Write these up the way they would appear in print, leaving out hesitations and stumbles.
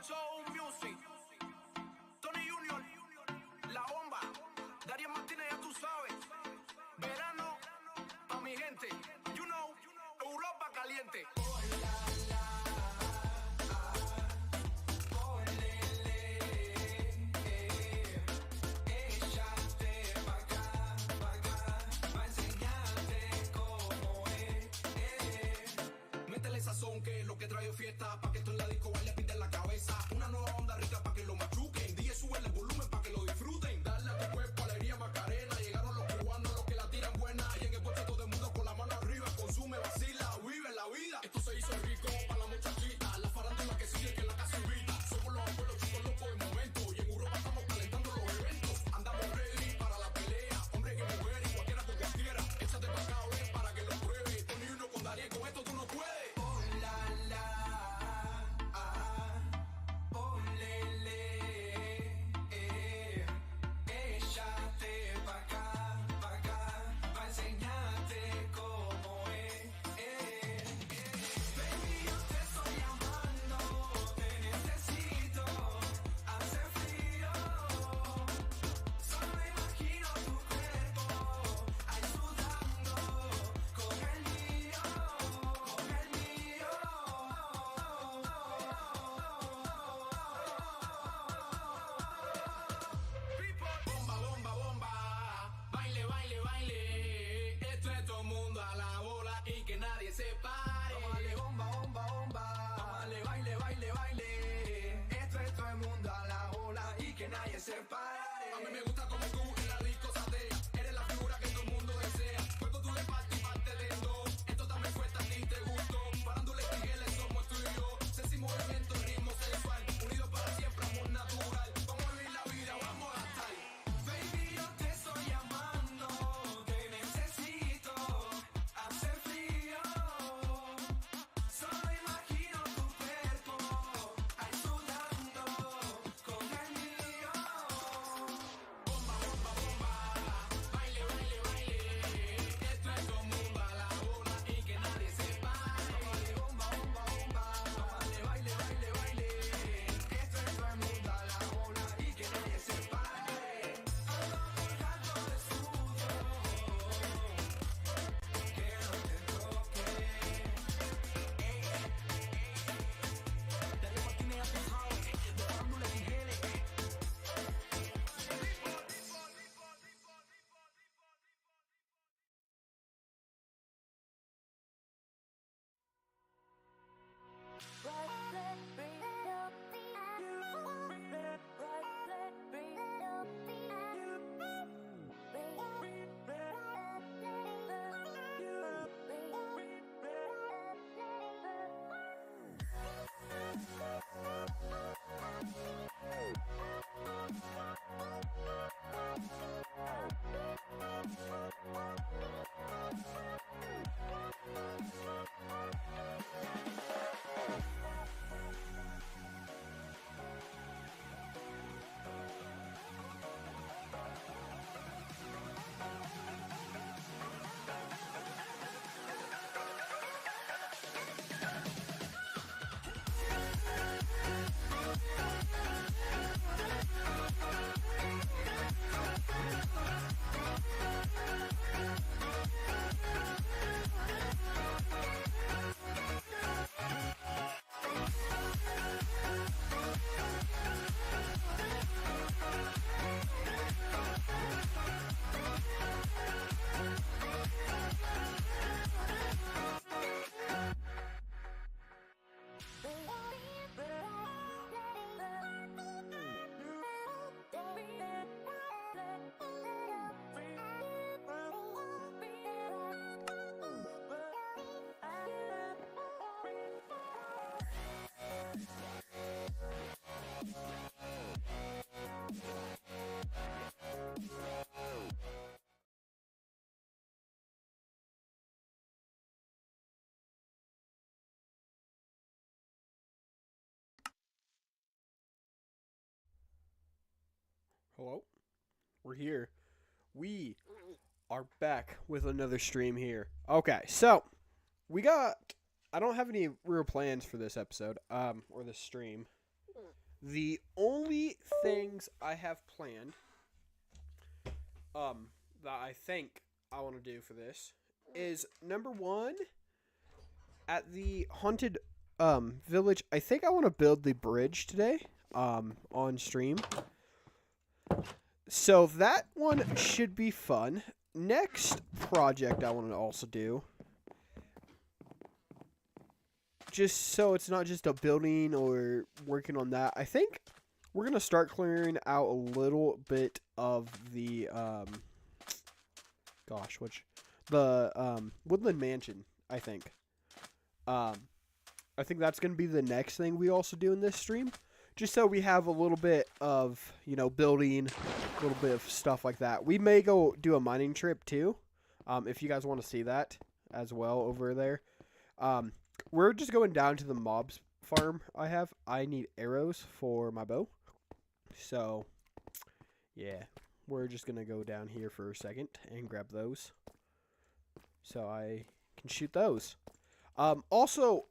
Show Music, Tony Junior, La Bomba, Darío Martínez, ya tú sabes. Verano, pa' mi gente, you know, Europa caliente. Métele sazón que es lo que trae fiesta, pa' que esto en la disco baile pinta en la cabeza. Una nueva onda rica pa' que lo machuquen. DJ sube el volumen pa' que lo disfruten. Dale a tu cuerpo alegría Macarena. Llegaron los cubanos, los que la tiran buena. Y en el puesto todo el mundo con la mano arriba. Consume, vacila, vive la vida. Esto se hizo rico pa' la muchachita. La farándula que sigue que en la casa invita. Somos los abuelos chicos locos de momento. Y en Europa estamos calentando los eventos. Andamos ready para la pelea. Hombres y mujeres, cualquiera con cualquiera. Échate pa' acá, ven para que lo pruebe. Tony uno con Daniel, con esto tú no puedes. Se pare. Tómale bomba, bomba, bomba. Tómale baile, baile, baile. Esto es todo el mundo a la bola y que nadie se pare. A mí me gusta como tú en la disco satea. Eres la figura que todo el mundo desea. Juego tú de parte y parte de dos. Esto también fue a ti te gustó. Parándole Migueles somos tú y yo. Sexy movimiento, ritmo sexual. Unidos para siempre, amor natural. Vamos a vivir la vida, vamos a gastar. Baby, yo te estoy llamando. Te necesito. Hace frío. Solo imagino tu cuerpo ahí sudando con el mío. Bomba, bomba, bomba. Baile, baile, baile. Esto es todo mundo a la bola y que nadie se pare. Tómale bomba, bomba, bomba. Tómale baile, baile, baile. Esto es todo el mundo a la bola y que nadie se pare. Ando borracho de sudo. Que no te toque. Darío Martínez ya tú sabes, dejándole Migueles. Hello? We're here. We are back with another stream here. Okay, so we got. I don't have any real plans for this episode, or this stream. The only things I have planned, that I think I want to do for this is number one, at the haunted village. I think I want to build the bridge today, on stream. So that one should be fun. Next project I want to also do, just so it's not just a building or working on that, I think we're going to start clearing out a little bit of the, Woodland Mansion, I think. I think that's going to be the next thing we also do in this stream. Just so we have a little bit of, building, a little bit of stuff like that. We may go do a mining trip too, if you guys want to see that as well over there. We're just going down to the mobs farm I need arrows for my bow. So, yeah, we're just going to go down here for a second and grab those, so I can shoot those. Also,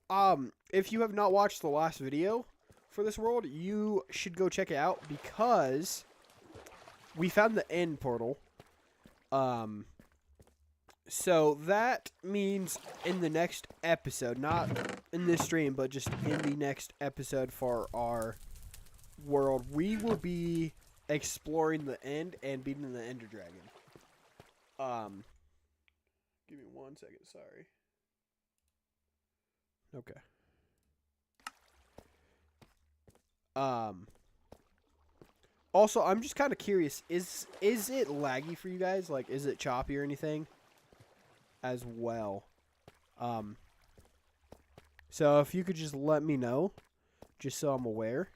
if you have not watched the last video for this world, you should go check it out, because we found the end portal. So that means in the next episode, not in this stream, but just in the next episode for our world, we will be exploring the end and beating the Ender Dragon. Give me 1 second, sorry. Okay. Also, I'm just kind of curious, is it laggy for you guys? Like, is it choppy or anything as well? So if you could just let me know, just so I'm aware,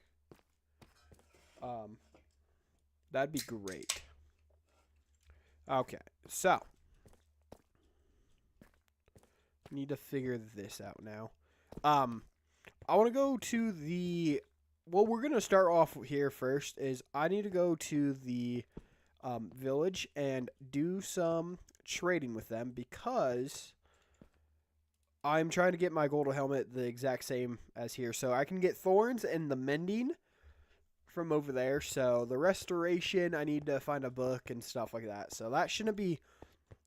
that'd be great. Okay, so need to figure this out now. I want to go to the, well, we're going to start off here first, is I need to go to the village and do some trading with them, because I'm trying to get my gold helmet the exact same as here. So I can get thorns and the mending from over there. So the restoration, I need to find a book and stuff like that. So that shouldn't be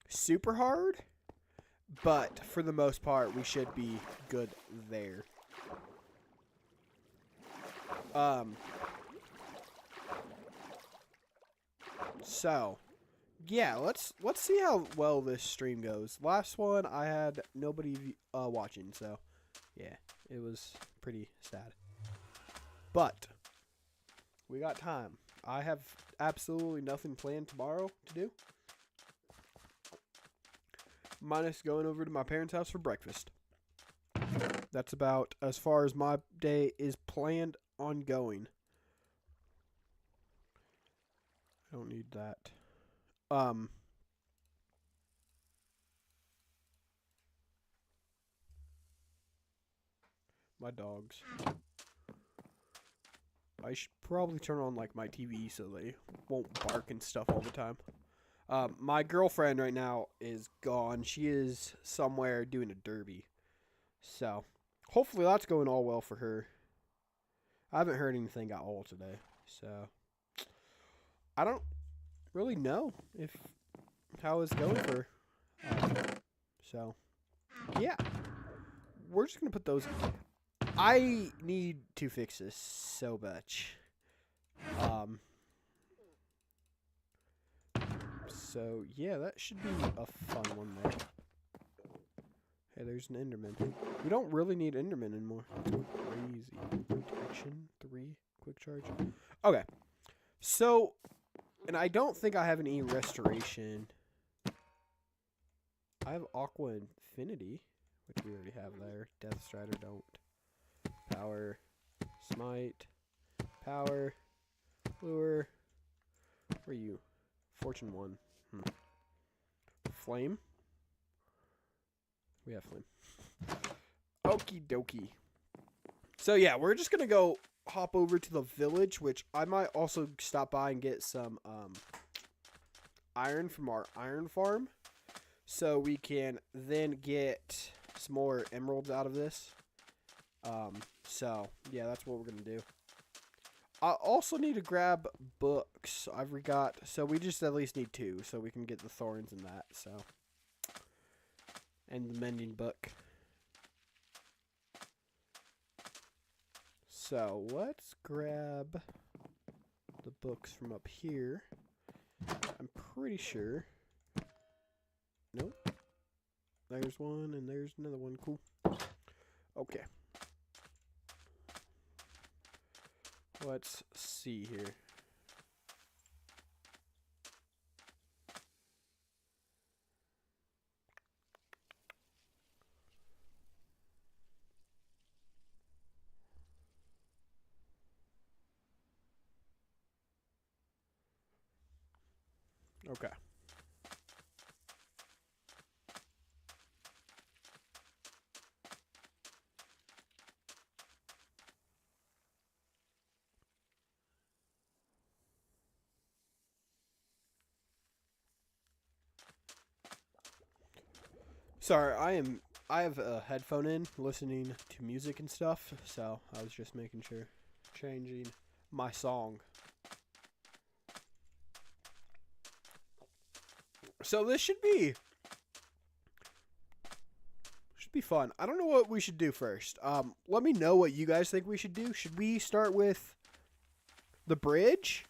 super hard, but for the most part, we should be good there. So, yeah, let's see how well this stream goes. Last one, I had nobody watching, so yeah, it was pretty sad. But we got time. I have absolutely nothing planned tomorrow to do, minus going over to my parents' house for breakfast. That's about as far as my day is planned on going. I don't need that. My dogs. I should probably turn on like my TV so they won't bark and stuff all the time. My girlfriend right now is gone. She is somewhere doing a derby. So, hopefully that's going all well for her. I haven't heard anything at all today. So, I don't really know how it's going for her. So, yeah. We're just going to put those. I need to fix this so much. So, yeah, that should be a fun one there. Hey, there's an Enderman. We don't really need Enderman anymore. That's crazy. Protection 3, quick charge. Okay. So, and I don't think I have any restoration. I have Aqua Infinity, which we already have there. Death Strider don't. Power, Smite, Power, Lure. Where are you? Fortune 1. Flame. We have flame. Okie dokie. So yeah, we're just gonna go hop over to the village, which I might also stop by and get some iron from our iron farm, so we can then get some more emeralds out of this. So yeah, that's what we're gonna do. I also need to grab books. I've forgot. So we just at least need 2 so we can get the thorns and that. So. And the mending book. So let's grab the books from up here. I'm pretty sure. Nope. There's one and there's another one. Cool. Okay. Let's see here. Okay. Sorry, I have a headphone in listening to music and stuff, so I was just making sure changing my song. So this should be fun. I don't know what we should do first. Let me know what you guys think we should do. Should we start with the bridge?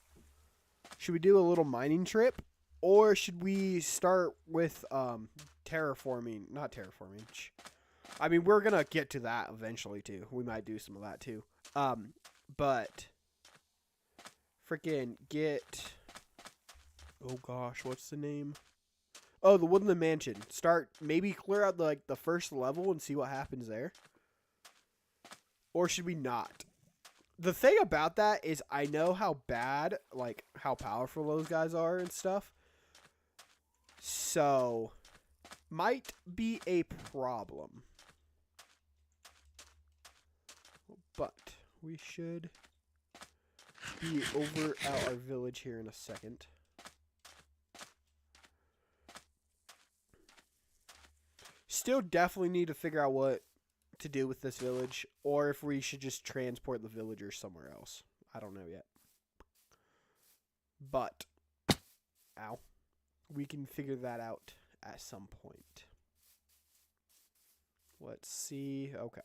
Should we do a little mining trip? Or should we start with terraforming? Not terraforming. I mean, we're going to get to that eventually too. We might do some of that too. But freaking get, oh gosh, what's the name? Oh, the Woodland Mansion. Start, maybe clear out the first level and see what happens there. Or should we not? The thing about that is I know how bad, like, how powerful those guys are and stuff. So, might be a problem. But, we should be over at our village here in a second. Still definitely need to figure out what to do with this village, or if we should just transport the villagers somewhere else. I don't know yet. But, ow, we can figure that out at some point. Let's see. Okay.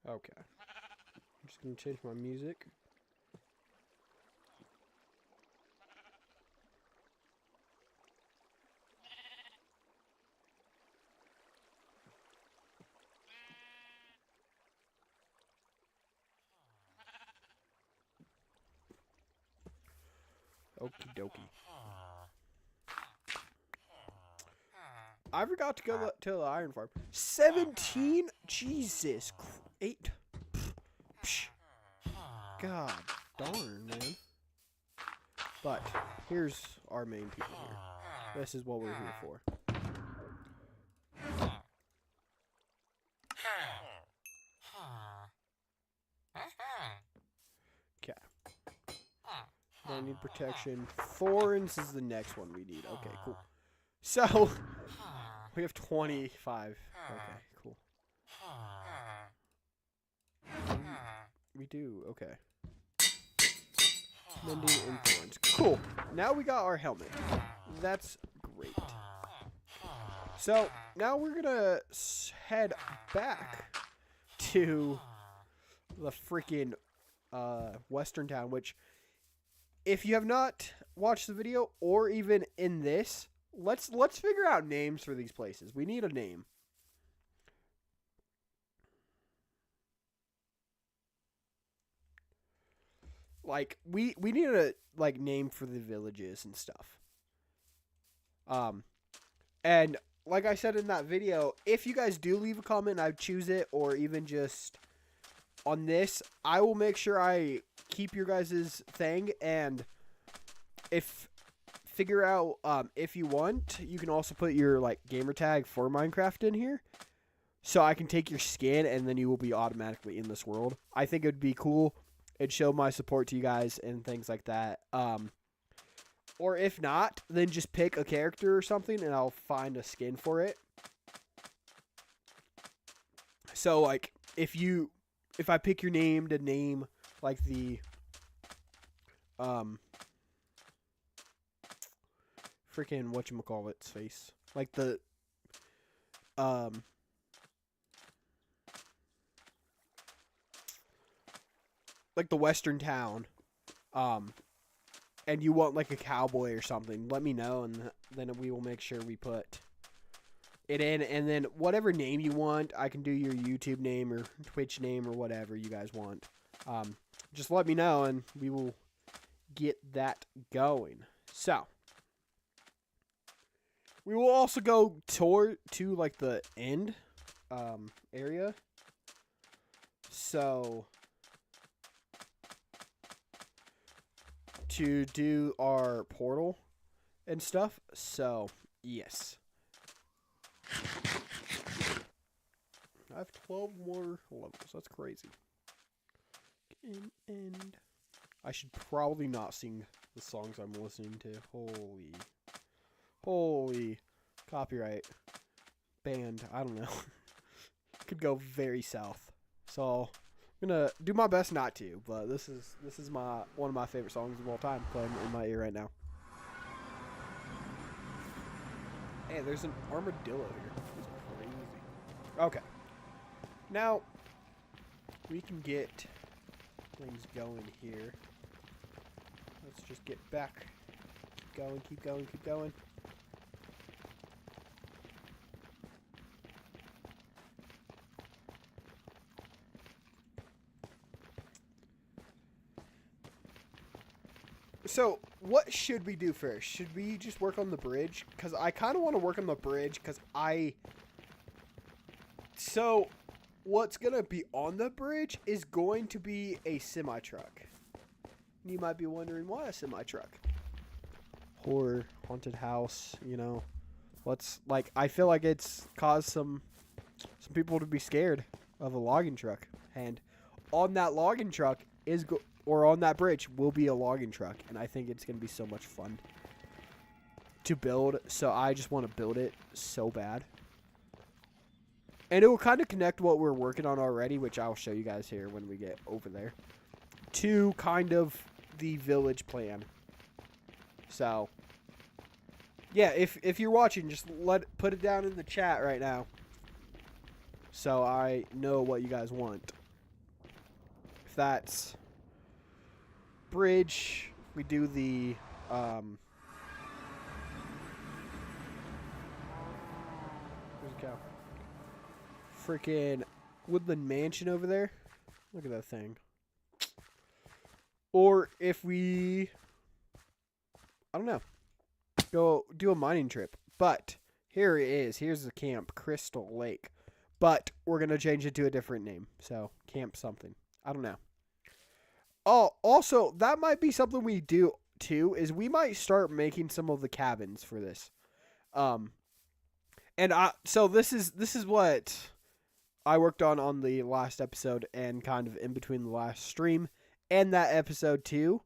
Okay. I'm just going to change my music. Okie dokie. I forgot to go to the iron farm. 17? Jesus. 8. Psh. God darn, man. But here's our main people here. This is what we're here for. Okay. I need protection. Thorns is the next one we need. Okay, cool. So, we have 25. Okay, cool. We do, okay. Mending and thorns. Cool. Now we got our helmet. That's great. So, now we're gonna head back to the freaking western town, which, if you have not watched the video, or even in this, let's figure out names for these places. We need a name. Like, we need a, like, name for the villages and stuff. And like I said in that video, if you guys do leave a comment, I'd choose it, or even just on this, I will make sure I keep your guys' thing, and figure out, if you want, you can also put your, like, gamer tag for Minecraft in here, so I can take your skin, and then you will be automatically in this world. I think it would be cool. and show my support to you guys and things like that. Or if not, then just pick a character or something and I'll find a skin for it. So like if I pick your name to name like the freaking whatchamacallit's face. Like the like the western town. And you want like a cowboy or something, let me know and then we will make sure we put it in, and then whatever name you want, I can do your YouTube name or Twitch name or whatever you guys want. Just let me know and we will get that going. So we will also go to like the end area. So to do our portal and stuff. So yes. I have 12 more levels. That's crazy. And I should probably not sing the songs I'm listening to. Holy copyright. Banned. I don't know. Could go very south. So I'm gonna do my best not to, but this is my one of my favorite songs of all time playing in my ear right now. Hey, there's an armadillo here. It's crazy. Okay. Now, we can get things going here. Let's just get back. Keep going. So, what should we do first? Should we just work on the bridge? Because I kind of want to work on the bridge because So, what's going to be on the bridge is going to be a semi-truck. You might be wondering, why a semi-truck? Horror, haunted house, you know. I feel like it's caused some people to be scared of a logging truck. And on that logging truck or on that bridge will be a logging truck. And I think it's going to be so much fun to build. So I just want to build it so bad. And it will kind of connect what we're working on already, which I'll show you guys here when we get over there, to kind of the village plan. So, yeah, if you're watching, just put it down in the chat right now so I know what you guys want. If that's bridge, we do the where's the cow? Freaking Woodland Mansion over there. Look at that thing. Or if we, I don't know, go do a mining trip. But here it is. Here's the camp, Crystal Lake. But we're going to change it to a different name. So, camp something. I don't know. Oh, also, that might be something we do too, is we might start making some of the cabins for this. So this is what I worked on the last episode and kind of in between the last stream and that episode too.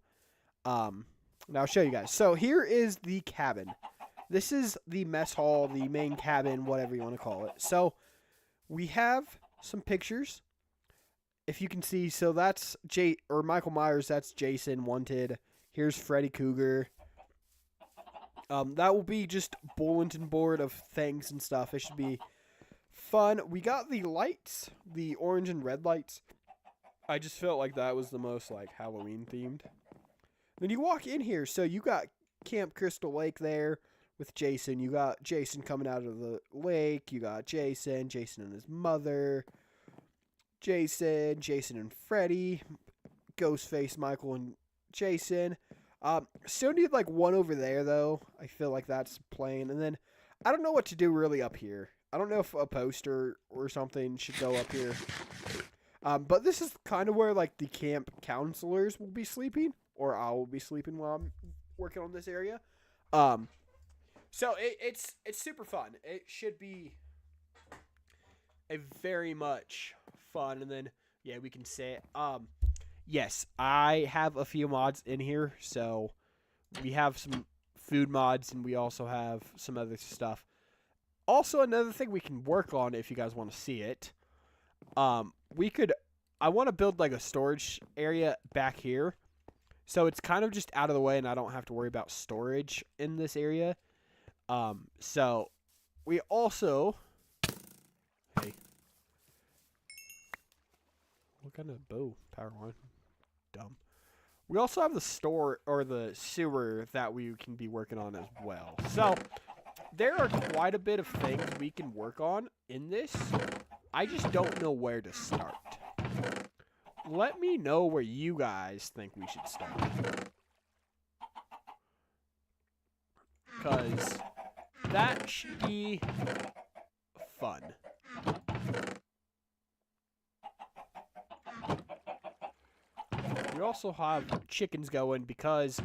And I'll show you guys. So here is the cabin. This is the mess hall, the main cabin, whatever you want to call it. So we have some pictures. If you can see, so that's Michael Myers, that's Jason Wanted. Here's Freddy Krueger. That will be just bulletin board of things and stuff. It should be fun. We got the lights, the orange and red lights. I just felt like that was the most like Halloween themed. Then you walk in here, so you got Camp Crystal Lake there with Jason. You got Jason coming out of the lake. You got Jason and his mother. Jason and Freddy, Ghostface, Michael, and Jason. Still need like one over there though. I feel like that's plain. And then I don't know what to do really up here. I don't know if a poster or something should go up here. But this is kind of where like the camp counselors will be sleeping, or I will be sleeping while I'm working on this area. So it's super fun. It should be a very much fun. And then yeah, we can say it. Yes, I have a few mods in here. So we have some food mods, and we also have some other stuff. Also, another thing we can work on if you guys want to see it. We could. I want to build like a storage area back here, so it's kind of just out of the way, and I don't have to worry about storage in this area. So we also. Hey, what kind of bow power line? Dumb. We also have the store or the sewer that we can be working on as well. So there are quite a bit of things we can work on in this. I just don't know where to start. Let me know where you guys think we should start. Because that should be fun. We also have chickens going because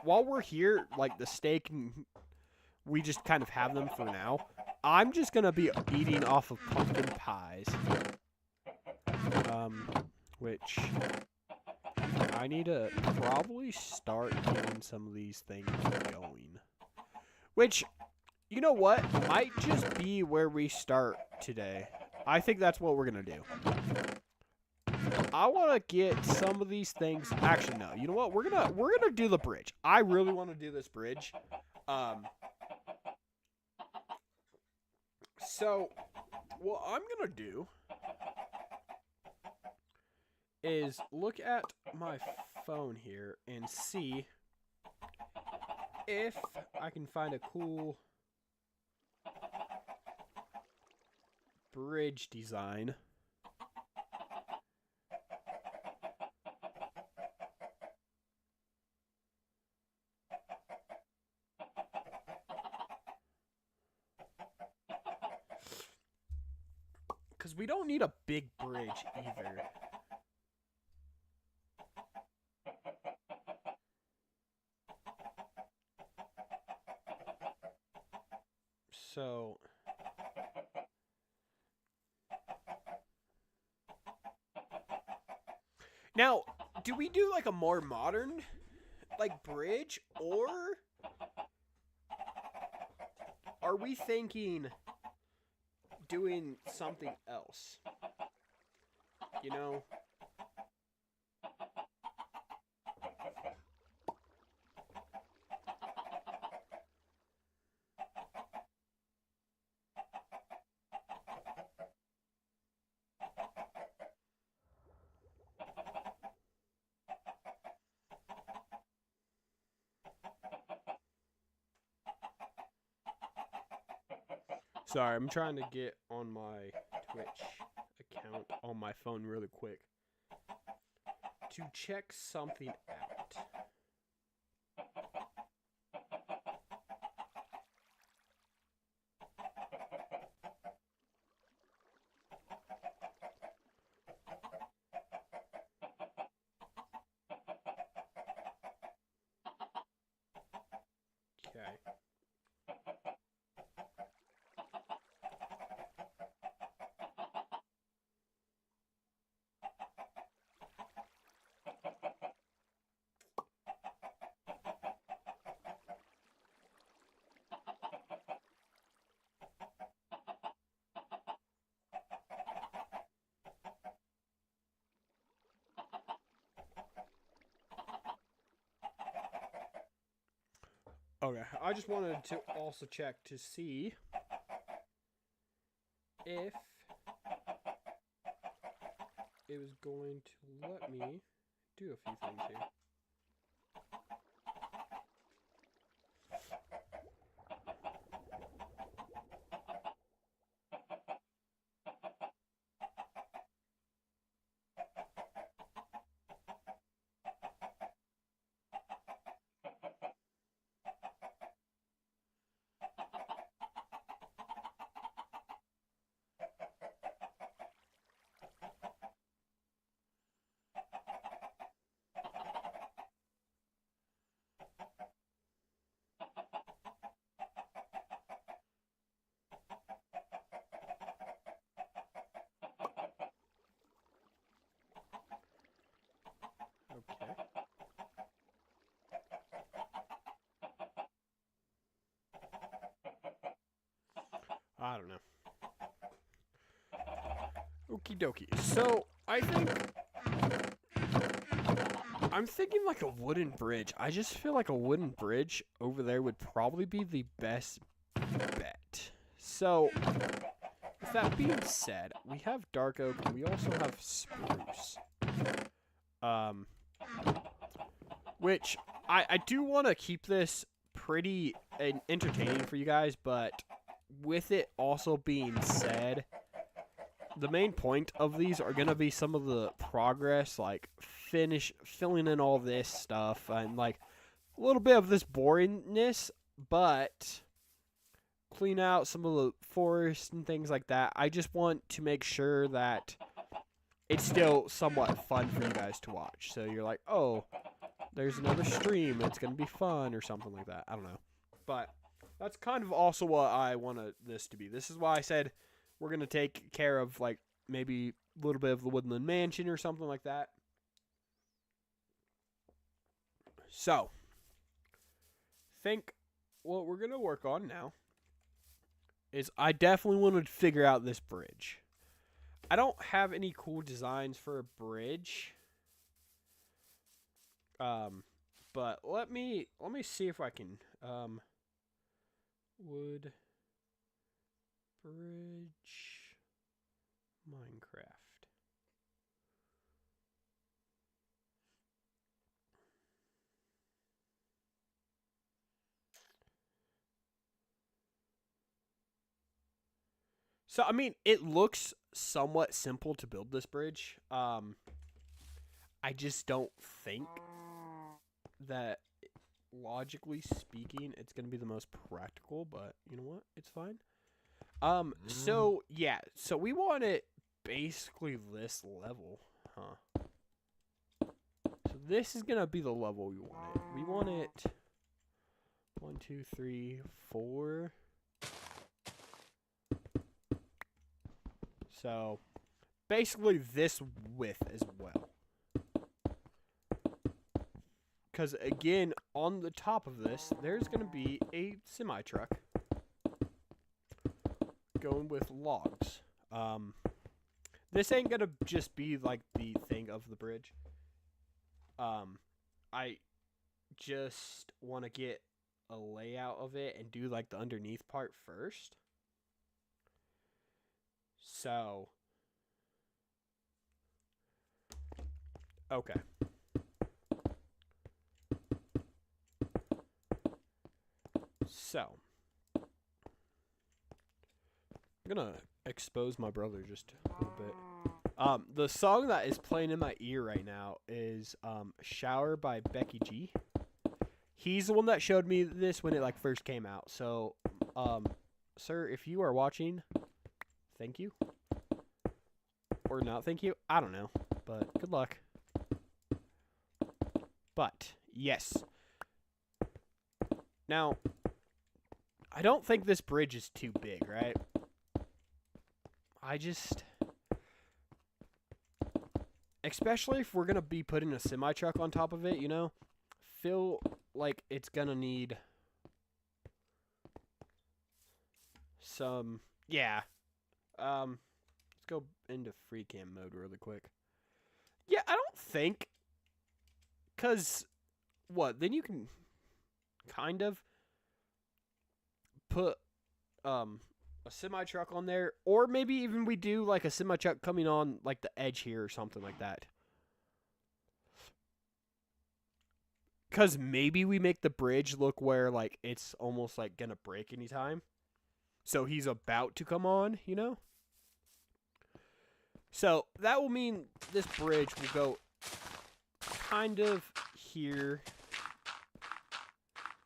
while we're here, like the steak, and we just kind of have them for now. I'm just going to be eating off of pumpkin pies. Which I need to probably start getting some of these things going. Which, you know what? Might just be where we start today. I think that's what we're going to do. I want to get some of these things. Actually, no. You know what? We're gonna do the bridge. I really want to do this bridge. So what I'm gonna do is look at my phone here and see if I can find a cool bridge design. Because we don't need a big bridge either. So now, do we do like a more modern like bridge, or are we thinking doing something else? You know? Sorry, I'm trying to get on my Twitch account on my phone really quick to check something out. Okay. Okay, I just wanted to also check to see if it was going to let me do a few things here. I don't know. Okie dokie. So, I'm thinking like a wooden bridge. I just feel like a wooden bridge over there would probably be the best bet. So, with that being said, we have dark oak and we also have spruce. Which I do want to keep this pretty entertaining for you guys, but with it also being said, the main point of these are going to be some of the progress, like filling in all this stuff, and like a little bit of this boringness, but clean out some of the forest and things like that. I just want to make sure that it's still somewhat fun for you guys to watch. So you're like, oh, there's another stream, it's going to be fun or something like that. I don't know. But that's kind of also what I want this to be. This is why I said we're going to take care of, like, maybe a little bit of the Woodland Mansion or something like that. So, think what we're going to work on now is I definitely want to figure out this bridge. I don't have any cool designs for a bridge. But let me see if I can, wood bridge Minecraft. So, I mean, it looks somewhat simple to build this bridge. I just don't think that, logically speaking, it's going to be the most practical, but you know what? It's fine. So, yeah. So, we want it basically this level, huh? So, this is going to be the level we want it. We want it 1, 2, 3, 4. So, basically this width as well. Because, again, on the top of this, there's going to be a semi-truck going with logs. This ain't going to just be, like, the thing of the bridge. I just want to get a layout of it and do, like, the underneath part first. So, okay. So, I'm gonna expose my brother just a little bit. The song that is playing in my ear right now is Shower by Becky G. He's the one that showed me this when it like first came out. So, sir, if you are watching, thank you. Or not thank you. I don't know. But good luck. But, yes. Now, I don't think this bridge is too big, right? I just... Especially if we're going to be putting a semi-truck on top of it, you know? Feel like it's going to need some... Yeah. Let's go into free cam mode really quick. Yeah, I don't think... Because, what? Then you can kind of put a semi-truck on there. Or maybe even we do like a semi-truck coming on like the edge here or something like that. Because maybe we make the bridge look where like it's almost like going to break anytime. So he's about to come on, you know? So that will mean this bridge will go kind of here.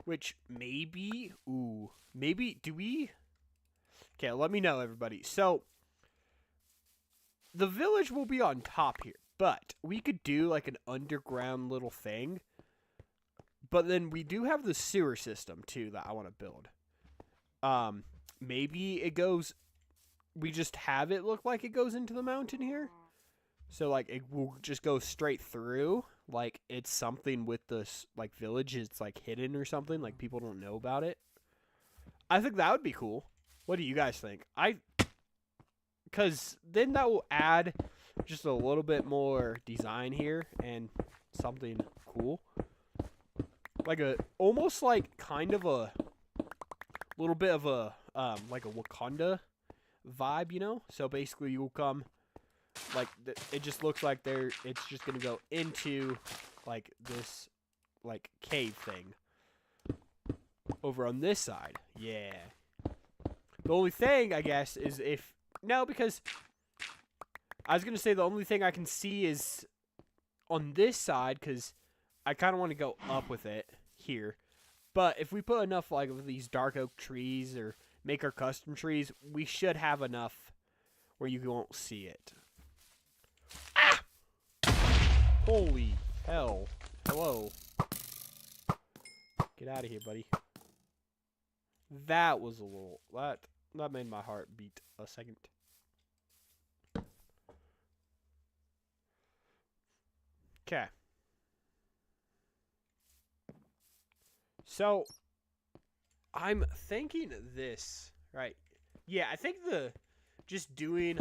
Which maybe, maybe, do we? Okay, let me know, everybody. So, the village will be on top here, but we could do like an underground little thing. But then we do have the sewer system too that I want to build. Maybe it goes, we just have it look like it goes into the mountain here. So like it will just go straight through. Like it's something with this like village. It's like hidden or something. Like people don't know about it. I think that would be cool. What do you guys think? Because then that will add just a little bit more design here and something cool. Like almost like kind of a little bit of a, like a Wakanda vibe, you know? So basically you'll come, like, it just looks like it's just going to go into, like, this, like, cave thing. Over on this side. Yeah. The only thing, I guess, is no, because I was going to say the only thing I can see is on this side, because I kind of want to go up with it here. But if we put enough, like, of these dark oak trees or make our custom trees, we should have enough where you won't see it. Ah! Holy hell. Hello. Get out of here, buddy. That was a little... That made my heart beat a second. Okay. So, I'm thinking this, right? Yeah, I think just doing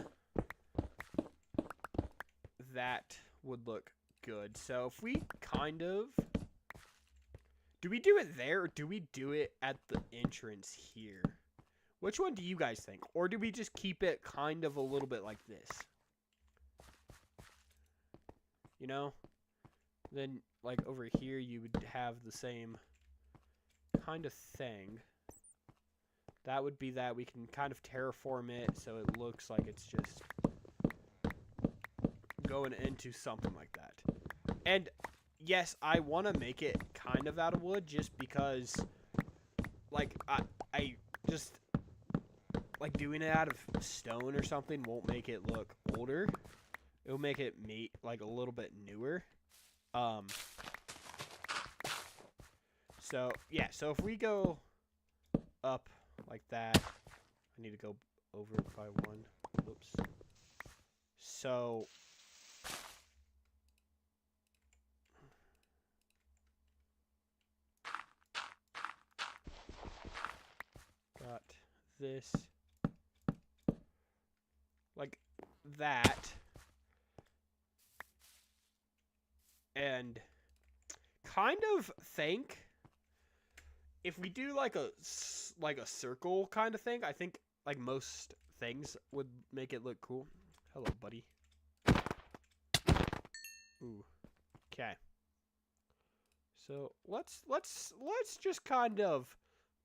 that would look good. So, if we kind of... Do we do it there, or do we do it at the entrance here? Which one do you guys think? Or do we just keep it kind of a little bit like this? You know? Then, like, over here, you would have the same kind of thing. That would be that. We can kind of terraform it so it looks like it's just going into something like that. And... yes, I want to make it kind of out of wood just because, like, I just, like, doing it out of stone or something won't make it look older. It'll make it, like, a little bit newer. So, yeah, so if we go up like that, I need to go over by one. Oops. So... got this like that, and kind of think if we do like a circle kind of thing, I think like most things would make it look cool. Hello, buddy. Ooh. Okay. So let's just kind of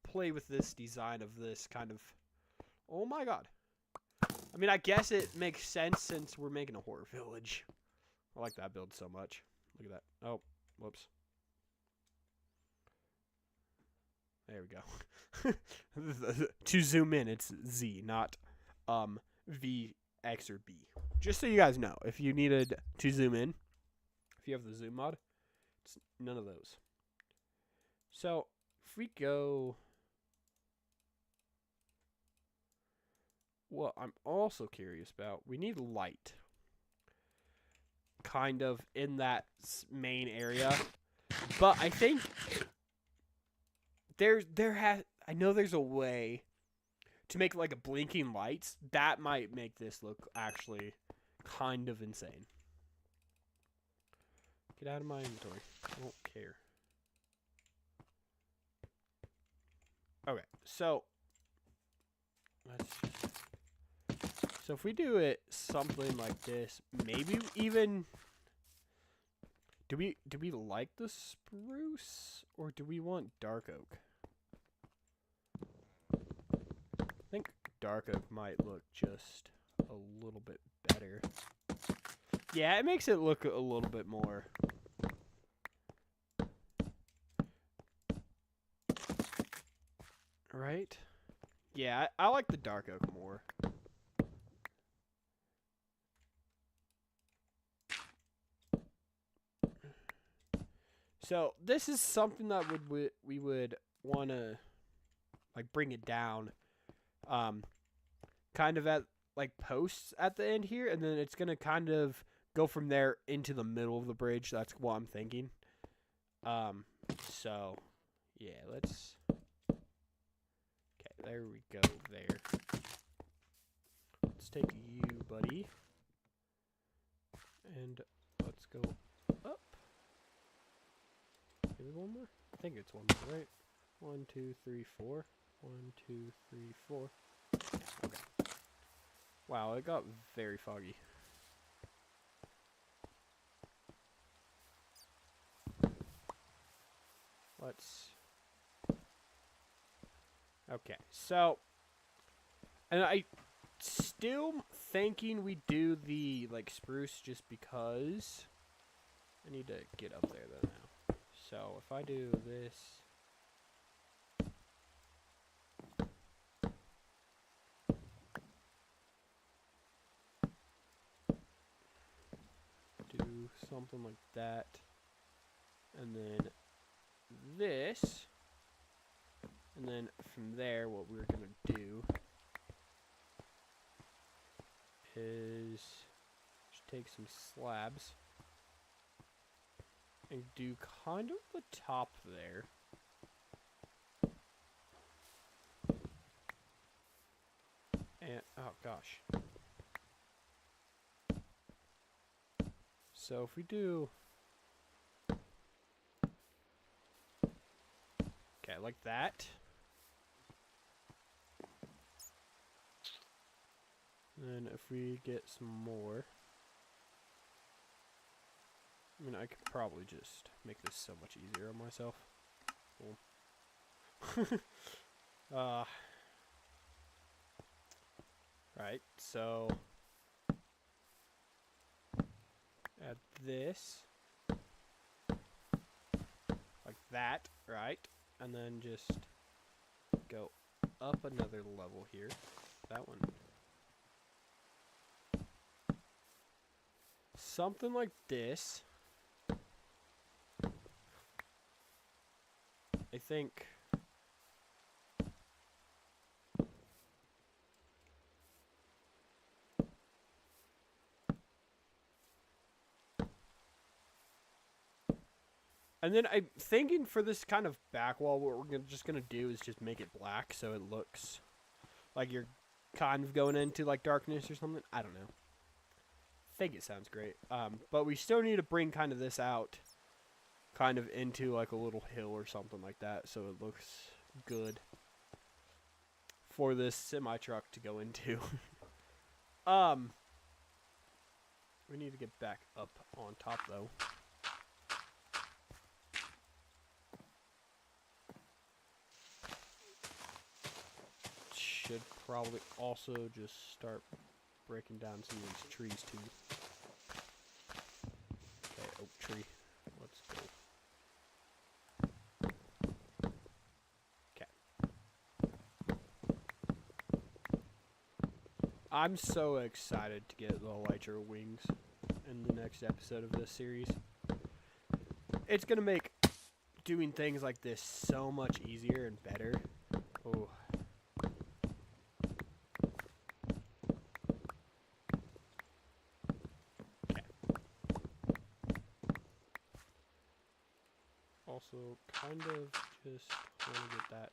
play with this design of this kind of... oh my god. I mean, I guess it makes sense since we're making a horror village. I like that build so much. Look at that. Oh, whoops. There we go. To zoom in, it's Z, not V, X, or B. Just so you guys know, if you needed to zoom in, if you have the zoom mod, it's none of those. So, if we go... what I'm also curious about, we need light. Kind of in that main area. But I think I know there's a way to make like a blinking lights. That might make this look actually kind of insane. Get out of my inventory. I don't care. Okay, so if we do it something like this, maybe even do we like the spruce or do we want dark oak? I think dark oak might look just a little bit better. Yeah, it makes it look a little bit more. Right? Yeah, I like the dark oak more. So this is something that we would want to like bring it down, kind of at like posts at the end here, and then it's gonna kind of go from there into the middle of the bridge. That's what I'm thinking. So yeah, let's. Okay, There we go, there. Let's take you, buddy. And let's go up. Maybe one more? I think it's one more, right? 1, 2, 3, 4. 1, 2, 3, 4. Okay. Wow, it got very foggy. Let's... Okay, so... And I still thinking we do the, like, spruce just because... I need to get up there, though, now. So, if I do this... Do something like that. And then this. And then from there, what we're going to do is just take some slabs and do kind of the top there. And, oh gosh. So if we do... Okay, like that. And then if we get some more... I mean, I could probably just make this so much easier on myself. Cool. Right, so... Add this. Like that, right? And then just go up another level here. That one. Something like this. I think. And then I'm thinking for this kind of back wall, what we're just going to do is just make it black so it looks like you're kind of going into like darkness or something. I don't know. I think it sounds great. But we still need to bring kind of this out kind of into like a little hill or something like that so it looks good for this semi-truck to go into. We need to get back up on top though. Should probably also just start breaking down some of these trees too. Okay, oak tree. Let's go. Okay. I'm so excited to get the Elytra wings in the next episode of this series. It's gonna make doing things like this so much easier and better. Oh. Also, kind of just want to get that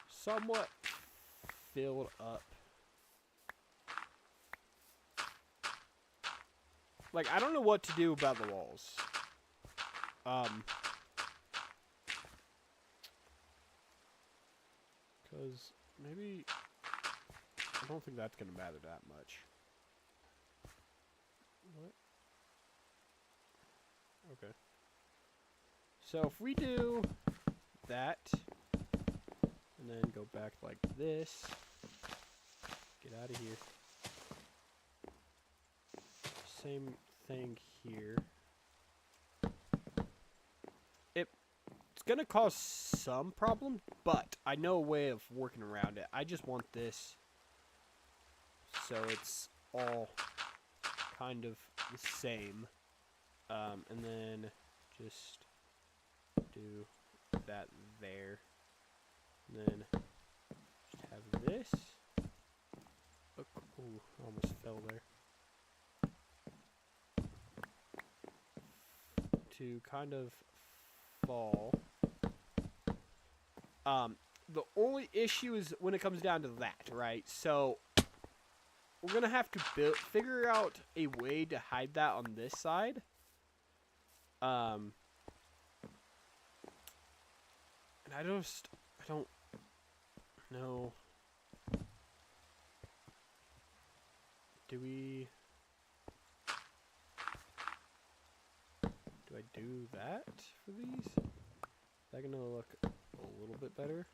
somewhat filled up. Like, I don't know what to do about the walls. Because maybe... I don't think that's going to matter that much. What? Okay. So if we do that, and then go back like this, get out of here. Same thing here. It's gonna cause some problem, but I know a way of working around it. I just want this so it's all kind of the same, and then just do that there, and then just have this. Oh, I almost fell there. To kind of fall. the only issue is when it comes down to that, right? So we're gonna have to figure out a way to hide that on this side. And I don't know. Do I do that for these? Is that gonna look a little bit better?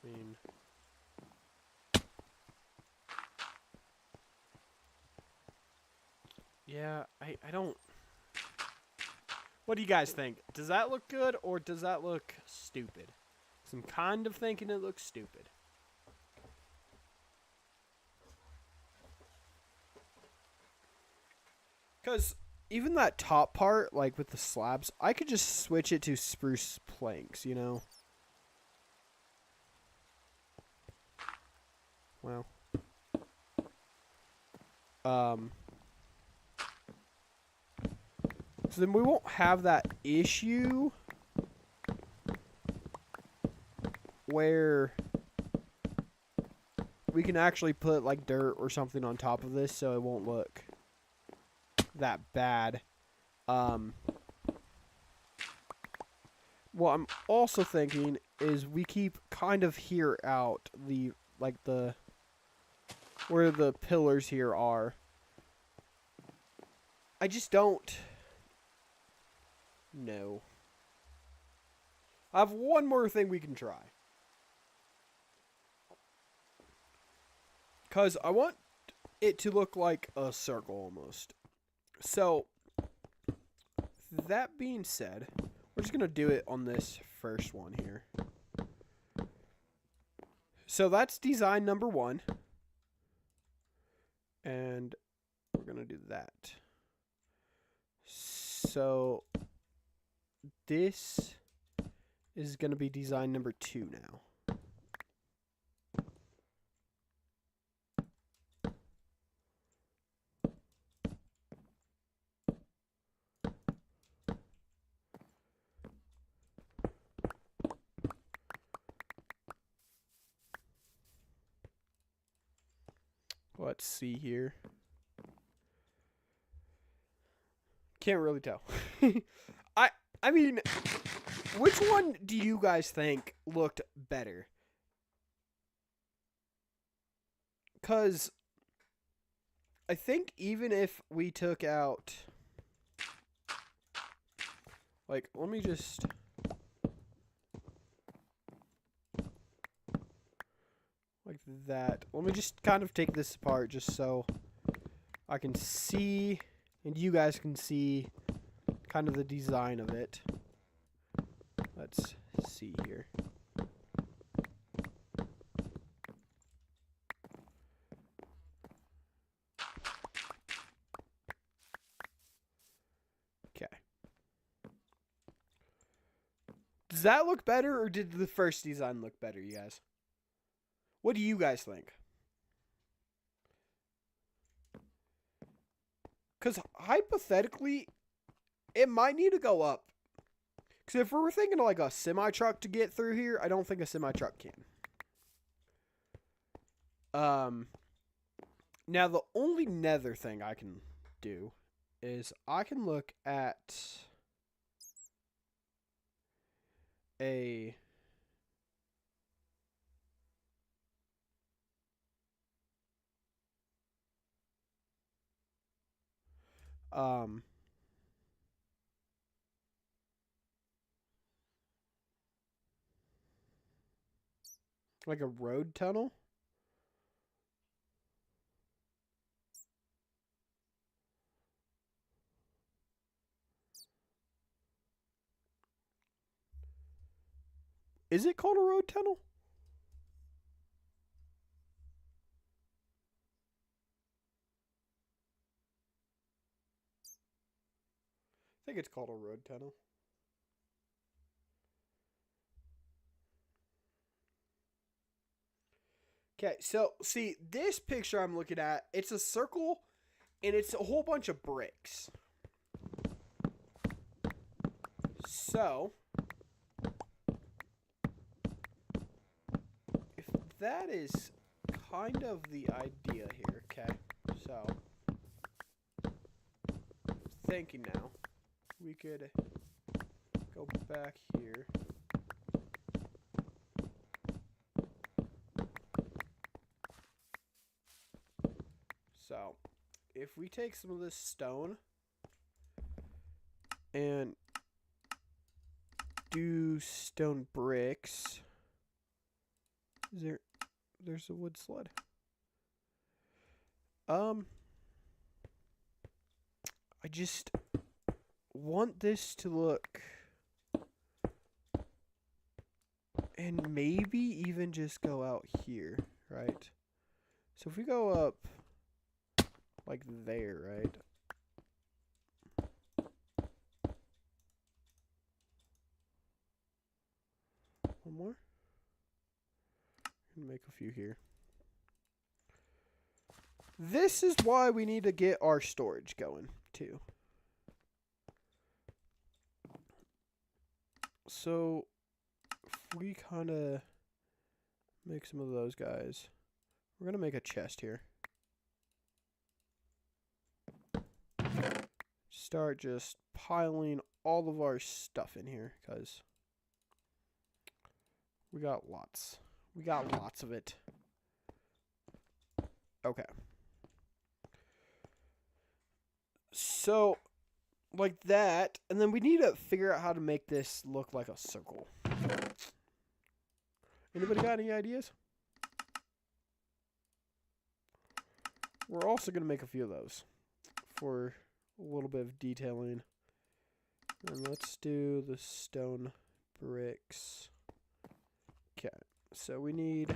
I mean, yeah, I don't. What do you guys think? Does that look good or does that look stupid? 'Cause I'm kind of thinking it looks stupid. Because even that top part, like with the slabs, I could just switch it to spruce planks, you know? Wow. So then we won't have that issue where we can actually put like dirt or something on top of this so it won't look that bad. What I'm also thinking is we keep kind of here out the where the pillars here are. I just don't know. I have one more thing we can try. Because I want it to look like a circle almost. So, that being said, we're just going to do it on this first one here. So that's design number 1. And we're going to do that. So this is going to be design number 2 now. Let's see here. Can't really tell. I mean, which one do you guys think looked better? 'Cause I think even if we took out, like, let me just, like that. Let me just kind of take this apart just so I can see and you guys can see kind of the design of it. Let's see here. Okay. Does that look better or did the first design look better, you guys? What do you guys think? Because hypothetically, it might need to go up. Because if we were thinking like a semi-truck to get through here, I don't think a semi-truck can. Now, the only nether thing I can do is I can look at a... like a road tunnel. Is it called a road tunnel? I think it's called a road tunnel. Okay, so see this picture I'm looking at, it's a circle and it's a whole bunch of bricks. So, if that is kind of the idea here, okay? So, thinking now, we could go back here. So, if we take some of this stone and do stone bricks, there's a wood sled. I just want this to look, and maybe even just go out here, right? So if we go up like there, right? One more. Make a few here. This is why we need to get our storage going too. So if we kind of make some of those guys, we're gonna make a chest here. Start just piling all of our stuff in here because we got lots. We got lots of it. Okay. So, like that, and then we need to figure out how to make this look like a circle. Anybody got any ideas? We're also going to make a few of those for a little bit of detailing. And let's do the stone bricks. Okay, so we need...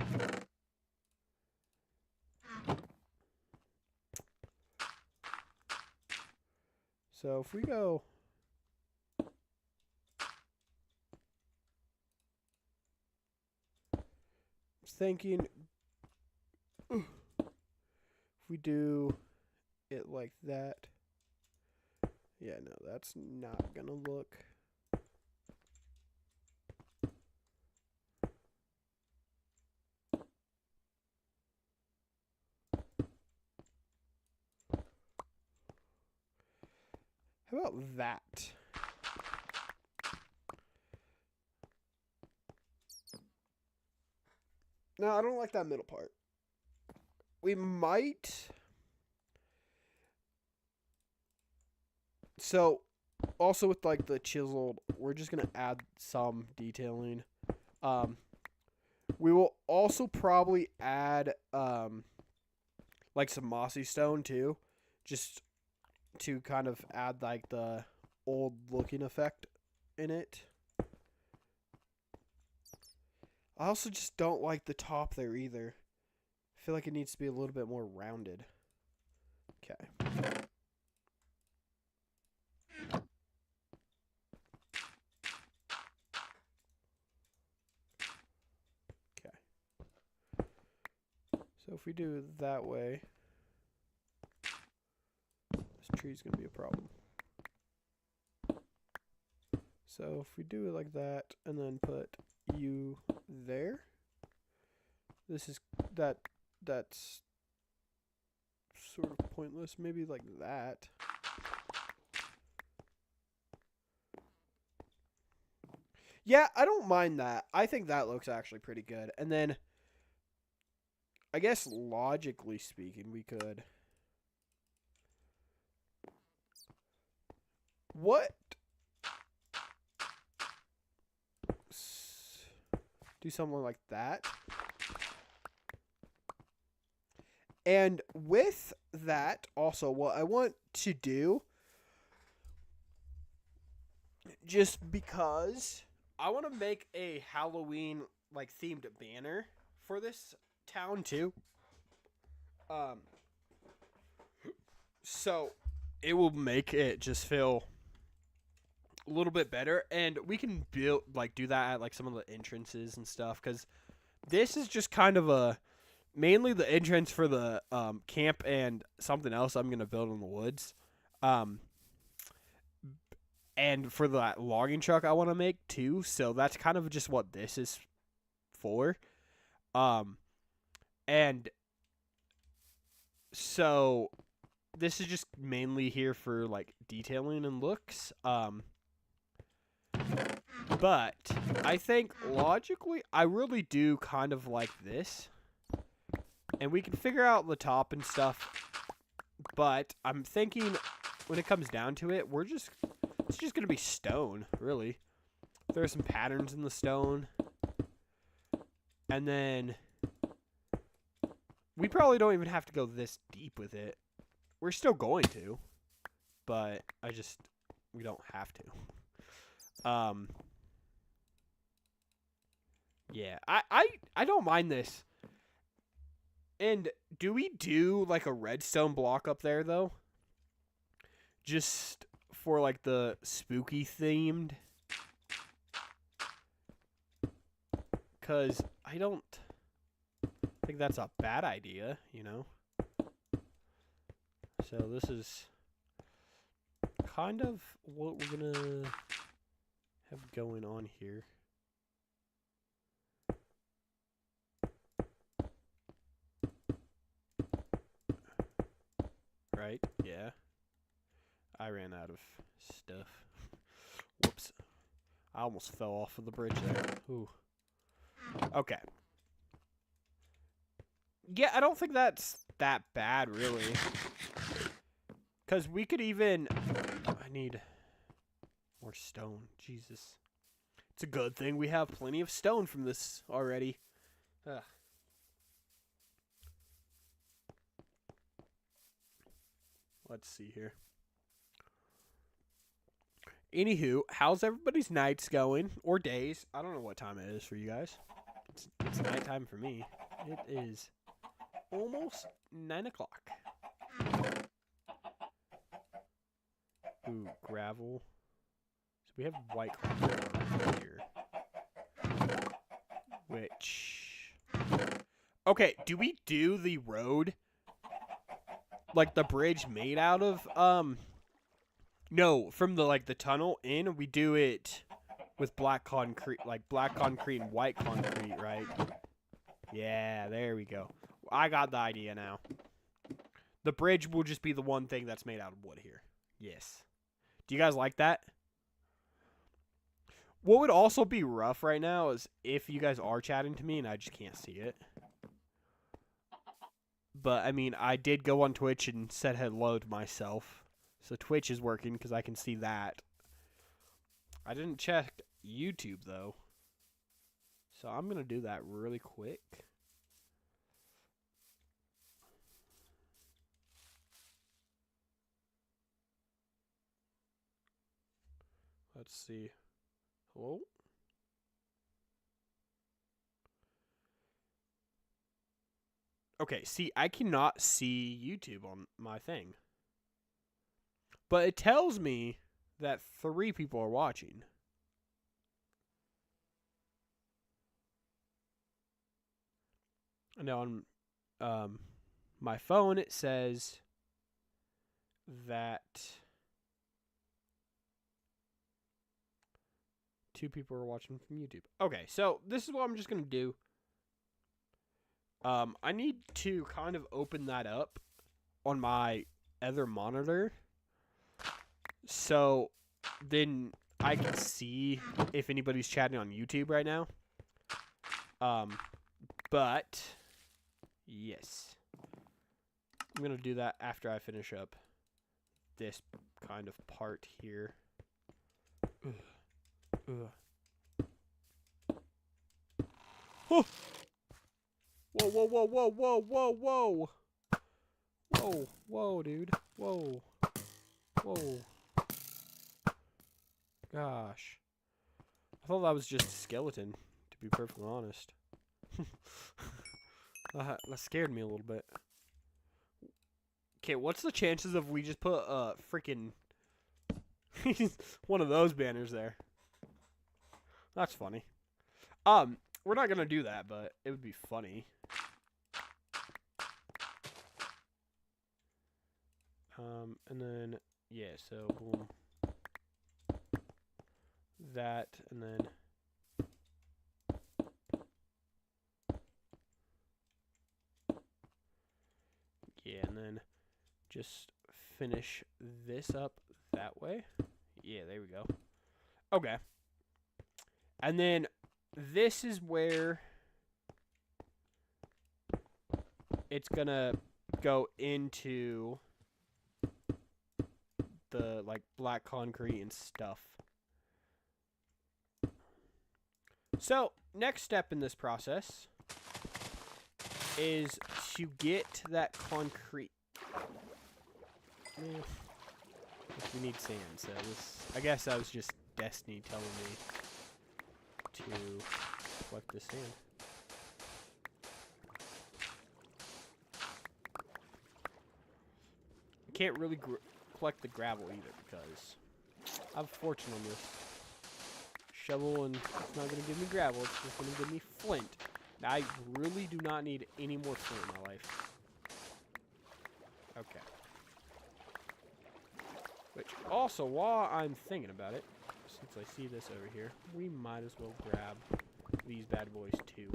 So if we go... thinking... if we do it like that... Yeah, no, that's not gonna look... How about that? No, I don't like that middle part. We might... So, also with like the chiseled, we're just going to add some detailing. We will also probably add like some mossy stone too. Just to kind of add like the old looking effect in it. I also just don't like the top there either. I feel like it needs to be a little bit more rounded. Okay. Okay. So if we do it that way, this tree's going to be a problem. So if we do it like that and then put you there, this is that's sort of pointless. Maybe like that. Yeah, I don't mind that. I think that looks actually pretty good. And then I guess logically speaking, we could... What? Do something like that. And with that, also, what I want to do, just because I want to make a Halloween, like, themed banner for this town, too. So it will make it just feel a little bit better, and we can build do that at like some of the entrances and stuff, because this is just kind of mainly the entrance for the camp and something else I'm gonna build in the woods. and for that logging truck I want to make too. So that's kind of just what this is for. And so this is just mainly here for like detailing and looks. But I think logically, I really do kind of like this. And we can figure out the top and stuff. But I'm thinking when it comes down to it, it's just going to be stone, really. There are some patterns in the stone. And then we probably don't even have to go this deep with it. We're still going to. But we don't have to. Yeah, I don't mind this. And do we do like a redstone block up there though? Just for like the spooky themed? Cause I don't think that's a bad idea, you know? So this is kind of what we're gonna have going on here. Right? Yeah. I ran out of stuff. Whoops. I almost fell off of the bridge there. Ooh. Okay. Yeah, I don't think that's that bad, really. Because we could even... I need more stone. Jesus. It's a good thing we have plenty of stone from this already. Ugh. Let's see here. Anywho, how's everybody's nights going? Or days? I don't know what time it is for you guys. It's nighttime for me. It is almost 9 o'clock. Ooh, gravel. So we have white concrete here. Which... Okay, do we do the road... like the bridge made out of no, from the the tunnel in, we do it with black concrete and white concrete, right? Yeah, there we go. I got the idea now. The bridge will just be the one thing that's made out of wood here. Yes. Do you guys like that? What would also be rough right now is if you guys are chatting to me and I just can't see it. But, I mean, I did go on Twitch and said hello to myself. So Twitch is working because I can see that. I didn't check YouTube, though. So I'm going to do that really quick. Let's see. Hello? Okay, see, I cannot see YouTube on my thing. But it tells me that 3 people are watching. And now on my phone it says that 2 people are watching from YouTube. Okay, so this is what I'm just going to do. I need to kind of open that up on my other monitor. So then I can see if anybody's chatting on YouTube right now. But yes. I'm going to do that after I finish up this kind of part here. Oh! Whoa, whoa, whoa, whoa, whoa, whoa, whoa. Whoa, whoa, dude. Whoa. Whoa. Gosh. I thought that was just a skeleton, to be perfectly honest. That scared me a little bit. Okay, what's the chances of we just put freaking one of those banners there? That's funny. We're not gonna do that, but it would be funny. And then yeah, so boom. that, and then yeah, and then just finish this up that way. Yeah, there we go. Okay. And then this is where it's gonna go into the like black concrete and stuff. So next step in this process is to get that concrete. We need sand, so this, I guess that was just Destiny telling me to collect the sand. I can't really collect the gravel either because I have a fortune on this shovel, and it's not going to give me gravel, it's just going to give me flint. Now, I really do not need any more flint in my life. Okay. Which also, while I'm thinking about it, since I see this over here, we might as well grab these bad boys too.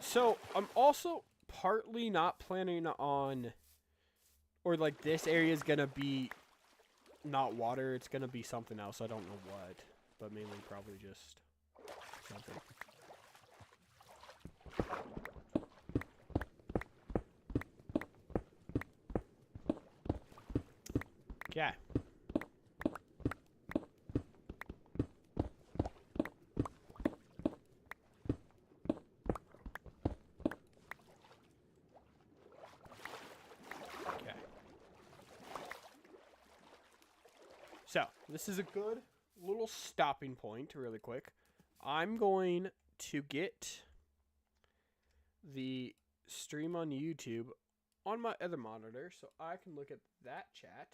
So, I'm also partly not planning on, or like this area is going to be not water, it's going to be something else. I don't know what, but mainly probably just something. Okay. So, this is a good little stopping point really quick. I'm going to get the stream on YouTube on my other monitor so I can look at that chat.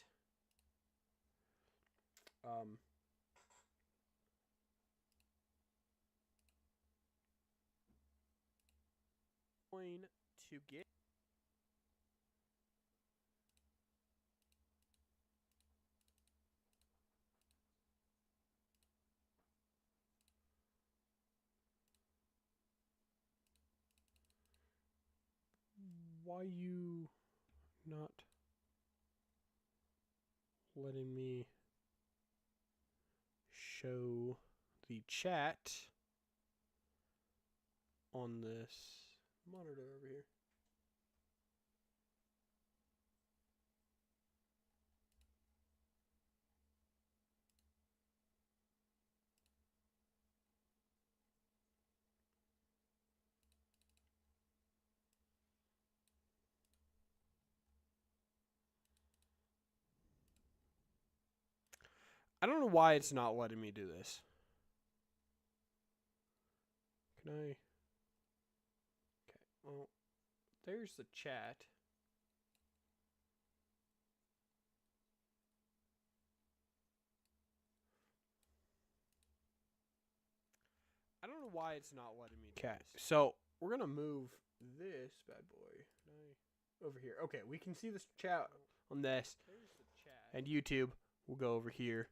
Going to get why you not letting me show the chat on this monitor over here? I don't know why it's not letting me do this. Can I? Okay, well, there's the chat. I don't know why it's not letting me do this. Okay, so we're going to move this bad boy over here. Okay, we can see this chat on this. And YouTube will go over here.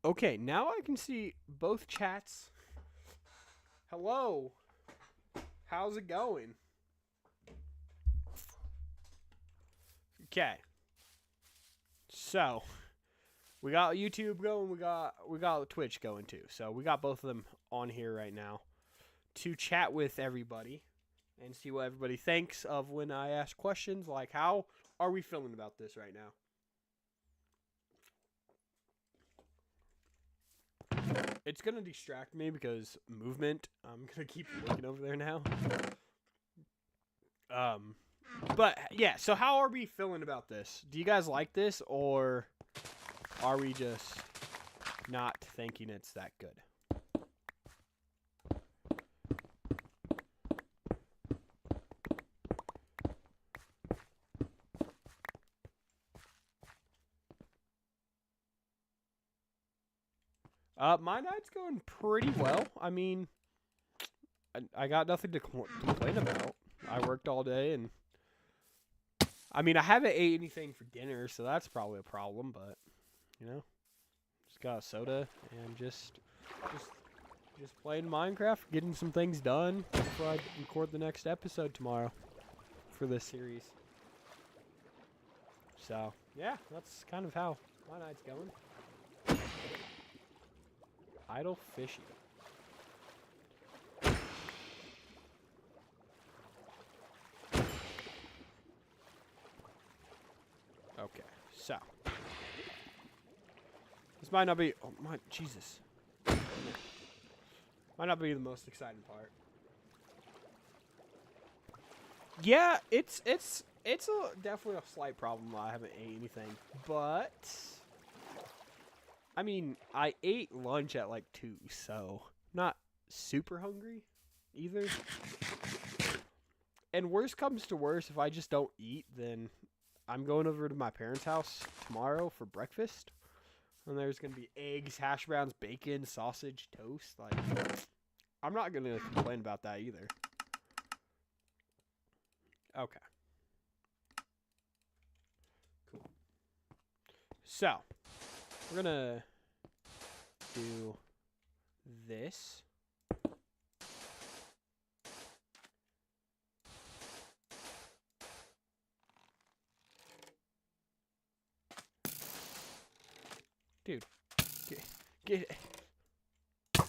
Okay, now I can see both chats. Hello. How's it going? Okay. So, we got YouTube going, we got Twitch going too. So, we got both of them on here right now to chat with everybody and see what everybody thinks of when I ask questions like how are we feeling about this right now? It's going to distract me because movement. I'm going to keep looking over there now. But, yeah, so how are we feeling about this? Do you guys like this, or are we just not thinking it's that good? My night's going pretty well. I mean, I got nothing to complain about. I worked all day, and I mean, I haven't ate anything for dinner, so that's probably a problem. But you know, just got a soda and just playing Minecraft, getting some things done before I record the next episode tomorrow for this series. So yeah, that's kind of how my night's going. Idle fishy. Okay, so this might not be. Oh my Jesus! Might not be the most exciting part. Yeah, it's definitely a slight problem. I haven't ate anything, but I mean, I ate lunch at like 2, so not super hungry either. And worst comes to worst, if I just don't eat, then I'm going over to my parents' house tomorrow for breakfast. And there's going to be eggs, hash browns, bacon, sausage, toast. Like, I'm not going to complain about that either. Okay. Cool. So, we're going to do this. Dude, get it. I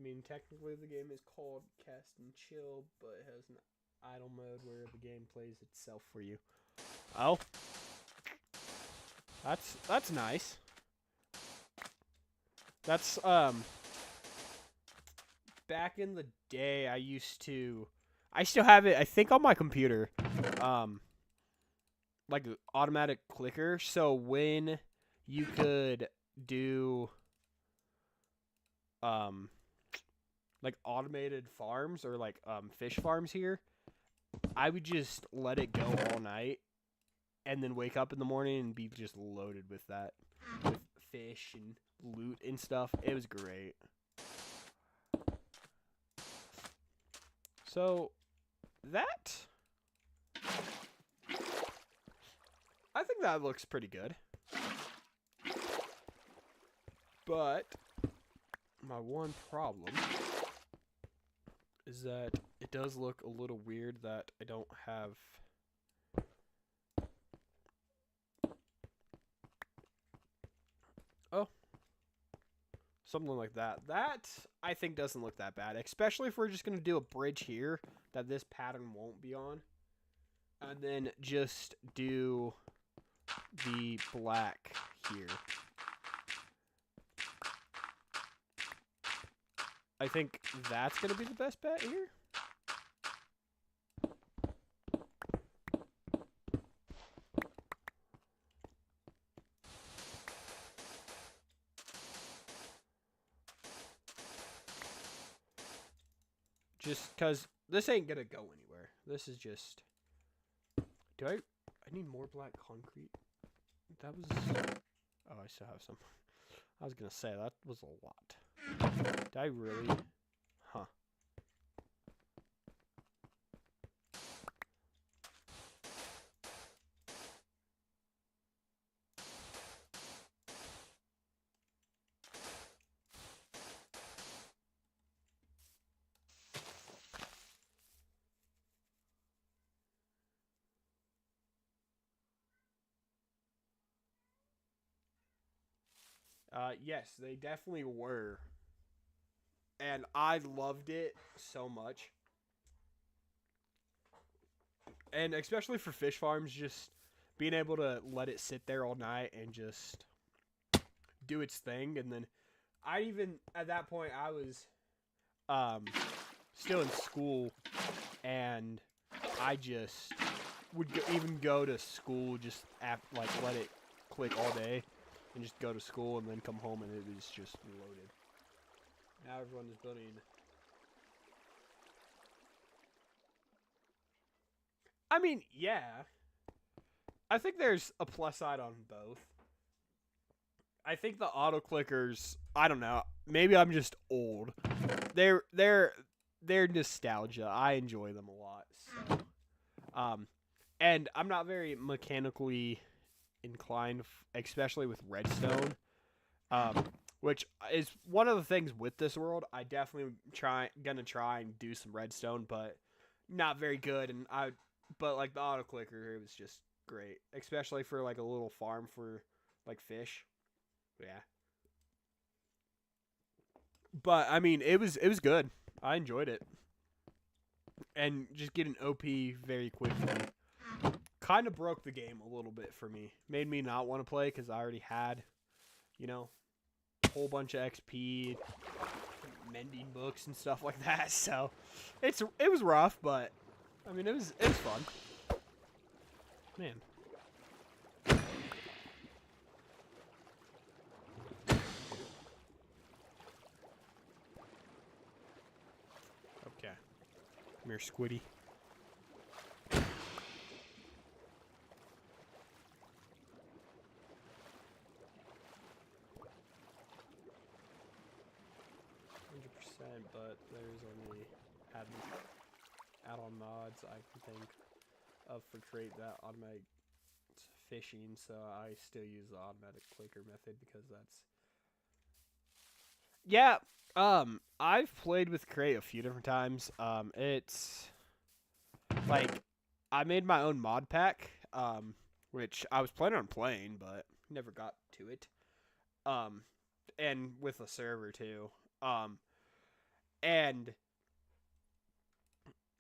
mean, technically the game is called Cast and Chill, but it has an idle mode where the game plays itself for you. Oh. That's nice. That's, back in the day, I still have it, I think, on my computer. Like automatic clicker, so when you could do like automated farms or like fish farms here, I would just let it go all night and then wake up in the morning and be just loaded with that, with fish and loot and stuff. It was great. So that, I think that looks pretty good. But my one problem is that it does look a little weird that I don't have something like that. That, I think, doesn't look that bad, especially if we're just going to do a bridge here that this pattern won't be on. And then just do the black here. I think that's going to be the best bet here. Just because this ain't going to go anywhere. This is just... I need more black concrete. That was... Oh, I still have some. I was going to say, that was a lot. Did I really? Huh. Yes, they definitely were. And I loved it so much. And especially for fish farms, just being able to let it sit there all night and just do its thing. And then at that point, I was still in school, and I just would even go to school, just let it click all day. And just go to school and then come home and it was just loaded. Now everyone is building. I mean, yeah. I think there's a plus side on both. I think the auto clickers, I don't know, maybe I'm just old. They're nostalgia. I enjoy them a lot. So, and I'm not very mechanically inclined, especially with redstone. Which is one of the things with this world. I definitely gonna try and do some redstone, but not very good. But like the auto clicker, it was just great, especially for like a little farm for like fish. Yeah. But I mean, it was good. I enjoyed it, and just getting OP very quickly kind of broke the game a little bit for me. Made me not want to play because I already had, a whole bunch of XP, mending books and stuff like that. So it was rough, but I mean it was fun. Man. Okay. Come here, Squiddy. But there's only add-on mods I can think of for create that automatic fishing, so I still use the automatic clicker method because that's I've played with Create a few different times. It's like I made my own mod pack, which I was planning on playing but never got to it. And with a server too. And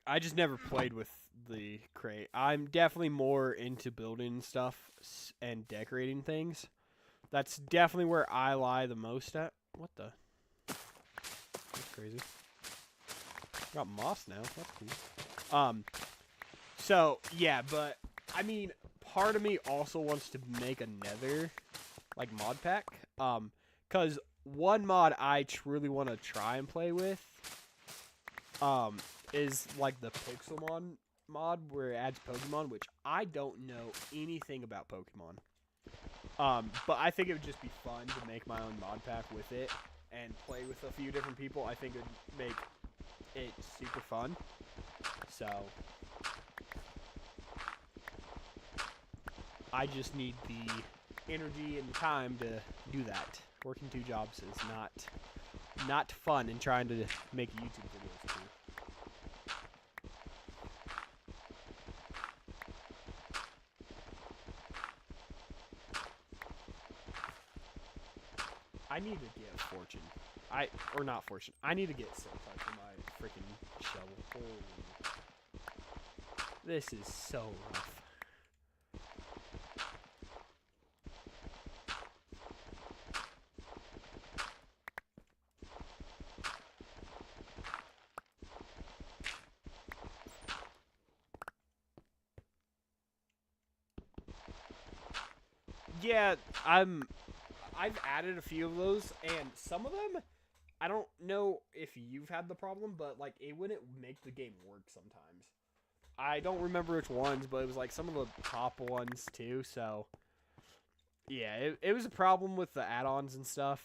I just never played with the crate. I'm definitely more into building stuff and decorating things. That's definitely where I lie the most at. What the? That's crazy. Got moss now. That's cool. So yeah, but I mean, part of me also wants to make a Nether like mod pack. Cause one mod I truly want to try and play with is like the Pixelmon mod where it adds Pokemon, which I don't know anything about Pokemon. But I think it would just be fun to make my own mod pack with it and play with a few different people. I think it would make it super fun. So I just need the energy and the time to do that. Working 2 jobs is not fun, and trying to make YouTube videos too. I need to get fortune. Or not fortune. I need to get silver for my freaking shovel. Holy. This is so rough. Yeah, I've added a few of those, and some of them, I don't know if you've had the problem, but like it wouldn't make the game work sometimes. I don't remember which ones, but it was like some of the top ones too. So yeah, it was a problem with the add-ons and stuff.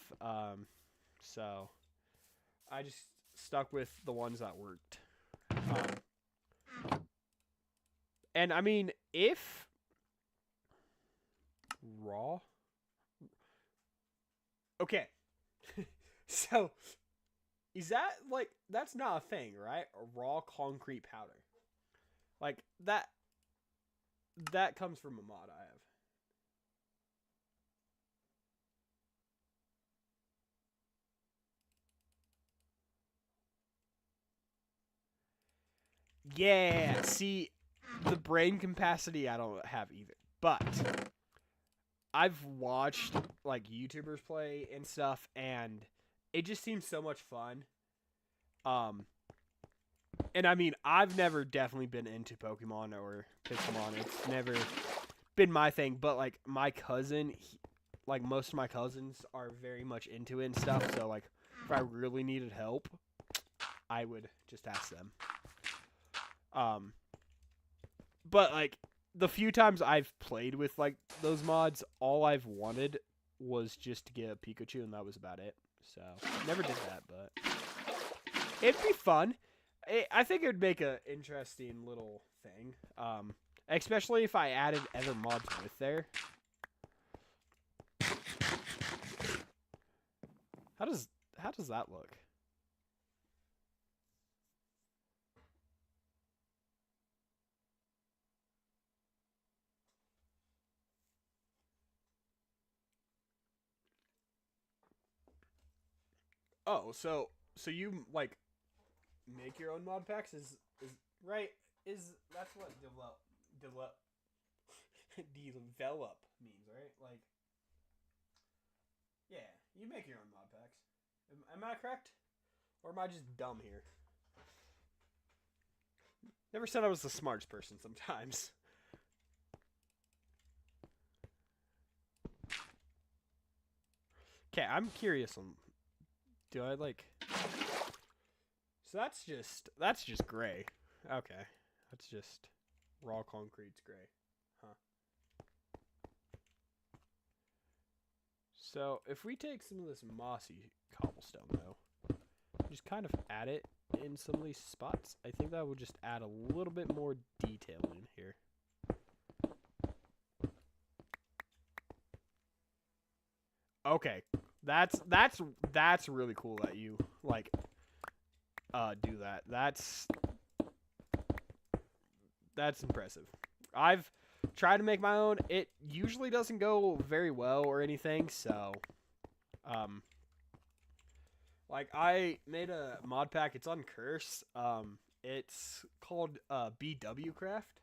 So I just stuck with the ones that worked. And I mean, if raw. Okay. So, is that like that's not a thing, right? A raw concrete powder. Like that comes from a mod I have. Yeah, see, the brain capacity I don't have either. But I've watched like YouTubers play and stuff, and it just seems so much fun. And I mean, I've never definitely been into Pokemon or Pixelmon. It's never been my thing. But like my cousin, like most of my cousins are very much into it and stuff. So like, if I really needed help, I would just ask them. But like, the few times I've played with like those mods, all I've wanted was just to get a Pikachu, and that was about it. So never did that, but it'd be fun. I think it would make an interesting little thing, especially if I added other mods with there. How does that look? Oh, so you like make your own mod packs? Is right? Is that's what develop develop means, right? Like, yeah, you make your own mod packs. Am I correct, or am I just dumb here? Never said I was the smartest person. Sometimes. Okay, I'm curious on. Do I like? So that's just gray. Okay, that's just raw concrete's gray, huh? So if we take some of this mossy cobblestone though, just kind of add it in some of these spots, I think that would just add a little bit more detail in here. Okay, that's really cool that you like do that. That's impressive. I've tried to make my own. It usually doesn't go very well or anything, so like I made a mod pack. It's on Curse. It's called BW Craft.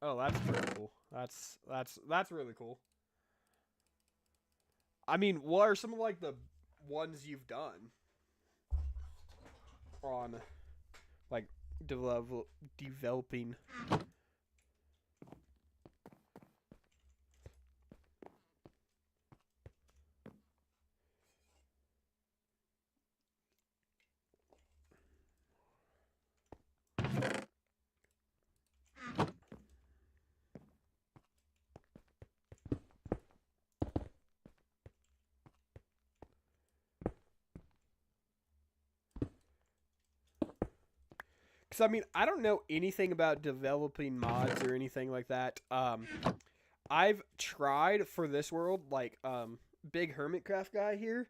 Oh, that's pretty cool. That's really cool. I mean, what are some of like the ones you've done on like developing? Because I mean, I don't know anything about developing mods or anything like that. I've tried for this world, like Big Hermitcraft guy here.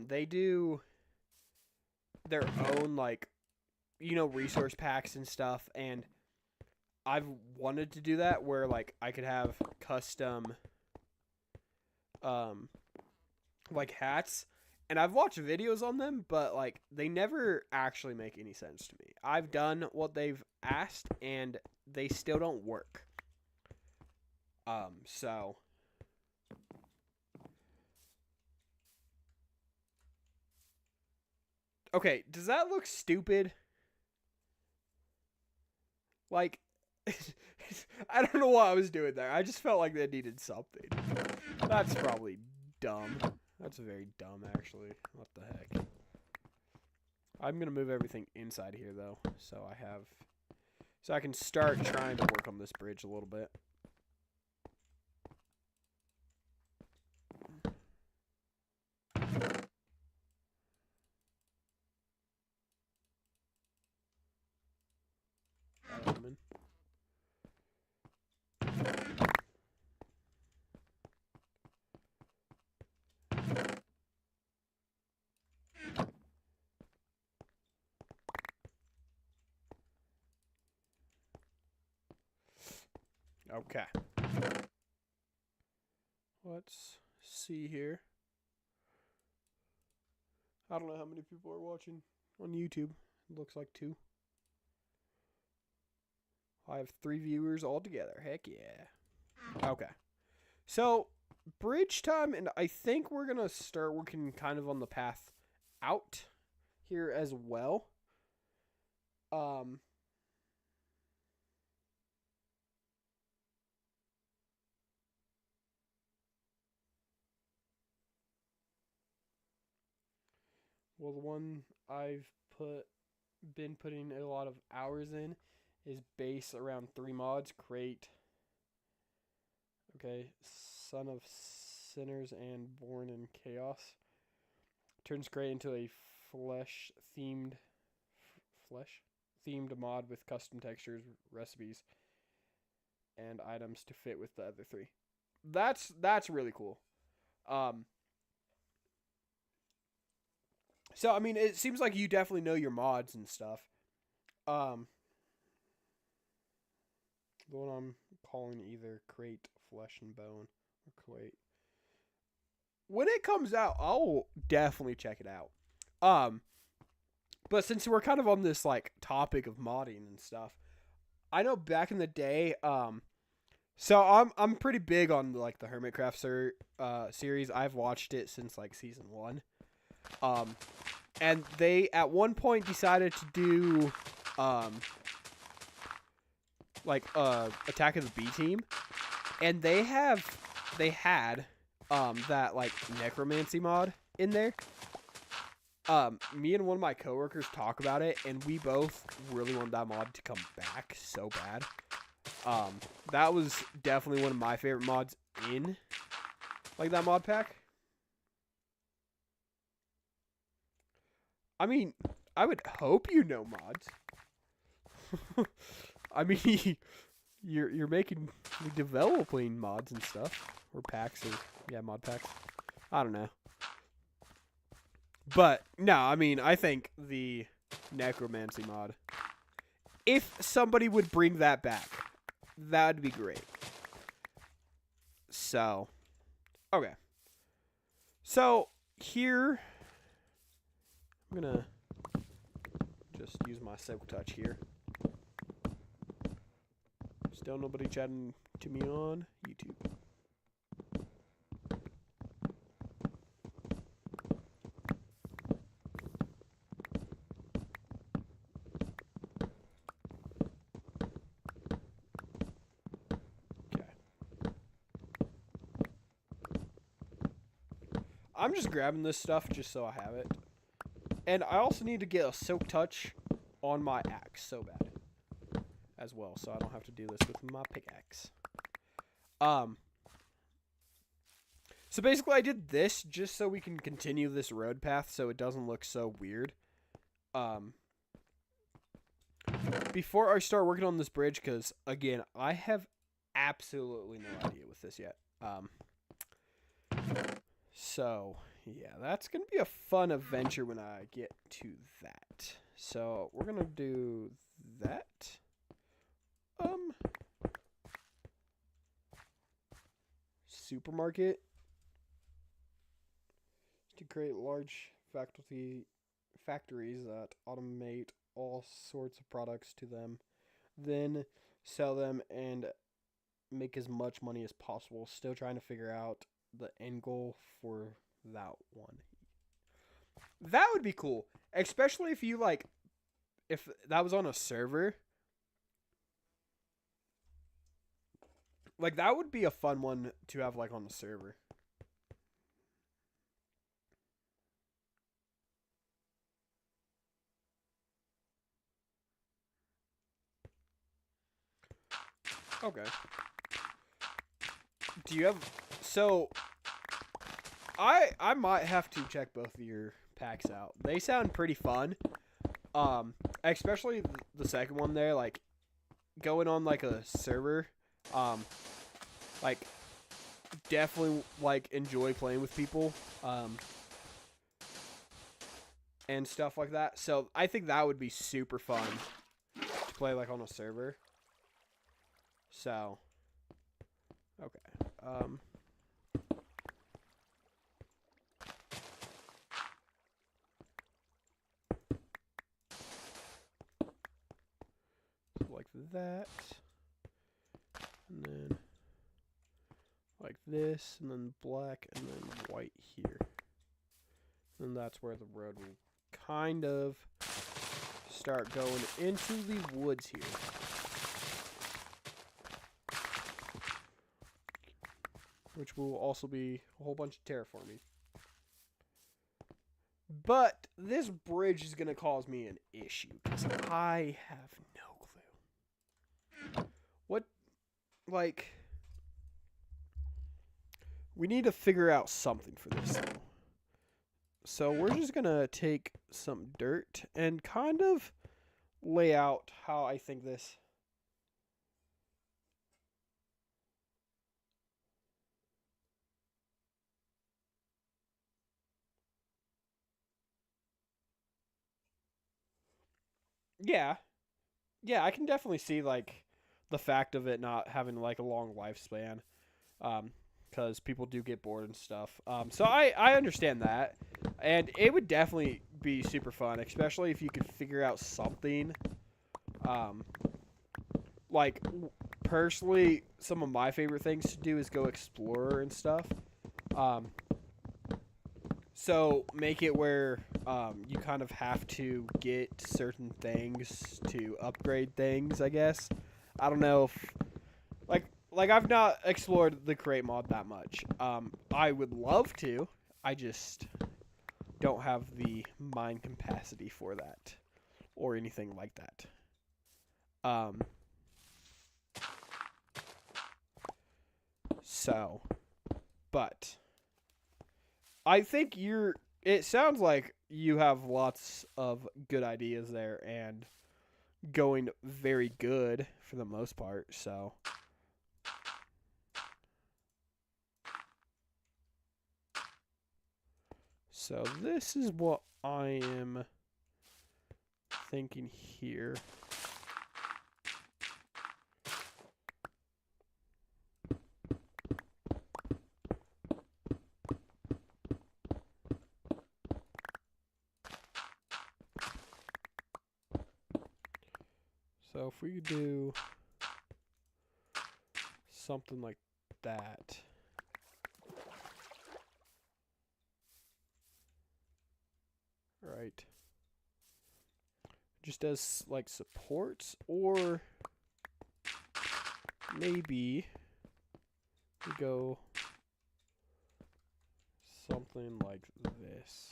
They do their own like resource packs and stuff, and I've wanted to do that where like I could have custom um like hats, and I've watched videos on them, but like they never actually make any sense to me. I've done what they've asked and they still don't work. So okay, does that look stupid? Like I don't know what I was doing there. I just felt like they needed something. That's probably dumb. That's very dumb, actually. What the heck? I'm gonna move everything inside here though, so I can start trying to work on this bridge a little bit. Okay. Let's see here. I don't know how many people are watching on YouTube. It looks like 2. I have 3 viewers altogether. Heck yeah. Okay. So, bridge time, and I think we're going to start working kind of on the path out here as well. Well, the one I've been putting a lot of hours in is base around 3 mods. Create, okay, Son of Sinners and Born in Chaos. Turns Crate into a flesh themed mod with custom textures, recipes, and items to fit with the other 3. That's really cool. So I mean, it seems like you definitely know your mods and stuff. The one I'm calling either Crate, Flesh and Bone, or Crate. When it comes out, I'll definitely check it out. But since we're kind of on this like topic of modding and stuff, I know back in the day, so I'm pretty big on like the Hermitcraft series. I've watched it since like season 1. And they at one point decided to do Attack of the B Team, and they had that like necromancy mod in there. Me and one of my coworkers talk about it, and we both really want that mod to come back so bad. That was definitely one of my favorite mods in like that mod pack. I mean, I would hope you know mods. I mean, you're developing mods and stuff, or packs, or mod packs. I don't know. But no, I mean, I think the necromancy mod, if somebody would bring that back, that'd be great. So, okay. So here, I'm gonna just use my Silk Touch here. Still nobody chatting to me on YouTube. Okay. I'm just grabbing this stuff just so I have it. And I also need to get a Silk Touch on my axe so bad as well, so I don't have to do this with my pickaxe. So basically I did this just so we can continue this road path so it doesn't look so weird. Before I start working on this bridge, because again, I have absolutely no idea with this yet. So yeah, that's going to be a fun adventure when I get to that. So we're going to do that. Supermarket. To create large factories that automate all sorts of products to them. Then sell them and make as much money as possible. Still trying to figure out the end goal for that one. That would be cool, especially if you if that was on a server. Like, that would be a fun one to have on the server. Okay. Do you have... So, I might have to check both of your packs out. They sound pretty fun. Especially the second one there, going on, a server. Definitely, enjoy playing with people. And stuff like that. So, I think that would be super fun to play, on a server. So, okay. Like that. And then like this, and then black, and then white here. And that's where the road will kind of start going into the woods here. Which will also be a whole bunch of terraforming. But this bridge is going to cause me an issue because I have no clue. What, like, we need to figure out something for this though. So we're just going to take some dirt and kind of lay out how I think this. Yeah. Yeah, I can definitely see like the fact of it not having like a long lifespan. Because people do get bored and stuff. So I understand that. And it would definitely be super fun, especially if you could figure out something. Like, personally, some of my favorite things to do is go explore and stuff. So make it where you kind of have to get certain things to upgrade things, I guess. I don't know if like I've not explored the crate mod that much. I would love to. I just don't have the mind capacity for that or anything like that. So, but I think it sounds like you have lots of good ideas there and going very good for the most part. So this is what I am thinking here. So if we do something like that. Right. Just as like supports, or maybe we go something like this.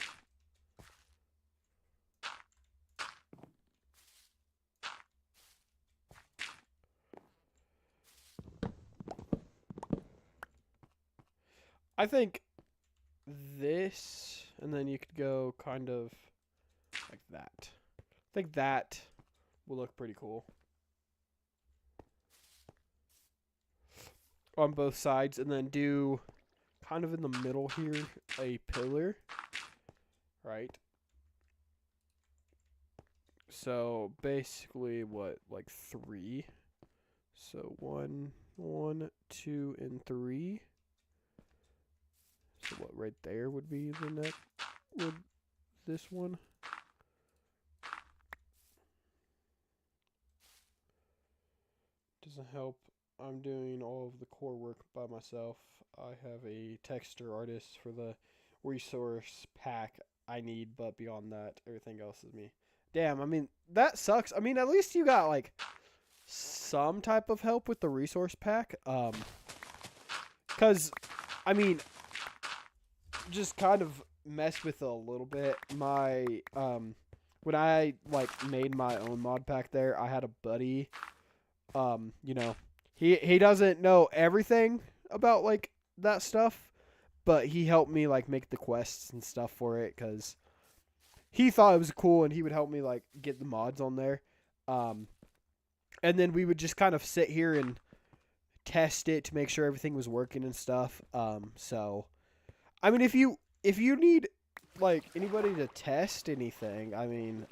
I think this, and then you could go kind of like that. I think that will look pretty cool on both sides, and then do kind of in the middle here a pillar, right? So basically, what, like 3? So 1, 2, and 3. So what, right there would be the next, would this one? Doesn't help. I'm doing all of the core work by myself. I have a texture artist for the resource pack I need, but beyond that, everything else is me. Damn, I mean, that sucks. I mean, at least you got like some type of help with the resource pack. Cause I mean, just kind of messed with it a little bit. My when I like made my own mod pack there, I had a buddy. You know, he doesn't know everything about like that stuff, but he helped me like make the quests and stuff for it because he thought it was cool, and he would help me like get the mods on there. And then we would just kind of sit here and test it to make sure everything was working and stuff. So I mean, if you need like anybody to test anything, I mean,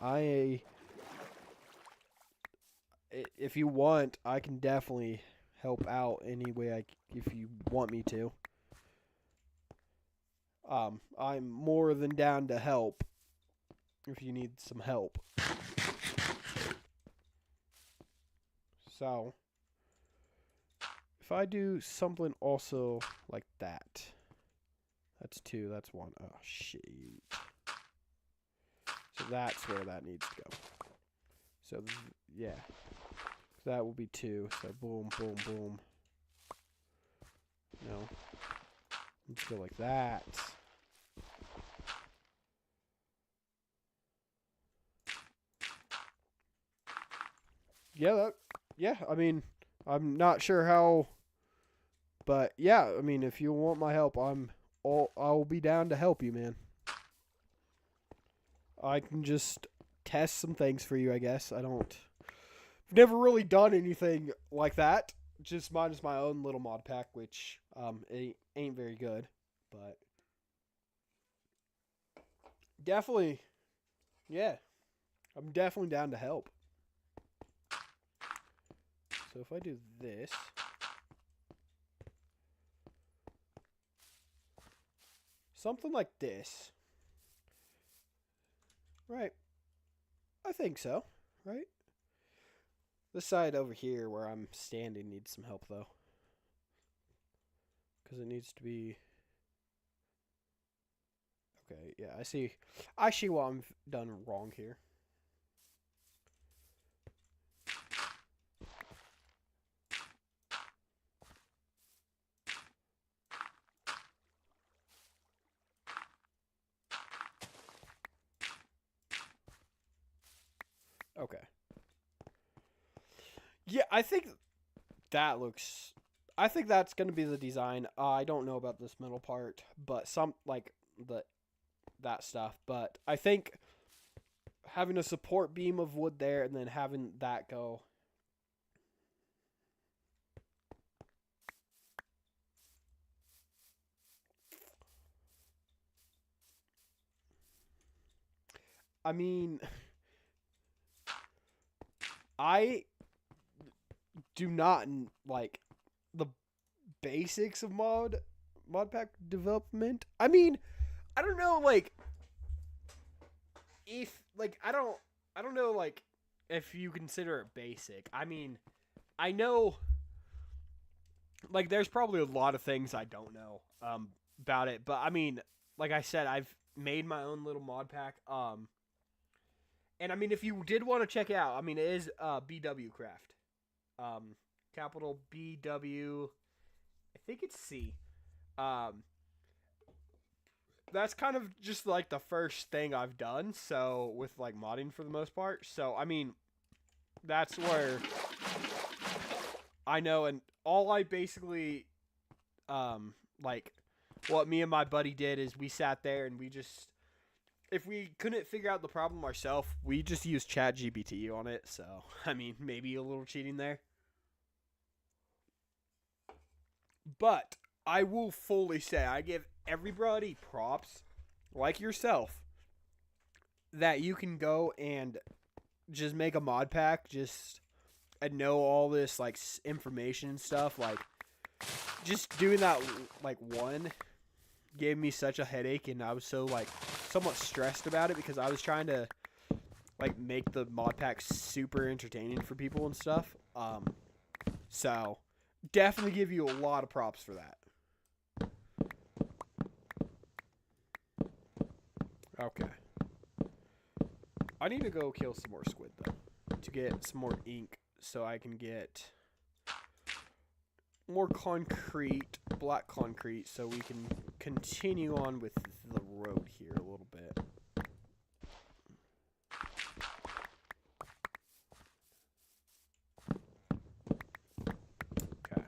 if you want, I can definitely help out any way if you want me to. I'm more than down to help if you need some help. So, if I do something also like that, that's 2, that's 1. Oh, shit. So that's where that needs to go. So, yeah. That will be 2. So, boom, boom, boom. No. Let's go like that. Yeah, I mean, I'm not sure how, but yeah, I mean, if you want my help, I'll be down to help you, man. I can just test some things for you, I guess. I've never really done anything like that. Just mine is my own little mod pack, which ain't very good, but definitely, yeah, I'm definitely down to help. So if I do this, something like this, right? I think so, right? This side over here where I'm standing needs some help though, because it needs to be. Okay, yeah, I see. I see what I'm done wrong here. Okay. Yeah, I think that looks. I think that's gonna be the design. I don't know about this middle part, but some like the that stuff. But I think having a support beam of wood there and then having that go. I mean, I do not like the basics of mod pack development. I mean, I don't know like if like I don't know like if you consider it basic. I mean, I know like there's probably a lot of things I don't know about it, but I mean, like I said, I've made my own little mod pack and I mean if you did want to check it out, I mean it is BW Craft. Capital BW, I think it's C. Um that's kind of just like the first thing I've done, so with like modding for the most part. So I mean that's where I know, and all I basically like what me and my buddy did is we sat there and we just if we couldn't figure out the problem ourselves, we just used ChatGPT on it. So I mean maybe a little cheating there. But I will fully say I give everybody props like yourself that you can go and just make a mod pack just and know all this like information and stuff like just doing that like one gave me such a headache and I was so like somewhat stressed about it because I was trying to like make the mod pack super entertaining for people and stuff. So definitely give you a lot of props for that. Okay. I need to go kill some more squid though to get some more ink so I can get more concrete, black concrete, so we can continue on with the road here a little bit. Okay.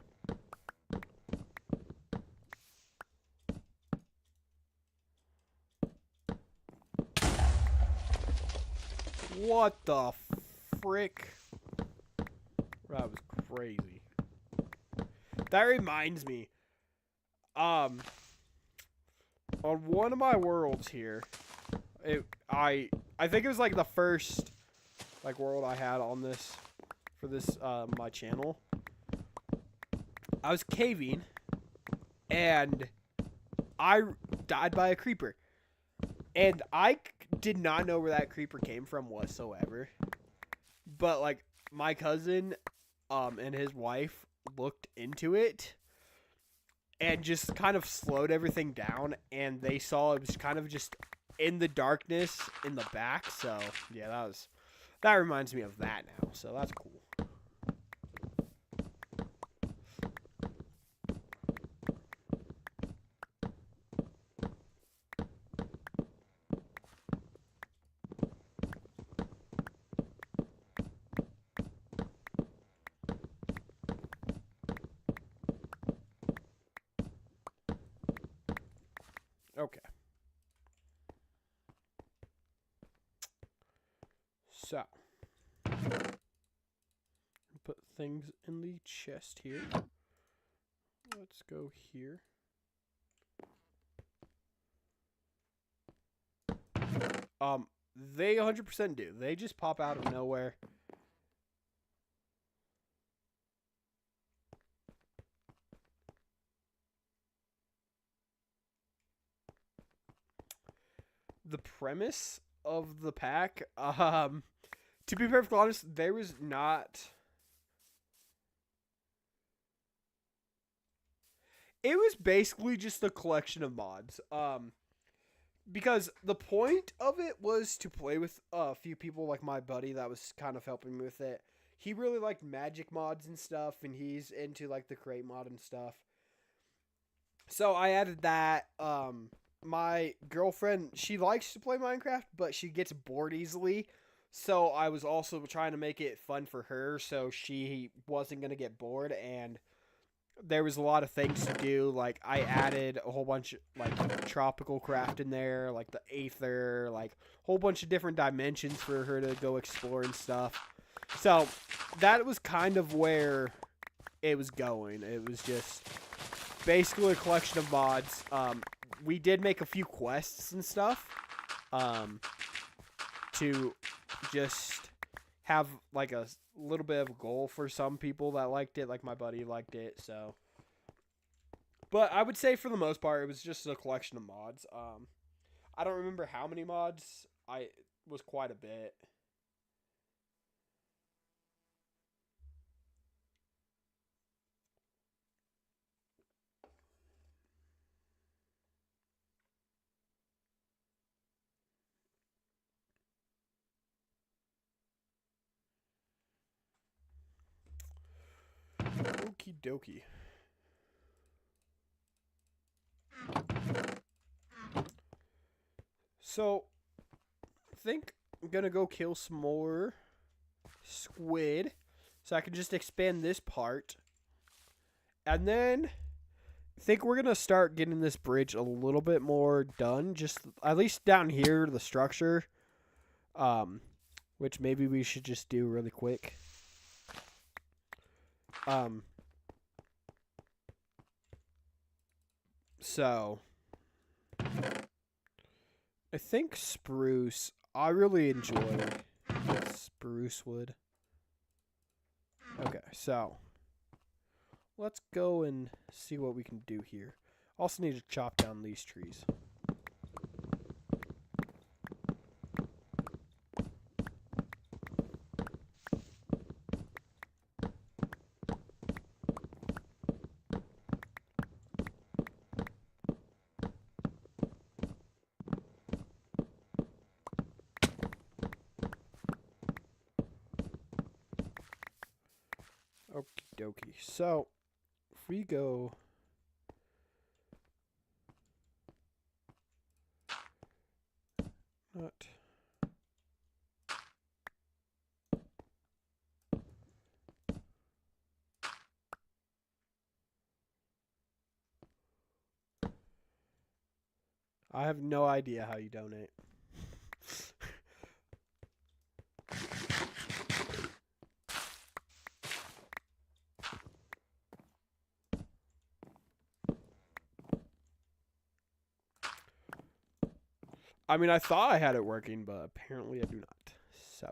What the frick? That was crazy. That reminds me. On one of my worlds here, I think it was like the first like world I had on this for this my channel. I was caving and I died by a creeper. And I did not know where that creeper came from whatsoever. But like my cousin and his wife looked into it and just kind of slowed everything down and they saw it was kind of just in the darkness in the back. So yeah, that reminds me of that now. So that's cool. Okay. So, put things in the chest here. Let's go here. They 100% do. They just pop out of nowhere. The premise of the pack, to be perfectly honest, there was not. It was basically just a collection of mods. Because the point of it was to play with a few people, like my buddy that was kind of helping me with it. He really liked magic mods and stuff, and he's into like the crate mod and stuff. So I added that. My girlfriend, she likes to play Minecraft, but she gets bored easily. So I was also trying to make it fun for her, so she wasn't gonna get bored, and there was a lot of things to do. Like I added a whole bunch of like tropical craft in there, like the aether, like a whole bunch of different dimensions for her to go explore and stuff. So that was kind of where it was going. It was just basically a collection of mods. We did make a few quests and stuff to just have like a little bit of a goal for some people that liked it, like my buddy liked it. So, but I would say for the most part, it was just a collection of mods. I don't remember how many mods. It was quite a bit. Okie dokie. So, I think I'm gonna go kill some more squid, so I can just expand this part, and then I think we're gonna start getting this bridge a little bit more done. Just at least down here, the structure, which maybe we should just do really quick. So I think spruce. I really enjoy spruce wood. Okay, so let's go and see what we can do here. Also need to chop down these trees. Okie dokie. So, if we go... Not... I have no idea how you donate. I mean, I thought I had it working, but apparently I do not. So...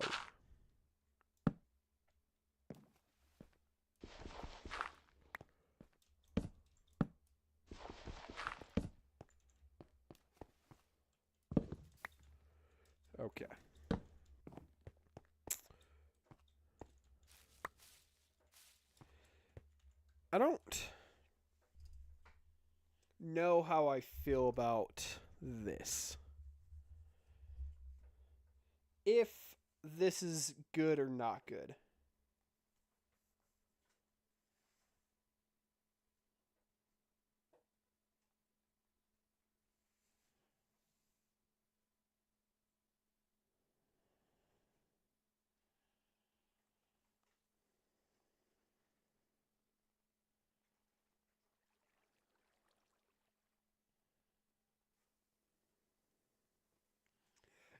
Okay. I don't know how I feel about this. If this is good or not good.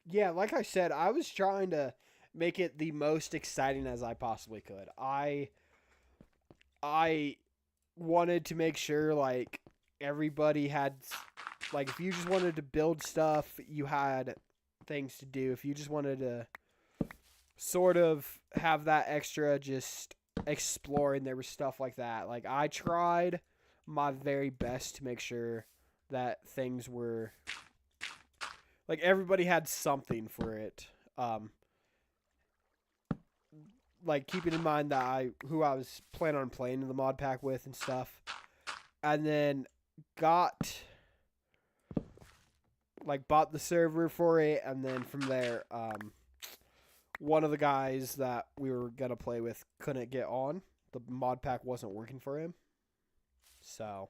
Yeah, like I said, I was trying to make it the most exciting as I possibly could. I wanted to make sure like everybody had like if you just wanted to build stuff, you had things to do. If you just wanted to sort of have that extra just exploring, there was stuff like that. Like I tried my very best to make sure that things were like everybody had something for it. Like keeping in mind that who I was planning on playing in the mod pack with and stuff. And then got like bought the server for it, and then from there one of the guys that we were gonna play with couldn't get on. The mod pack wasn't working for him. So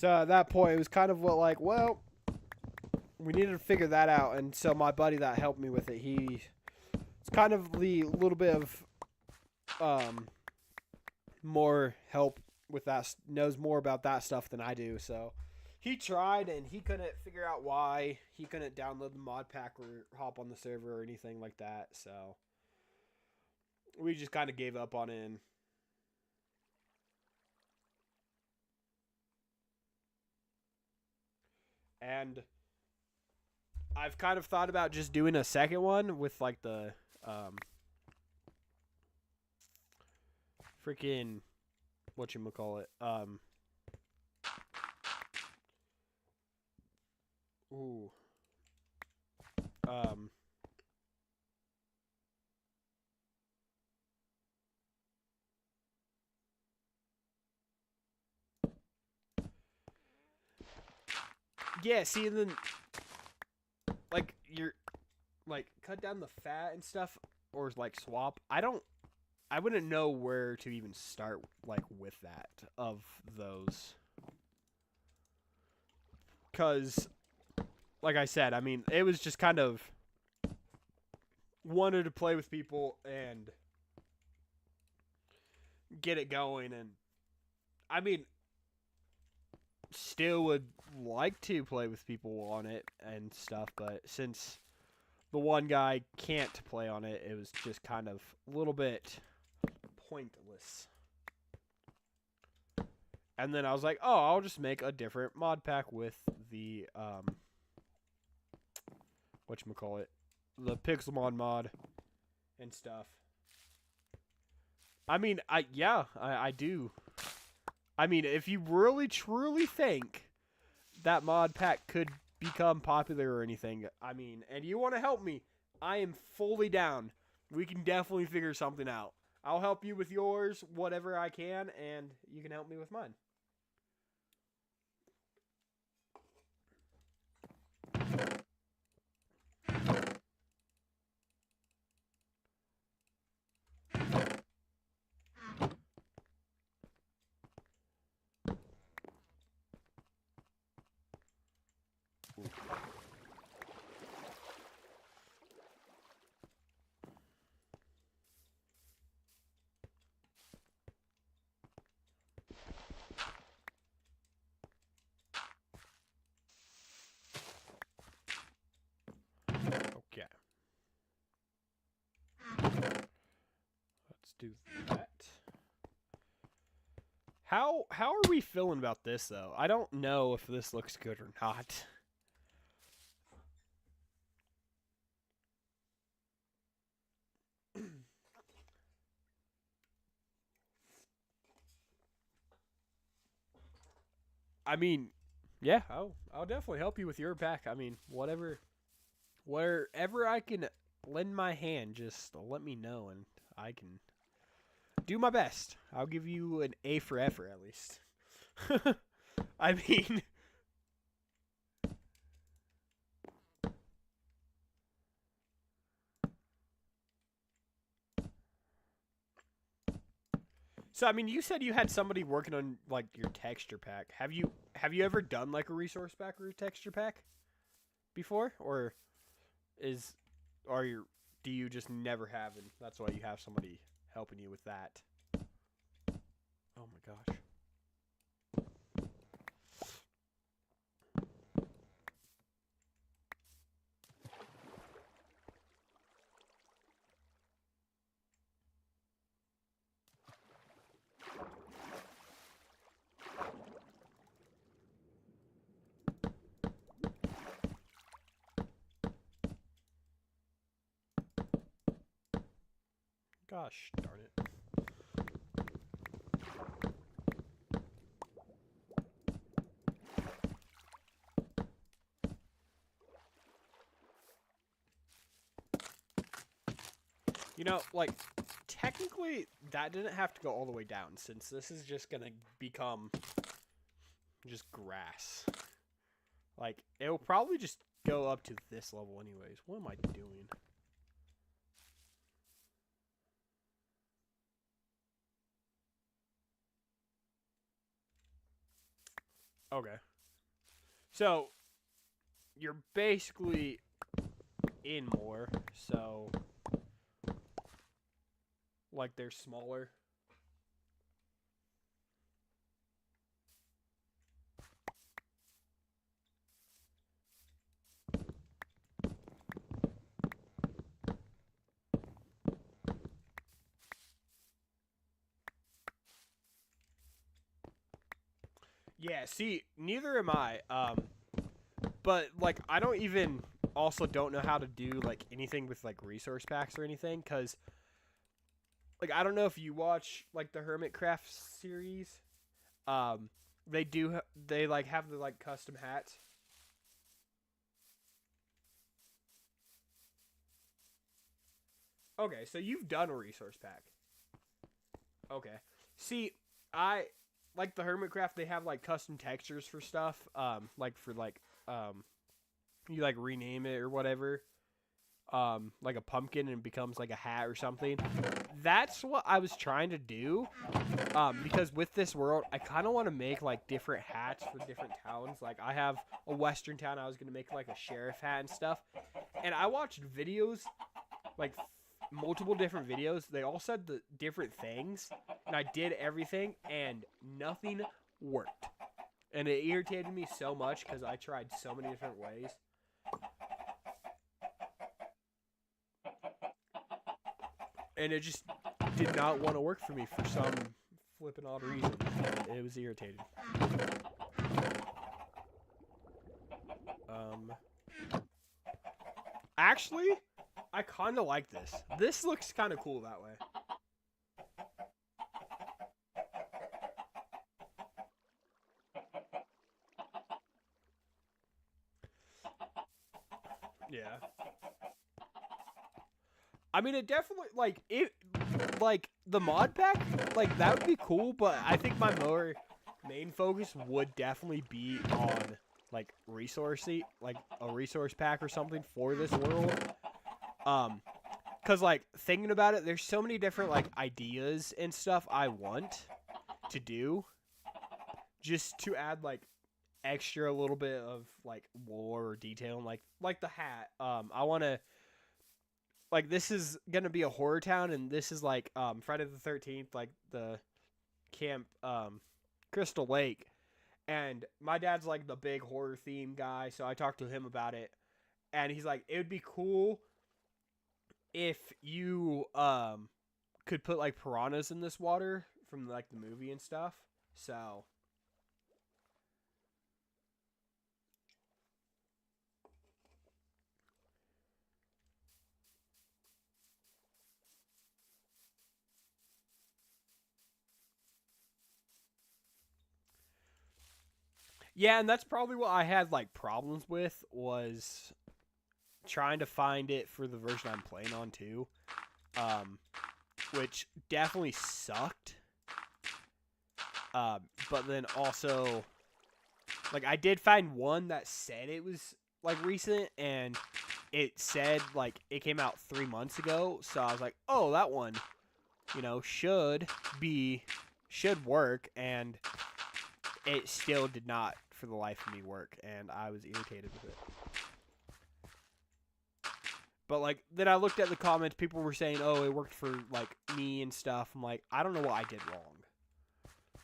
at that point, it was kind of what like, well, we needed to figure that out. And so my buddy that helped me with it, it's kind of the little bit of more help with that, knows more about that stuff than I do. So he tried and he couldn't figure out why he couldn't download the mod pack or hop on the server or anything like that. So we just kind of gave up on it. And I've kind of thought about just doing a second one with like the freaking whatchamacallit. Ooh. Yeah, see, and then like you're like cut down the fat and stuff or like swap. I wouldn't know where to even start like with that of those. Cuz like I said, I mean, it was just kind of wanted to play with people and get it going, and I mean still would like to play with people on it and stuff, but since the one guy can't play on it, it was just kind of a little bit pointless. And then I was like, oh, I'll just make a different mod pack with the whatchamacallit, the Pixelmon mod and stuff. I mean, I do. I mean, if you really truly think that mod pack could become popular or anything, I mean, and you want to help me, I am fully down. We can definitely figure something out. I'll help you with yours, whatever I can, and you can help me with mine. Okay. Let's do that. How are we feeling about this though? I don't know if this looks good or not. I mean, yeah, I'll definitely help you with your pack. I mean, wherever I can lend my hand, just let me know and I can do my best. I'll give you an A for effort at least. I mean, so I mean, you said you had somebody working on like your texture pack. Have you ever done like a resource pack or a texture pack before, or is are you do you just never have, and that's why you have somebody helping you with that? Oh my gosh. Gosh darn it. You know, like, technically, that didn't have to go all the way down, since this is just gonna become just grass. Like, it'll probably just go up to this level anyways. What am I doing? Okay. So, you're basically in more, so, like, they're smaller. Yeah, see, neither am I. But like, I don't even also don't know how to do like anything with like resource packs or anything, because like I don't know if you watch like the Hermitcraft series. They do they like have the like custom hats. Okay, so you've done a resource pack. Okay. See, I like the Hermitcraft. They have like custom textures for stuff. Like for like you like rename it or whatever. Like a pumpkin and it becomes like a hat or something. That's what I was trying to do. Because with this world, I kind of want to make like different hats for different towns. Like I have a western town. I was gonna make like a sheriff hat and stuff. And I watched videos, like multiple different videos. They all said the different things, and I did everything, and nothing worked. And it irritated me so much because I tried so many different ways. And it just did not want to work for me for some flippin' odd reason. It was irritating. Actually, I kind of like this. This looks kind of cool that way. Yeah. I mean, it definitely, like, like, the mod pack, like, that would be cool, but I think my more main focus would definitely be on, like, like, a resource pack or something for this world. Because, like, thinking about it, there's so many different, like, ideas and stuff I want to do just to add, like, extra a little bit of, like, lore or detail, and, like the hat. I want to, like, this is gonna be a horror town, and this is like Friday the 13th, like the camp Crystal Lake, and my dad's like the big horror theme guy, so I talked to him about it, and he's like, it would be cool if you could put like piranhas in this water from like the movie and stuff. So yeah, and that's probably what I had like problems with, was trying to find it for the version I'm playing on too, which definitely sucked. But then also, like, I did find one that said it was like recent, and it said like it came out 3 months ago. So I was like, oh, that one, should work, and it still did not for the life of me work, and I was irritated with it. But like then I looked at the comments, people were saying, oh, it worked for like me and stuff. I'm like, I don't know what I did wrong.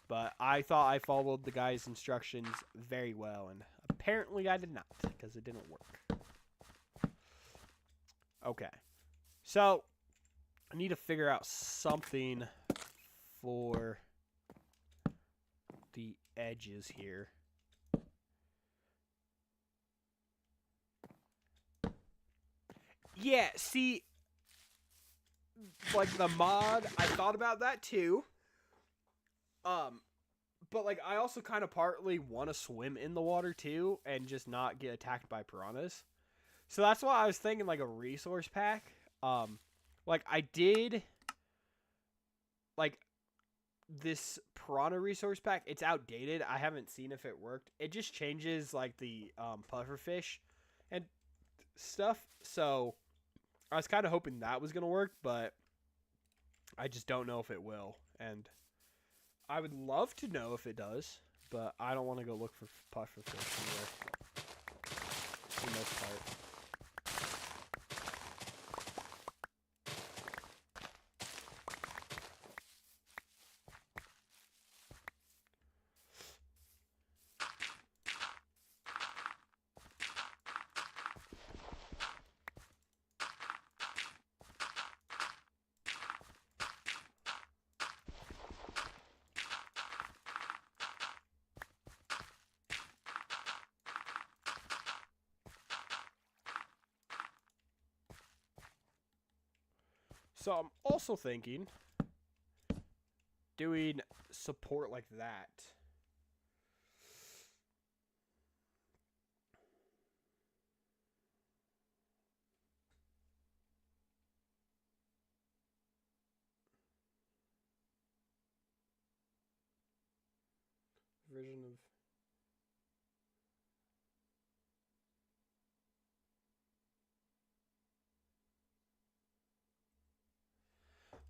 But I thought I followed the guy's instructions very well, and apparently I did not, because it didn't work. Okay. So, I need to figure out something for the edges here. Yeah, see, like the mod, I thought about that too. But like I also kind of partly want to swim in the water too and just not get attacked by piranhas. So that's why I was thinking like a resource pack. Like I did like this piranha resource pack. It's outdated. I haven't seen if it worked. It just changes like the pufferfish and stuff. So I was kind of hoping that was gonna work, but I just don't know if it will. And I would love to know if it does, but I don't want to go look for pufferfish anywhere. For the most part. So I'm also thinking doing support like that. Version of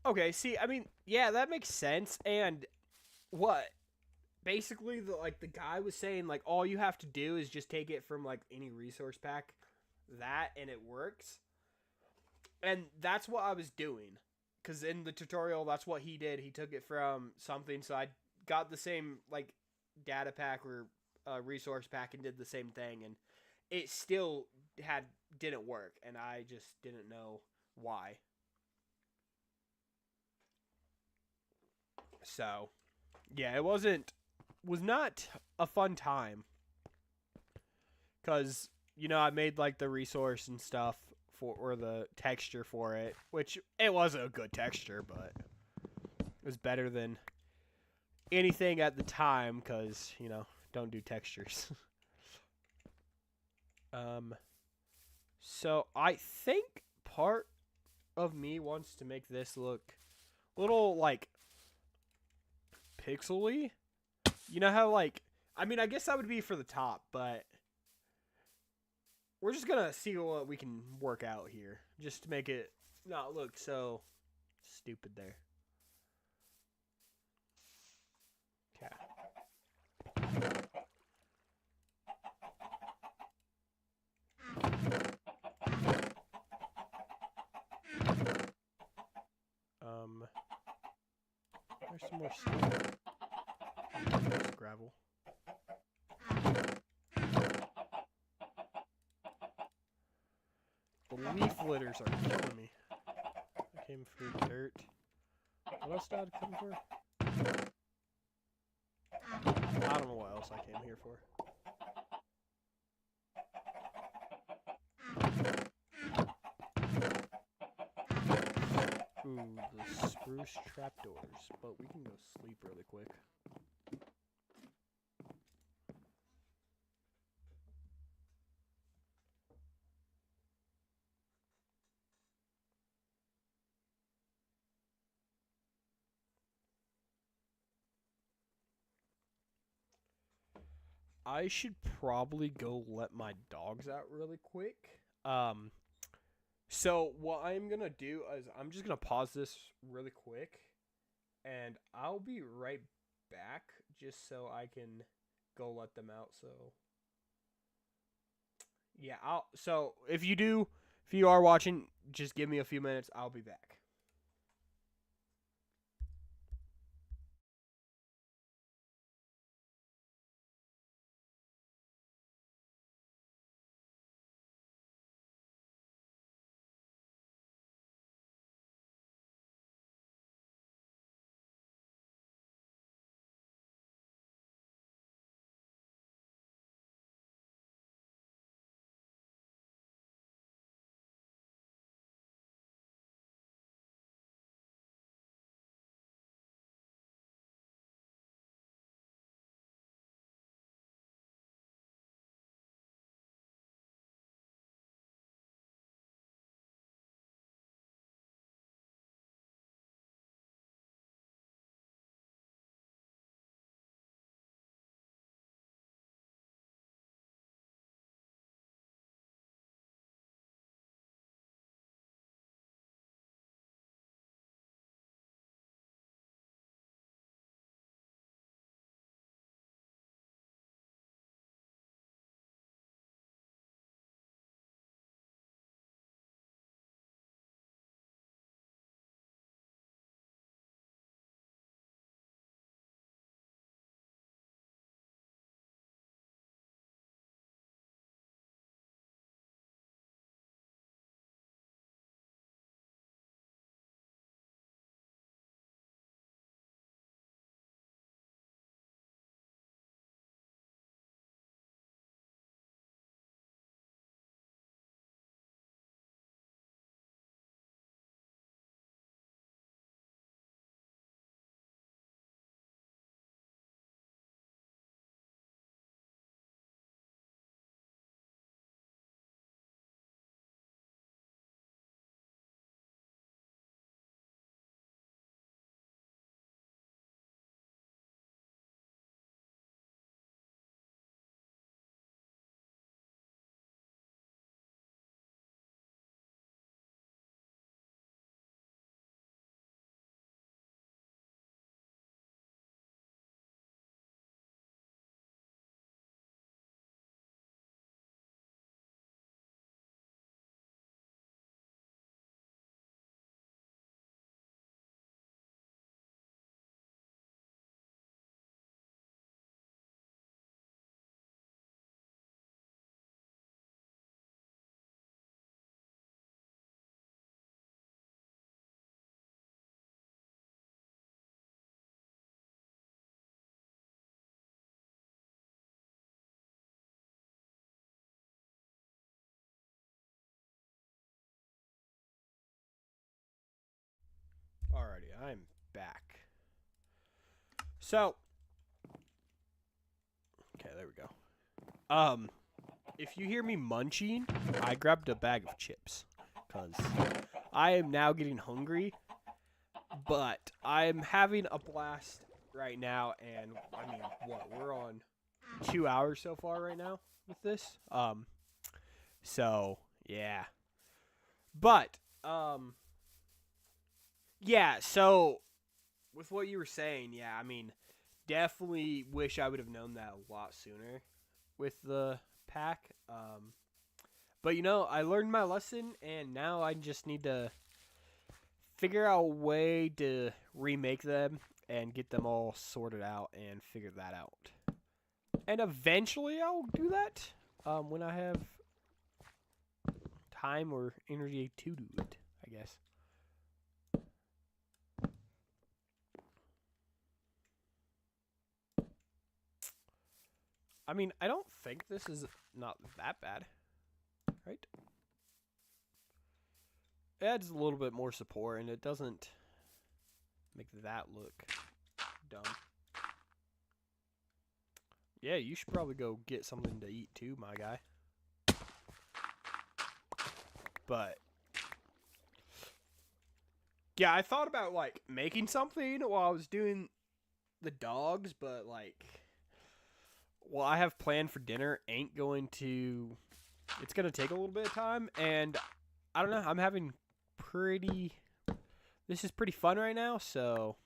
Okay, see, I mean, yeah, that makes sense. And what basically the guy was saying like all you have to do is just take it from like any resource pack that and it works. And that's what I was doing cuz in the tutorial that's what he did. He took it from something so I got the same like data pack or resource pack and did the same thing and it still didn't work and I just didn't know why. So, yeah, it was not a fun time cuz I made like the resource and stuff for or the texture for it, which it was a good texture, but it was better than anything at the time cuz, don't do textures. So I think part of me wants to make this look a little like pixely. You know how like I mean I guess that would be for the top, but we're just gonna see what we can work out here, just to make it not look so stupid there. Okay. There's some more stuff. There's gravel. The leaf litters are killing me. I came for dirt. What else did I come for? I don't know what else I came here for. Ooh, the spruce trapdoors. But we can go sleep really quick. I should probably go let my dogs out really quick. So what I'm gonna do is I'm just gonna pause this really quick, and I'll be right back just so I can go let them out. So yeah, So if you are watching, just give me a few minutes. I'll be back. I'm back. So, okay, there we go. If you hear me munching, I grabbed a bag of chips because I am now getting hungry, but I'm having a blast right now, and I mean, what, we're on 2 hours so far right now with this. So, yeah. But, yeah, so with what you were saying, yeah, I mean, definitely wish I would have known that a lot sooner with the pack. But you know, I learned my lesson, and now I just need to figure out a way to remake them and get them all sorted out and figure that out. And eventually I'll do that when I have time or energy to do it, I guess. I mean, I don't think this is not that bad, right? It adds a little bit more support, and it doesn't make that look dumb. Yeah, you should probably go get something to eat too, my guy. But yeah, I thought about like making something while I was doing the dogs, but like what I have planned for dinner ain't going to. It's gonna take a little bit of time, and I don't know. I'm having pretty. This is pretty fun right now, so.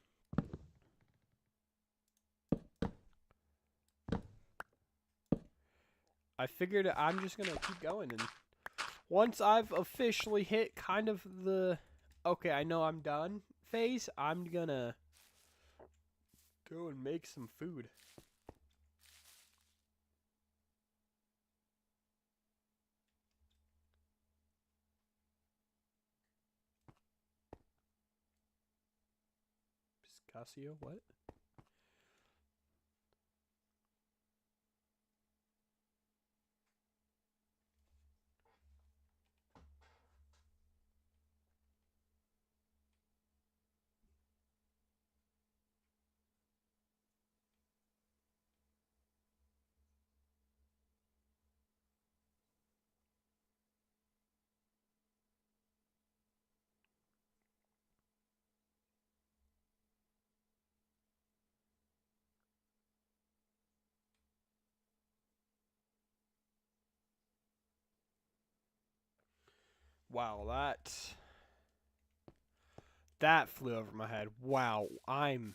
I figured I'm just gonna keep going, and once I've officially hit kind of the okay, I know I'm done phase, I'm gonna go and make some food. Piscasio, what? Wow, that flew over my head. Wow, I'm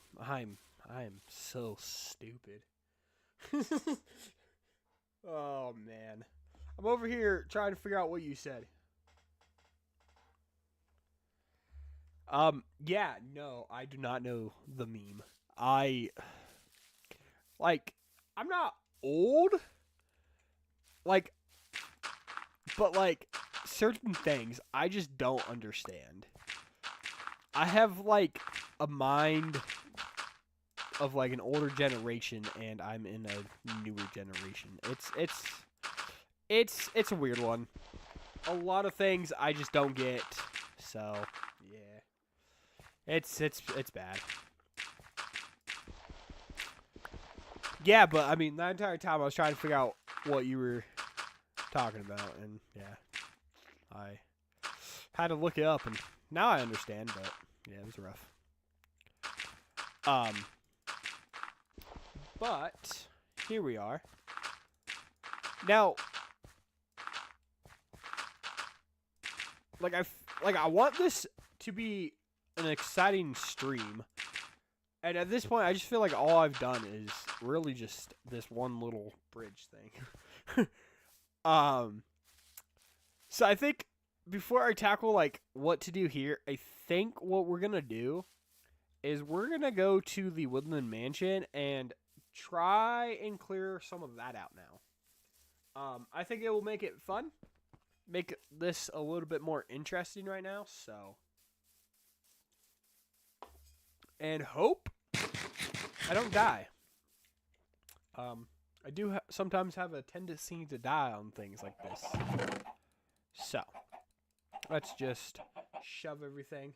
so stupid. Oh man. I'm over here trying to figure out what you said. Yeah, no, I do not know the meme. I'm not old, like, but like certain things I just don't understand. I have like a mind of like an older generation, and I'm in a newer generation. It's a weird one. A lot of things I just don't get. So yeah, it's bad. Yeah, but I mean, the entire time I was trying to figure out what you were talking about, and yeah, I had to look it up, and now I understand. But yeah, it was rough. But here we are. Now, I want this to be an exciting stream. And at this point, I just feel like all I've done is really just this one little bridge thing. So I think before I tackle like what to do here, I think what we're gonna do is we're gonna go to the Woodland Mansion and try and clear some of that out now. I think it will make it fun, make this a little bit more interesting right now. So, and hope I don't die. I do sometimes have a tendency to die on things like this. So, let's just shove everything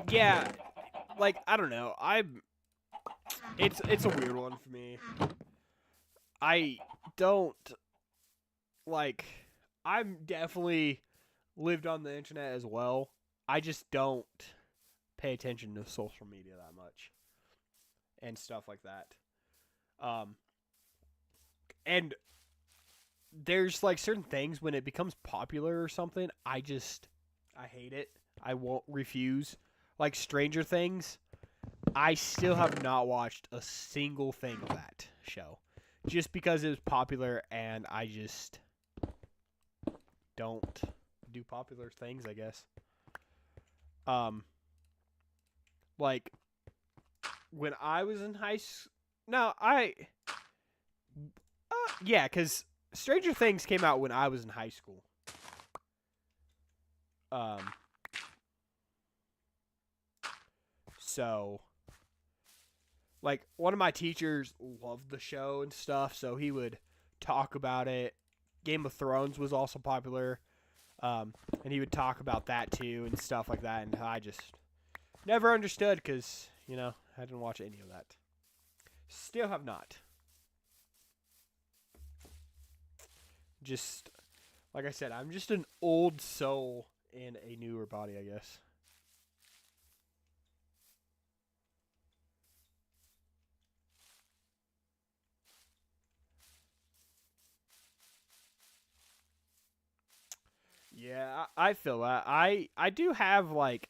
yeah, like I don't know. It's a weird one for me. I don't like. I'm definitely lived on the internet as well. I just don't pay attention to social media that much and stuff like that. Um, and there's like certain things when it becomes popular or something, I hate it. I won't refuse. Like Stranger Things, I still have not watched a single thing of that show. Just because it was popular and I just don't do popular things, I guess. Um like when I was in high school, no, yeah, cuz Stranger Things came out when I was in high school. Um so like one of my teachers loved the show and stuff, so he would talk about it. Game of Thrones was also popular, and he would talk about that too and stuff like that. And I just never understood because I didn't watch any of that. Still have not. Just like I said, I'm just an old soul in a newer body, I guess. Yeah, I feel that. I do have like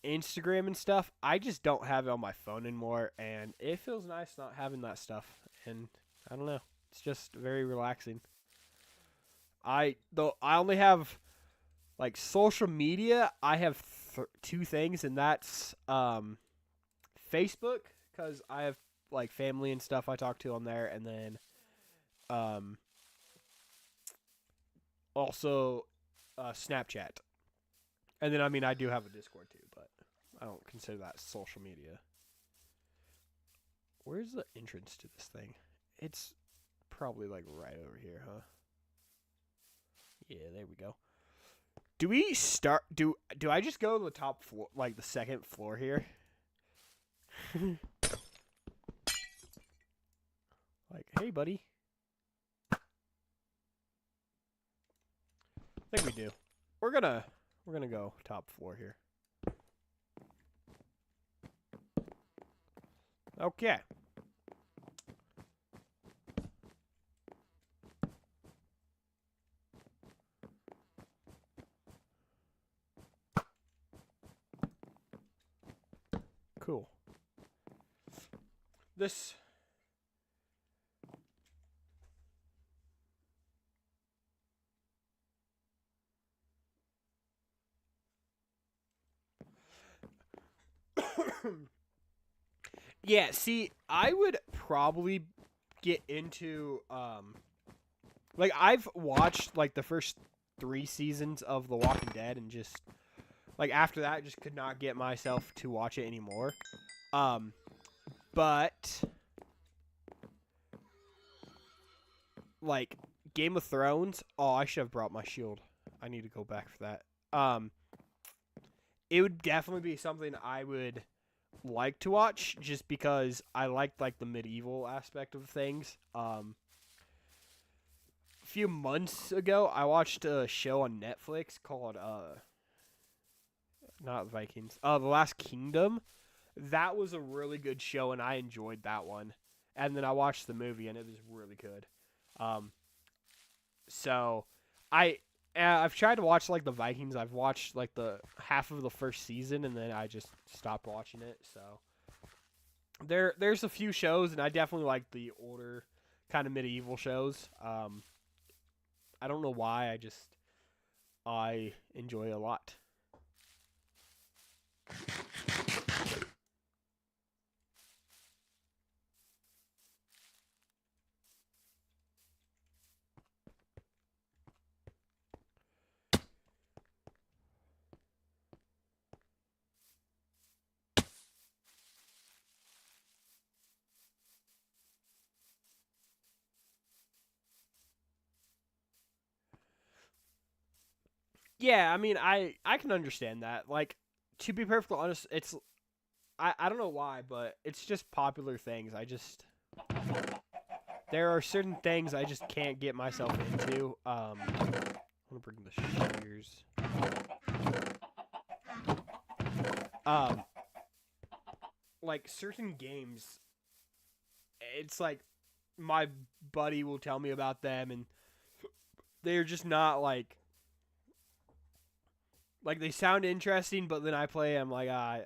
Instagram and stuff. I just don't have it on my phone anymore, and it feels nice not having that stuff. And I don't know, it's just very relaxing. I only have like social media. I have two things, and that's Facebook because I have like family and stuff I talk to on there, and then um also Snapchat. And then, I mean, I do have a Discord too, but I don't consider that social media. Where's the entrance to this thing? It's probably like right over here, huh? Yeah, there we go. Do we start? Do I just go to the top floor, like the second floor here? Like, hey, buddy. I think we do. We're gonna go top floor here. Okay. Cool. This. Yeah, see, I would probably get into like I've watched like the first 3 seasons of The Walking Dead and just like after that just could not get myself to watch it anymore. Um but like Game of Thrones, oh, I should have brought my shield. I need to go back for that. It would definitely be something I would like to watch just because I like the medieval aspect of things. A few months ago, I watched a show on Netflix called not Vikings, The Last Kingdom. That was a really good show, and I enjoyed that one. And then I watched the movie, and it was really good. Um, so I I've tried to watch like the Vikings. I've watched like the half of the first season, and then I just stopped watching it. So there's a few shows, and I definitely like the older kind of medieval shows. I don't know why. I enjoy it a lot. Yeah, I mean, I can understand that. Like to be perfectly honest, it's I don't know why, but it's just popular things. There are certain things I just can't get myself into. I'm gonna bring the shears. Like certain games, it's like my buddy will tell me about them, and they're just not like they sound interesting, but then I play, I'm like, I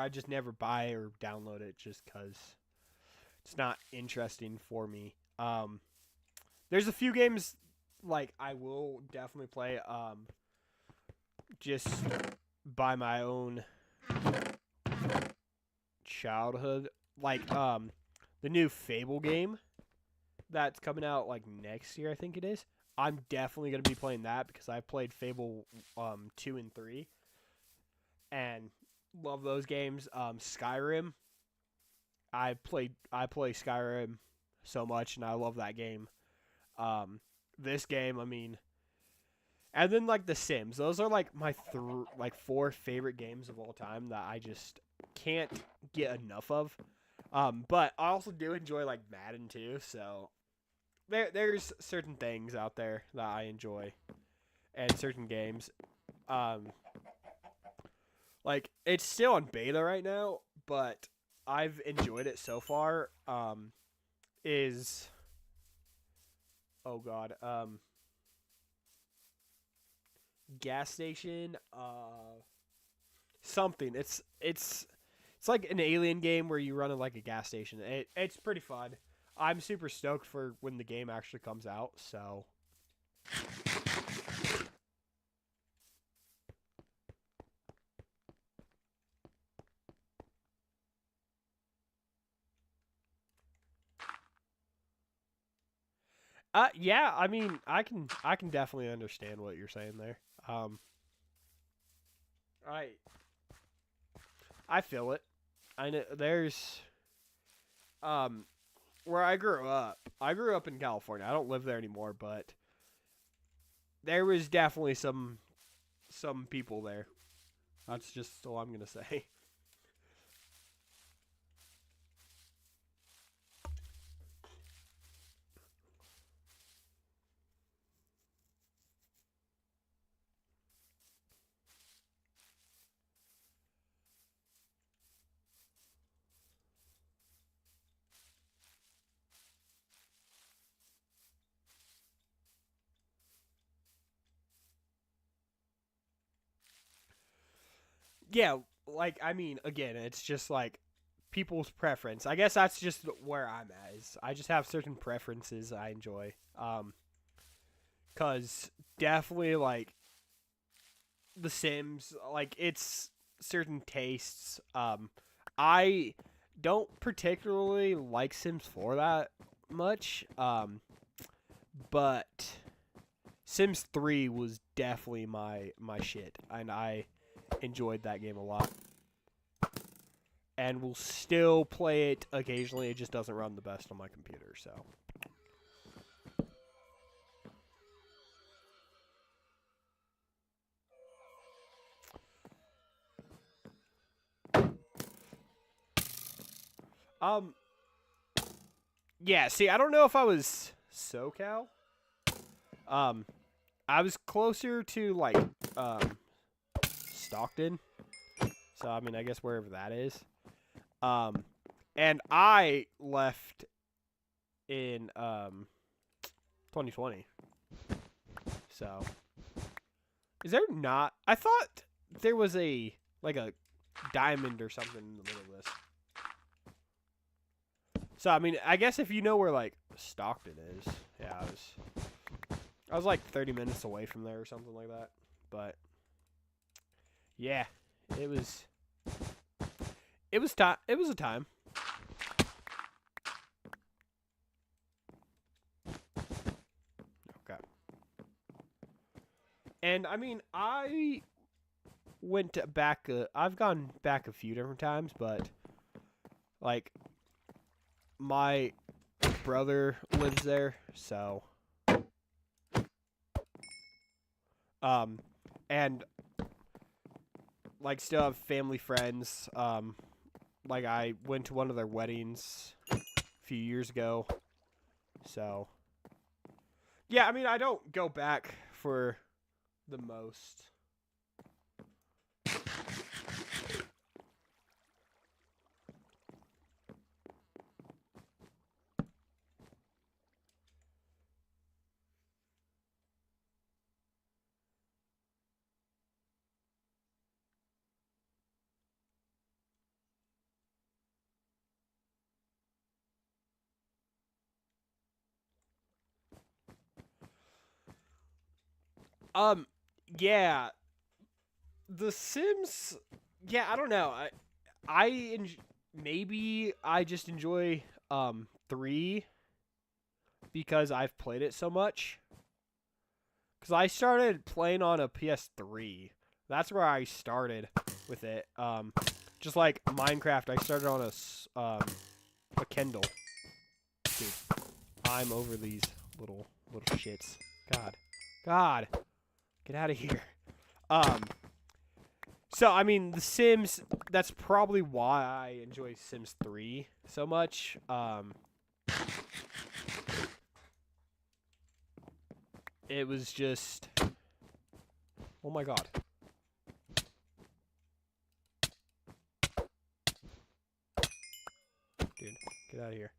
just never buy or download it just because it's not interesting for me. There's a few games like I will definitely play just by my own childhood, like the new Fable game that's coming out like next year, I think it is. I'm definitely going to be playing that because I've played Fable 2 and 3 and love those games. Skyrim, I play Skyrim so much and I love that game. This game, I mean, and then like The Sims. Those are like my 4 favorite games of all time that I just can't get enough of. But I also do enjoy like Madden too, so there's certain things out there that I enjoy and certain games. Like it's still on beta right now, but I've enjoyed it so far. Gas station, something. It's like an alien game where you run in like a gas station. It's pretty fun. I'm super stoked for when the game actually comes out, so. Yeah, I mean, I can definitely understand what you're saying there. I feel it. I know there's where I grew up. I grew up in California. I don't live there anymore, but there was definitely some people there. That's just all I'm gonna say. Yeah, like I mean, again, it's just like people's preference. I guess that's just where I'm at. Is I just have certain preferences I enjoy. Cause definitely like The Sims, like it's certain tastes. I don't particularly like Sims 4 that much. But Sims 3 was definitely my shit, and I enjoyed that game a lot. And will still play it occasionally. It just doesn't run the best on my computer, so. Yeah, see, I don't know if I was SoCal. I was closer to, like, Stockton. So, I mean, I guess wherever that is. And I left in, 2020. So, is there not? I thought there was a diamond or something in the middle of this. So, I mean, I guess if you know where, like, Stockton is. Yeah, I was like 30 minutes away from there or something like that. But, yeah, it was a time. Okay. And, I mean, I went back, I've gone back a few different times, but, like, my brother lives there, so and like still have family friends. Like I went to one of their weddings a few years ago. So yeah, I mean I don't go back for the most. Um, yeah, The Sims. Yeah, I don't know. Maybe I just enjoy 3 because I've played it so much. Because I started playing on a PS3. That's where I started with it. Just like Minecraft, I started on a Kindle. Dude, I'm over these little shits. God, get out of here. So I mean, The Sims. That's probably why I enjoy Sims 3 so much. It was just, oh my god. Dude, get out of here.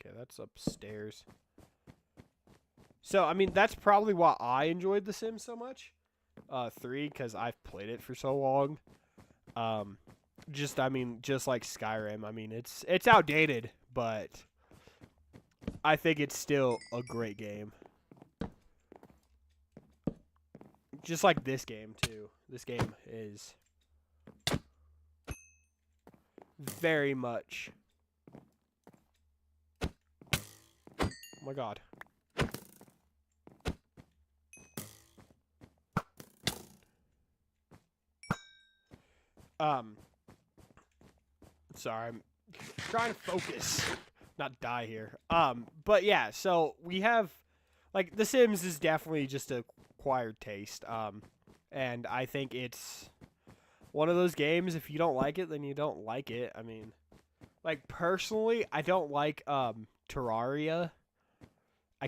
Okay, that's upstairs. So, I mean, that's probably why I enjoyed The Sims so much. 3, because I've played it for so long. Just like Skyrim. I mean, it's outdated, but I think it's still a great game. Just like this game, too. This game is very much... Oh my god. Sorry, I'm trying to focus, not die here. But yeah, so we have, like, The Sims is definitely just a acquired taste. And I think it's one of those games, if you don't like it, then you don't like it. I mean, like, personally, I don't like, Terraria. I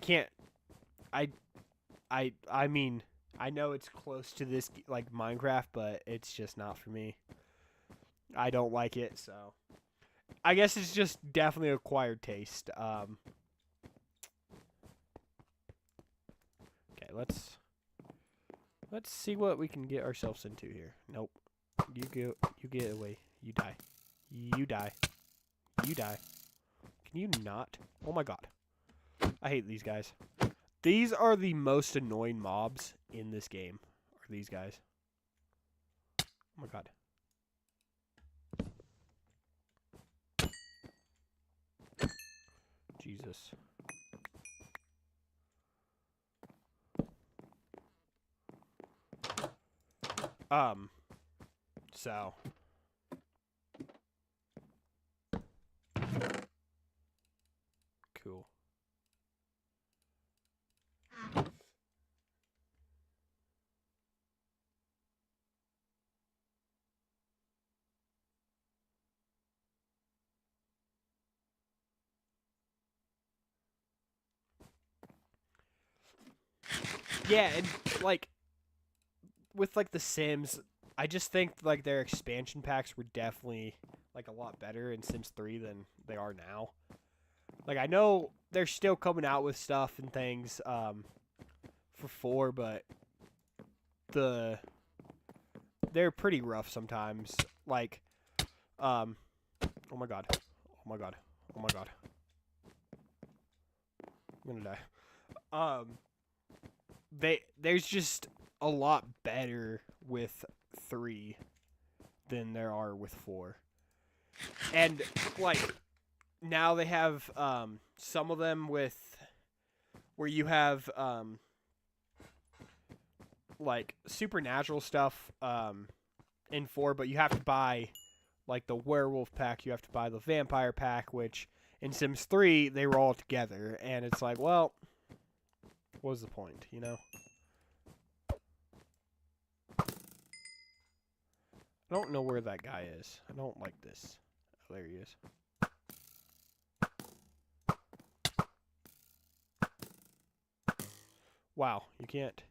mean, I know it's close to this, like, Minecraft, but it's just not for me. I don't like it, so I guess it's just definitely acquired taste. Okay, let's see what we can get ourselves into here. Nope. You get away. You die. You die. You die. Can you not? Oh my god. I hate these guys. These are the most annoying mobs in this game. Are these guys? Oh my god. Jesus. So. Cool. Yeah, and like with like the Sims, I just think like their expansion packs were definitely like a lot better in Sims 3 than they are now. Like I know they're still coming out with stuff and things for 4, but they're pretty rough sometimes. Like oh my god. Oh my god. Oh my god. I'm gonna die. There's just a lot better with 3 than there are with 4. And like now they have some of them with where you have like supernatural stuff in 4, but you have to buy like the werewolf pack, you have to buy the vampire pack, which in Sims 3 they were all together, and it's like, well, what was the point, you know? I don't know where that guy is. I don't like this. Oh, there he is. Wow, you can't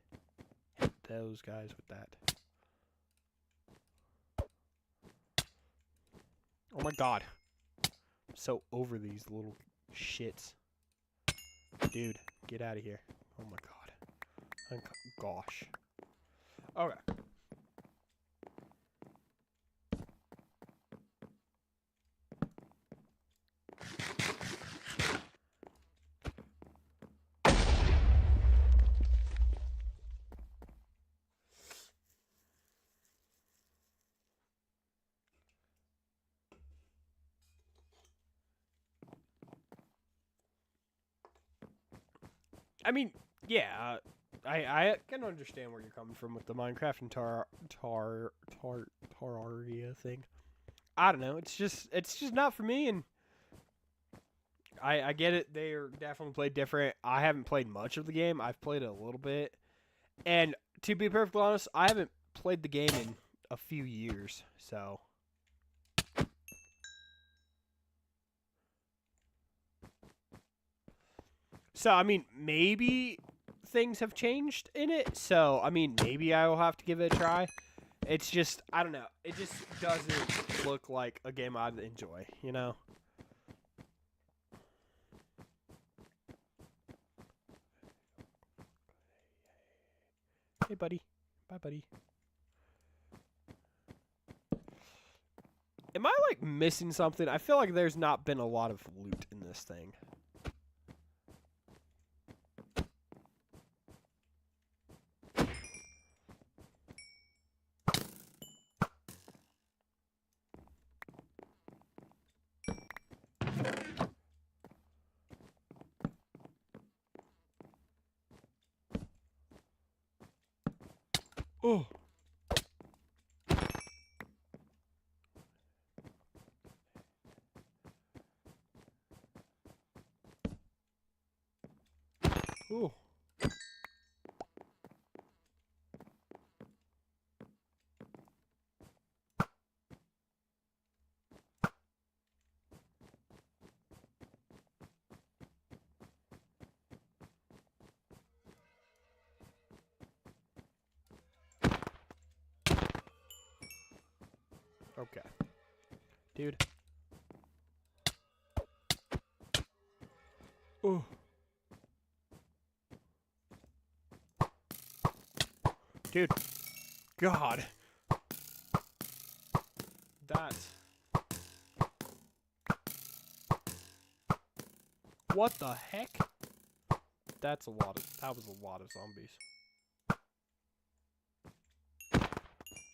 hit those guys with that. Oh my god. I'm so over these little shits. Dude, get out of here. Oh my god. Gosh. Okay. I mean, yeah, I can understand where you're coming from with the Minecraft and Terraria thing. I don't know. It's just not for me, and I get it. They are definitely played different. I haven't played much of the game. I've played it a little bit, and to be perfectly honest, I haven't played the game in a few years. So I mean, maybe things have changed in it. So I mean, maybe I will have to give it a try. It's just I don't know. It just doesn't look like a game I'd enjoy, you know? Hey, buddy. Bye, buddy. Am I, like, missing something? I feel like there's not been a lot of loot in this thing. Oh. Ooh. Okay. Dude. Oh. Dude. God. That. What the heck? That was a lot of zombies.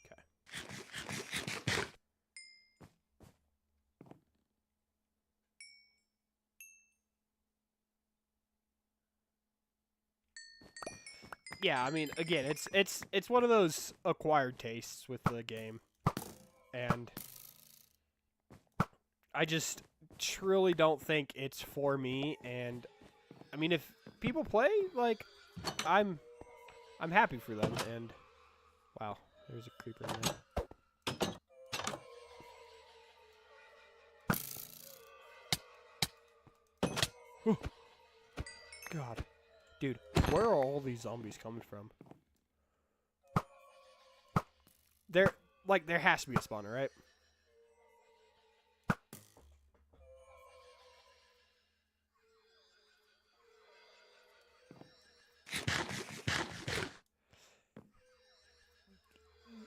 Okay. Yeah, I mean, again, it's one of those acquired tastes with the game. And I just truly don't think it's for me, and I mean, if people play, like, I'm happy for them, and wow, there's a creeper in there. God. Dude, where are all these zombies coming from? There has to be a spawner, right?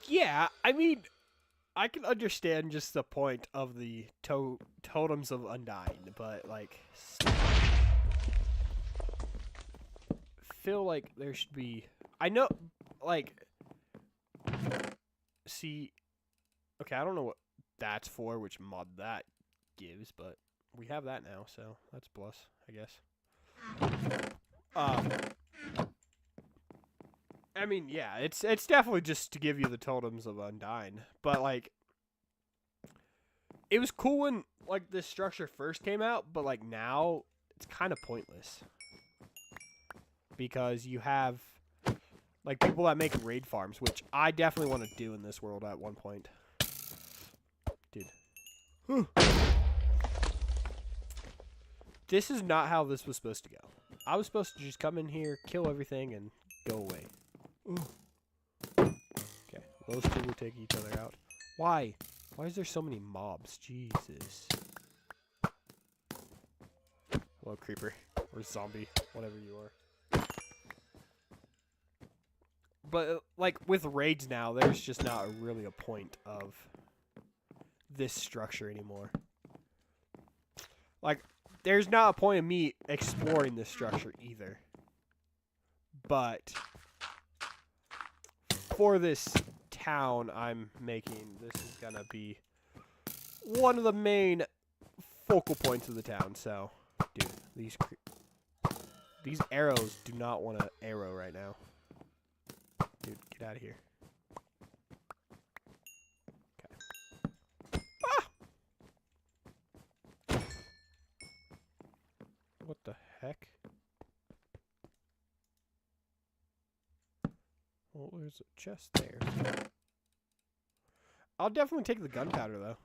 Yeah, I mean, I can understand just the point of the totems of Undying, but, like, feel like there should be... I know, like... See... Okay, I don't know what that's for, which mod that gives, but we have that now, so that's plus, I guess. I mean, yeah, it's definitely just to give you the totems of Undying, but, like, it was cool when, like, this structure first came out, but, like, now it's kind of pointless. because you have like people that make raid farms, which I definitely want to do in this world at one point. Dude. Whew. This is not how this was supposed to go. I was supposed to just come in here, kill everything, and go away. Okay, those two will take each other out. Why? Why is there so many mobs? Jesus. Hello, creeper. Or zombie. Whatever you are. But, like, with raids now, there's just not really a point of this structure anymore. Like, there's not a point of me exploring this structure either. But for this town I'm making, this is going to be one of the main focal points of the town. So, dude, these arrows do not want to arrow right now. Dude, get out of here. Okay. Ah! What the heck? Well, there's a chest there. I'll definitely take the gunpowder, though.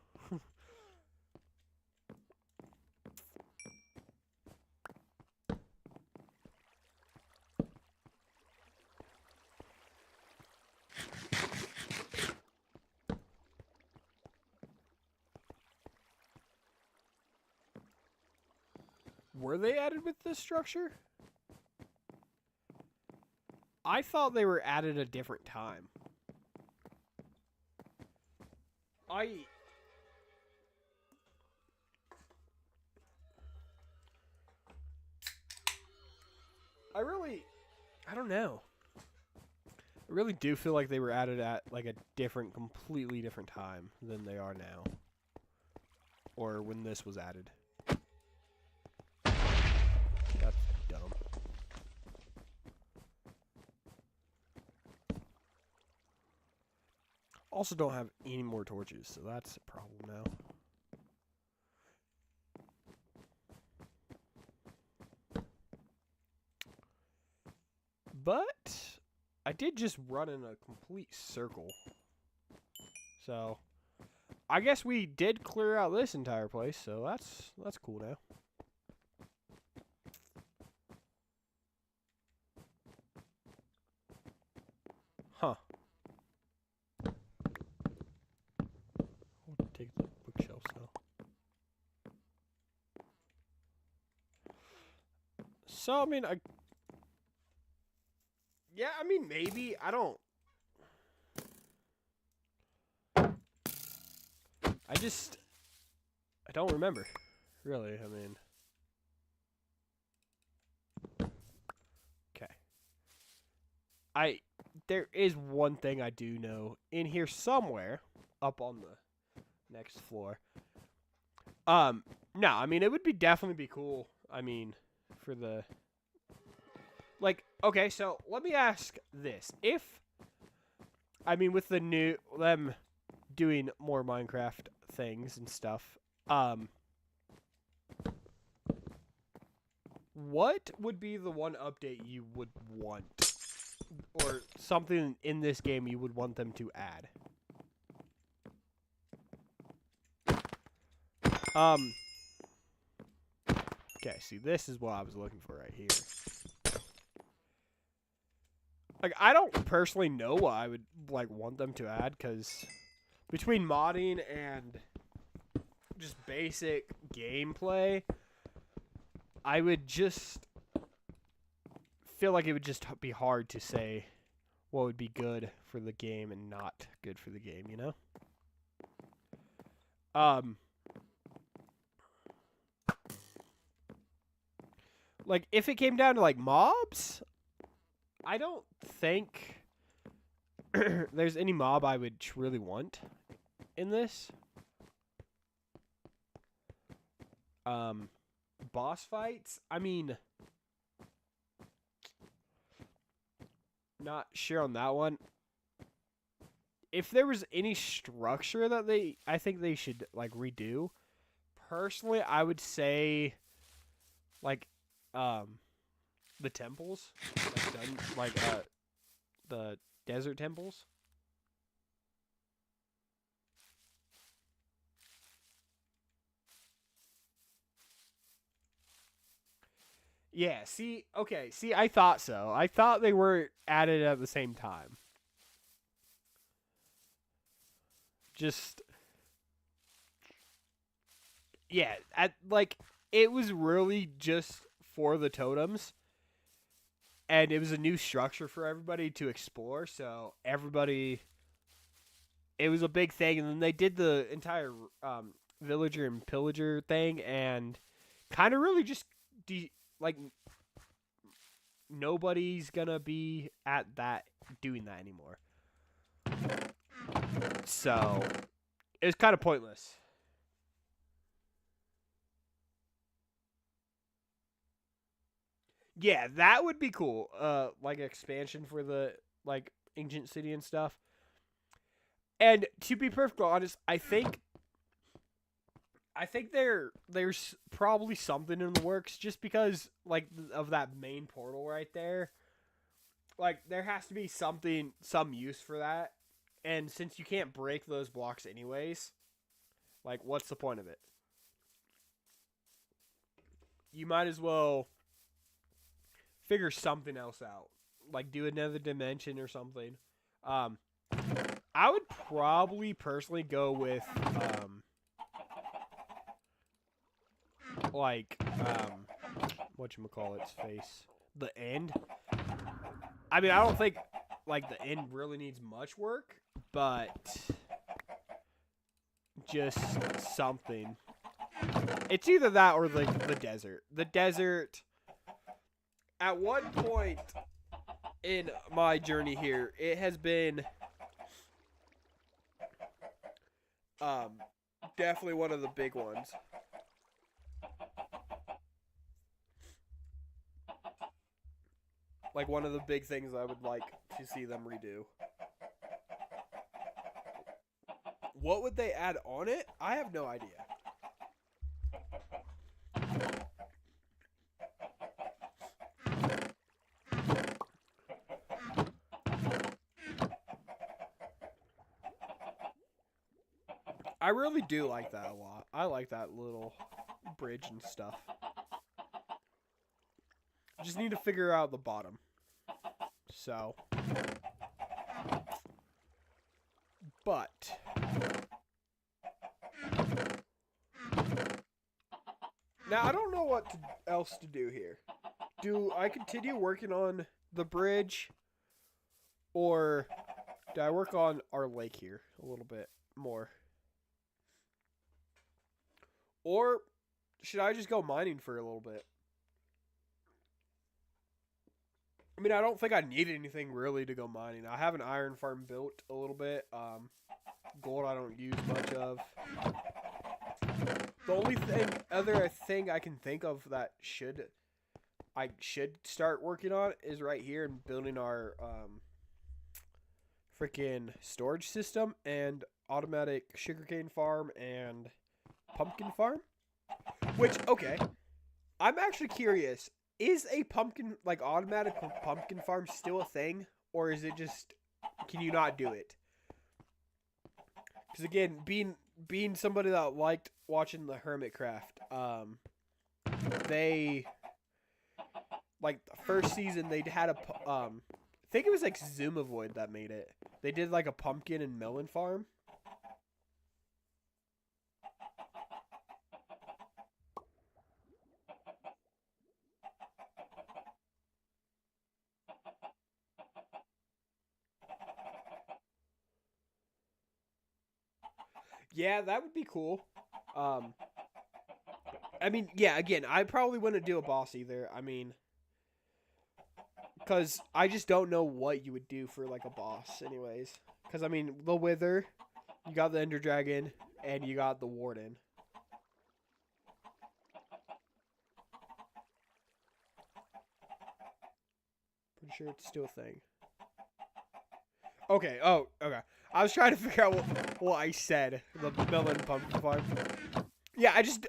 Were they added with this structure? I thought they were added a different time. I don't know. I really do feel like they were added at like a completely different time than they are now. Or when this was added. That's dumb. Also don't have any more torches, so that's a problem now. But I did just run in a complete circle. So I guess we did clear out this entire place, so that's cool now. Huh. I'll take the bookshelves now. So, I mean, yeah, I mean, maybe. I don't remember. Really, I mean. Okay. There is one thing I do know in here somewhere, up on the next floor. No, I mean, it would definitely be cool. I mean, for the, like, okay, so let me ask this. With the them doing more Minecraft things and stuff, what would be the one update you would want? Or something in this game you would want them to add? Okay, see, this is what I was looking for right here. Like, I don't personally know what I would, like, want them to add, because between modding and just basic gameplay, I would just feel like it would just be hard to say what would be good for the game and not good for the game, you know? Like, if it came down to, like, mobs, I don't think there's any mob I would really want in this. Boss fights, I mean, not sure on that one. If there was any structure that I think they should, like, redo, personally, I would say, like, the the temples, the desert temples. Yeah, see, I thought so. I thought they were added at the same time. Just, yeah, it was really just for the totems, and it was a new structure for everybody to explore, so it was a big thing, and then they did the entire villager and pillager thing, and kind of really just, like, nobody's gonna be at that doing that anymore. So it was kind of pointless. Yeah, that would be cool. Like expansion for the like ancient city and stuff. And to be perfectly honest, I think there's probably something in the works just because like of that main portal right there. Like there has to be some use for that. And since you can't break those blocks anyways, like what's the point of it? You might as well figure something else out. Like do another dimension or something. I would probably personally go with whatchamacallit's face. The end. I mean, I don't think like the end really needs much work, but just something. It's either that or the desert. The desert at one point in my journey here, it has been definitely one of the big ones. Like one of the big things I would like to see them redo. What would they add on it? I have no idea. I really do like that a lot. I like that little bridge and stuff. Just need to figure out the bottom. So. But. Now, I don't know what else to do here. Do I continue working on the bridge? Or do I work on our lake here a little bit more? Or should I just go mining for a little bit? I mean, I don't think I need anything really to go mining. I have an iron farm built a little bit. Gold I don't use much of. The only other thing I can think of that I should start working on is right here and building our freaking storage system and automatic sugarcane farm and pumpkin farm. Which, okay, I'm actually curious. Is a automatic pumpkin farm still a thing? Or is it just, can you not do it? Because again, being somebody that liked watching the Hermitcraft, they, like, the first season, they had I think it was, like, Zoomovoid that made it. They did, like, a pumpkin and melon farm. Yeah, that would be cool. I mean, yeah, again, I probably wouldn't do a boss either. I mean, because I just don't know what you would do for, like, a boss anyways. Because, I mean, the Wither, you got the Ender Dragon, and you got the Warden. Pretty sure it's still a thing. Okay, okay. I was trying to figure out what I said. The melon pumpkin farm. Yeah, I just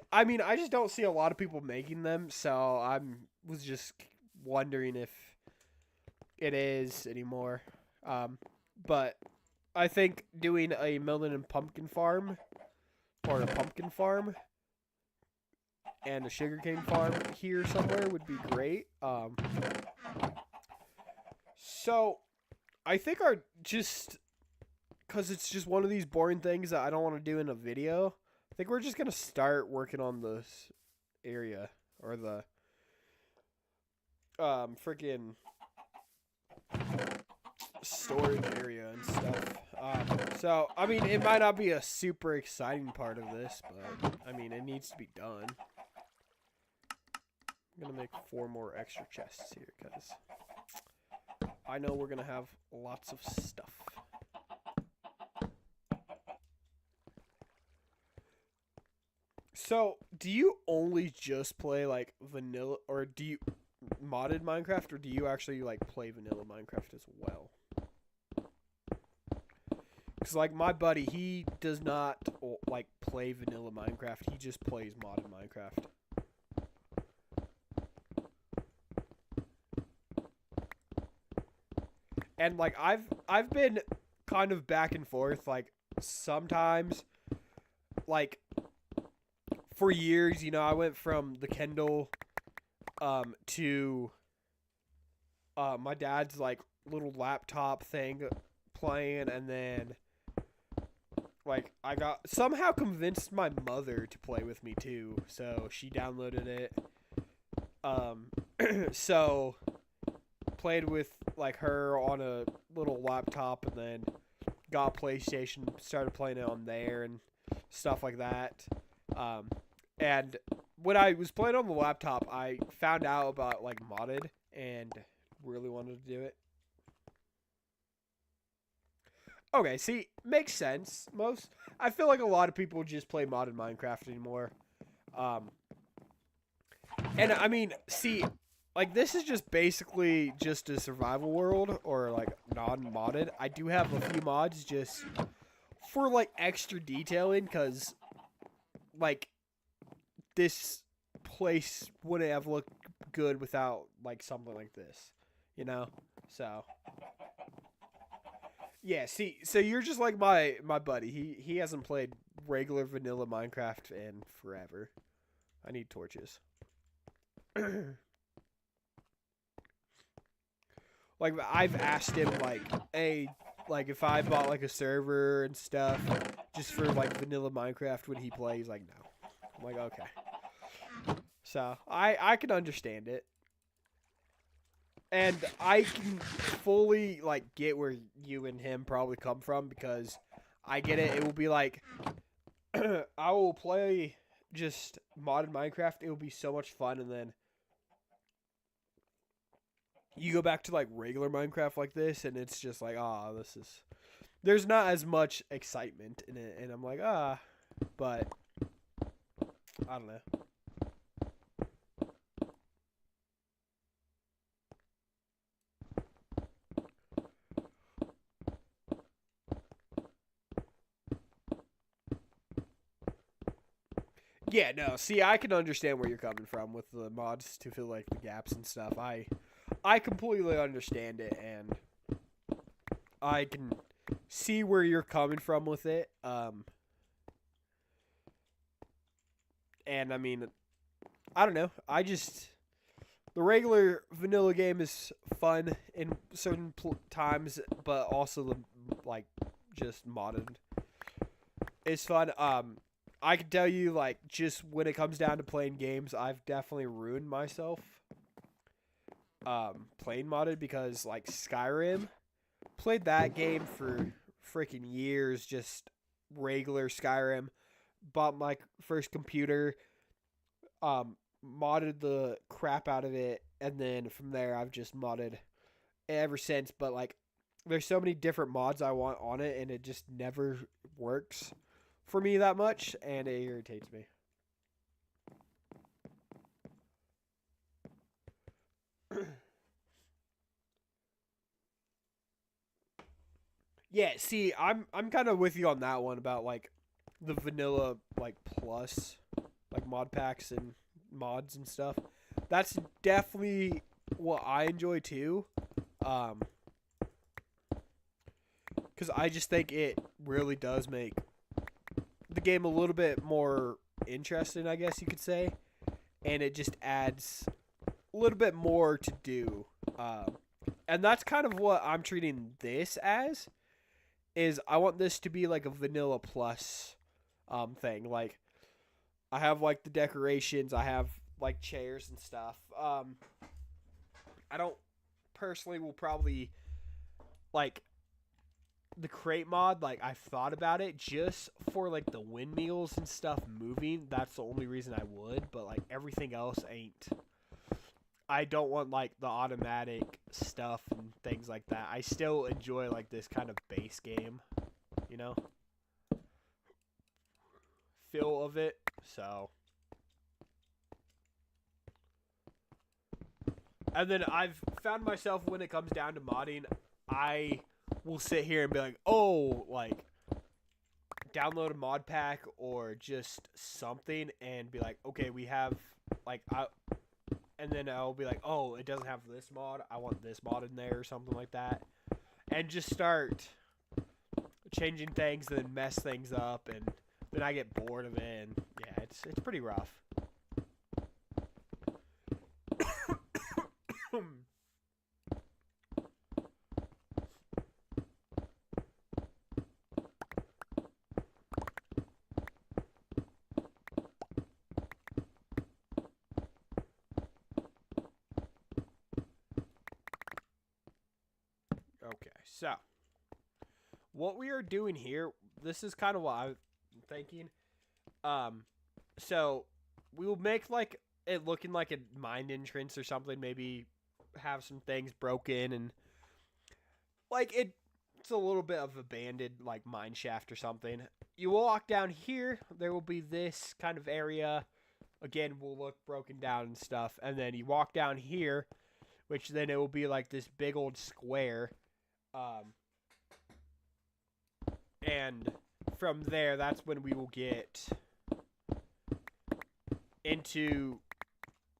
don't see a lot of people making them, so was just wondering if it is anymore. But I think doing a melon and pumpkin farm, or a pumpkin farm, and a sugarcane farm here somewhere would be great. So I think because it's just one of these boring things that I don't want to do in a video, I think we're just going to start working on this area, or the freaking storage area and stuff. So, I mean, it might not be a super exciting part of this, but, I mean, it needs to be done. I'm going to make 4 more extra chests here, because I know we're going to have lots of stuff. So, do you only just play, like, vanilla, or do you modded Minecraft, or do you actually, like, play vanilla Minecraft as well? Because, like, my buddy, he does not, like, play vanilla Minecraft. He just plays modded Minecraft. And, like, I've been kind of back and forth, like, sometimes, like, for years, you know, I went from the Kindle to my dad's, like, little laptop thing playing, and then, like, I somehow convinced my mother to play with me too, so she downloaded it. So played with, like, her on a little laptop, and then got a PlayStation, started playing it on there and stuff like that. And when I was playing on the laptop, I found out about, like, modded and really wanted to do it. Okay, see, makes sense. I feel like a lot of people just play modded Minecraft anymore. And I mean, see, like, this is just basically just a survival world, or, like, non-modded. I do have a few mods just for, like, extra detailing, because, like, this place wouldn't have looked good without, like, something like this, you know? So, yeah, see, so you're just like my buddy. He hasn't played regular vanilla Minecraft in forever. I need torches. Like, I've asked him, like, hey, like, if I bought, like, a server and stuff just for, like, vanilla Minecraft, would he play? He's like, no. I'm like, okay. So, I can understand it. And I can fully, like, get where you and him probably come from, because I get it. It will be like, I will play just modded Minecraft. It will be so much fun, and then you go back to, like, regular Minecraft like this, and it's just like, there's not as much excitement in it, and I'm like, but I don't know. Yeah, no, see, I can understand where you're coming from with the mods to fill, like, the gaps and stuff. I completely understand it, and I can see where you're coming from with it. And, I mean, I don't know. The regular vanilla game is fun in certain times, but also the, like, just modded is fun. I can tell you, like, just when it comes down to playing games, I've definitely ruined myself playing modded, because, like, Skyrim, played that game for freaking years, just regular Skyrim, bought my first computer, modded the crap out of it, and then from there I've just modded ever since. But, like, there's so many different mods I want on it, and it just never works for me that much, and it irritates me. Yeah, see, I'm kind of with you on that one about, like, the vanilla, like, plus, like, mod packs and mods and stuff. That's definitely what I enjoy too, because I just think it really does make the game a little bit more interesting, I guess you could say, and it just adds a little bit more to do. And that's kind of what I'm treating this as. Is I want this to be like a vanilla plus thing. Like I have like the decorations, I have like chairs and stuff. I don't personally will probably like the crate mod. Like I've thought about it just for like the windmills and stuff moving. That's the only reason I would. But like everything else ain't. I don't want like the automatic stuff and things like that. I still enjoy like this kind of base game, you know, feel of it. So, and then I've found myself when it comes down to modding, I will sit here and be like, oh, like download a mod pack or just something and be like, okay, we have like and then I'll be like, oh, it doesn't have this mod. I want this mod in there or something like that. And just start changing things and then mess things up. And then I get bored of it. And yeah, it's pretty rough. Okay, so what we are doing here, this is kind of what I'm thinking. So we will make like it looking like a mine entrance or something. Maybe have some things broken and like it's a little bit of abandoned like mine shaft or something. You walk down here, there will be this kind of area. Again, will look broken down and stuff. And then you walk down here, which then it will be like this big old square. And from there, that's when we will get into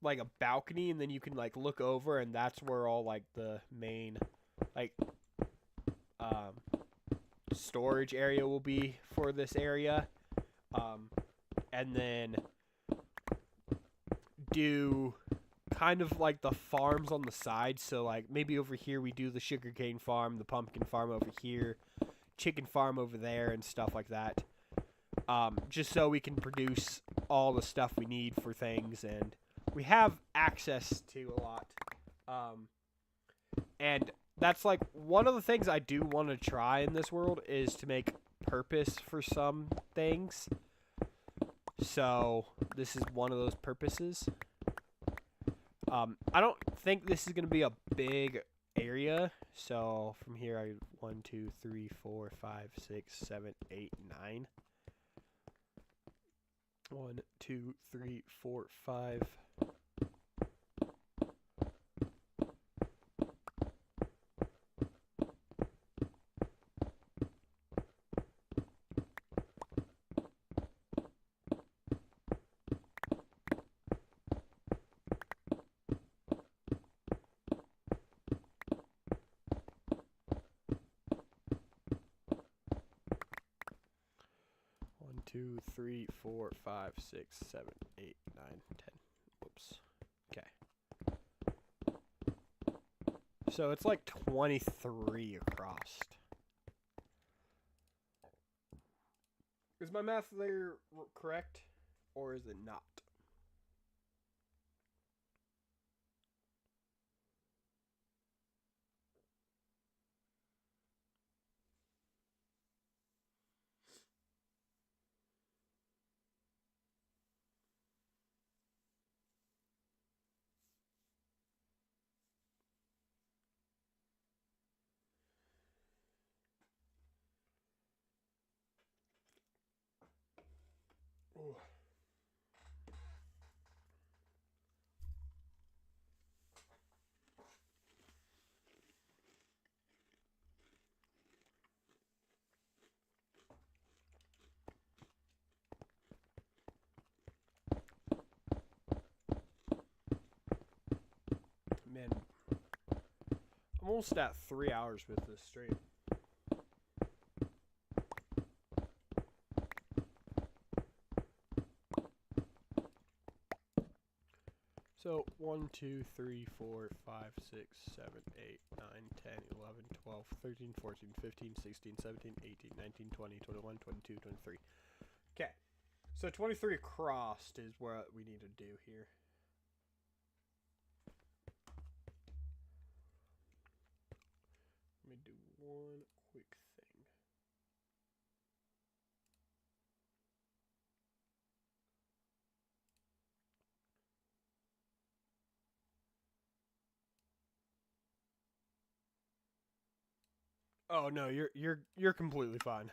like a balcony, and then you can like look over, and that's where all like the main like storage area will be for this area. And then do kind of like the farms on the side. So like maybe over here we do the sugarcane farm, the pumpkin farm over here, chicken farm over there, and stuff like that. Just so we can produce all the stuff we need for things, and we have access to a lot. And that's like one of the things I do want to try in this world is to make purpose for some things. So this is one of those purposes. I don't think this is going to be a big area. So from here, 1, 2, 3, 4, 5, 6, 7, 8, 9. 1, 2, 3, 4, 5. 2, 3, 4, 5, 6, 7, 8, 9, 10. Whoops. Okay. So it's like 23 across. Is my math there correct? Or is it not? Ooh. Man, I'm almost at 3 hours with this stream. So 1, 2, 3, 4, 5, 6, 7, 8, 9, 10, 11, 12, 13, 14, 15, 16, 17, 18, 19, 20, 21, 22, 23. Okay. So 23 crossed is what we need to do here. Let me do one quick thing. Oh no, you're completely fine.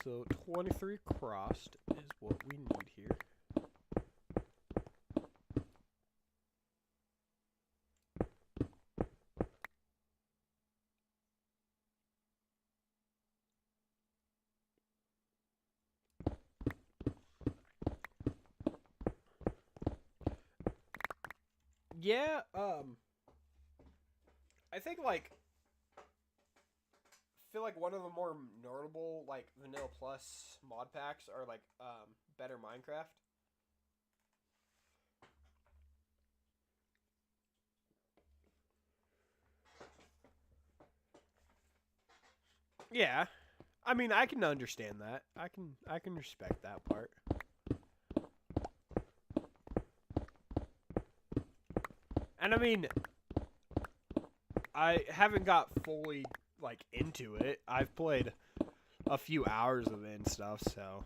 So 23 crossed is what we need here. Yeah, I think like feel like one of the more notable like Vanilla Plus mod packs are like Better Minecraft. Yeah. I mean, I can understand that. I can respect that part. And I mean, I haven't got fully like into it. I've played a few hours of it and stuff, so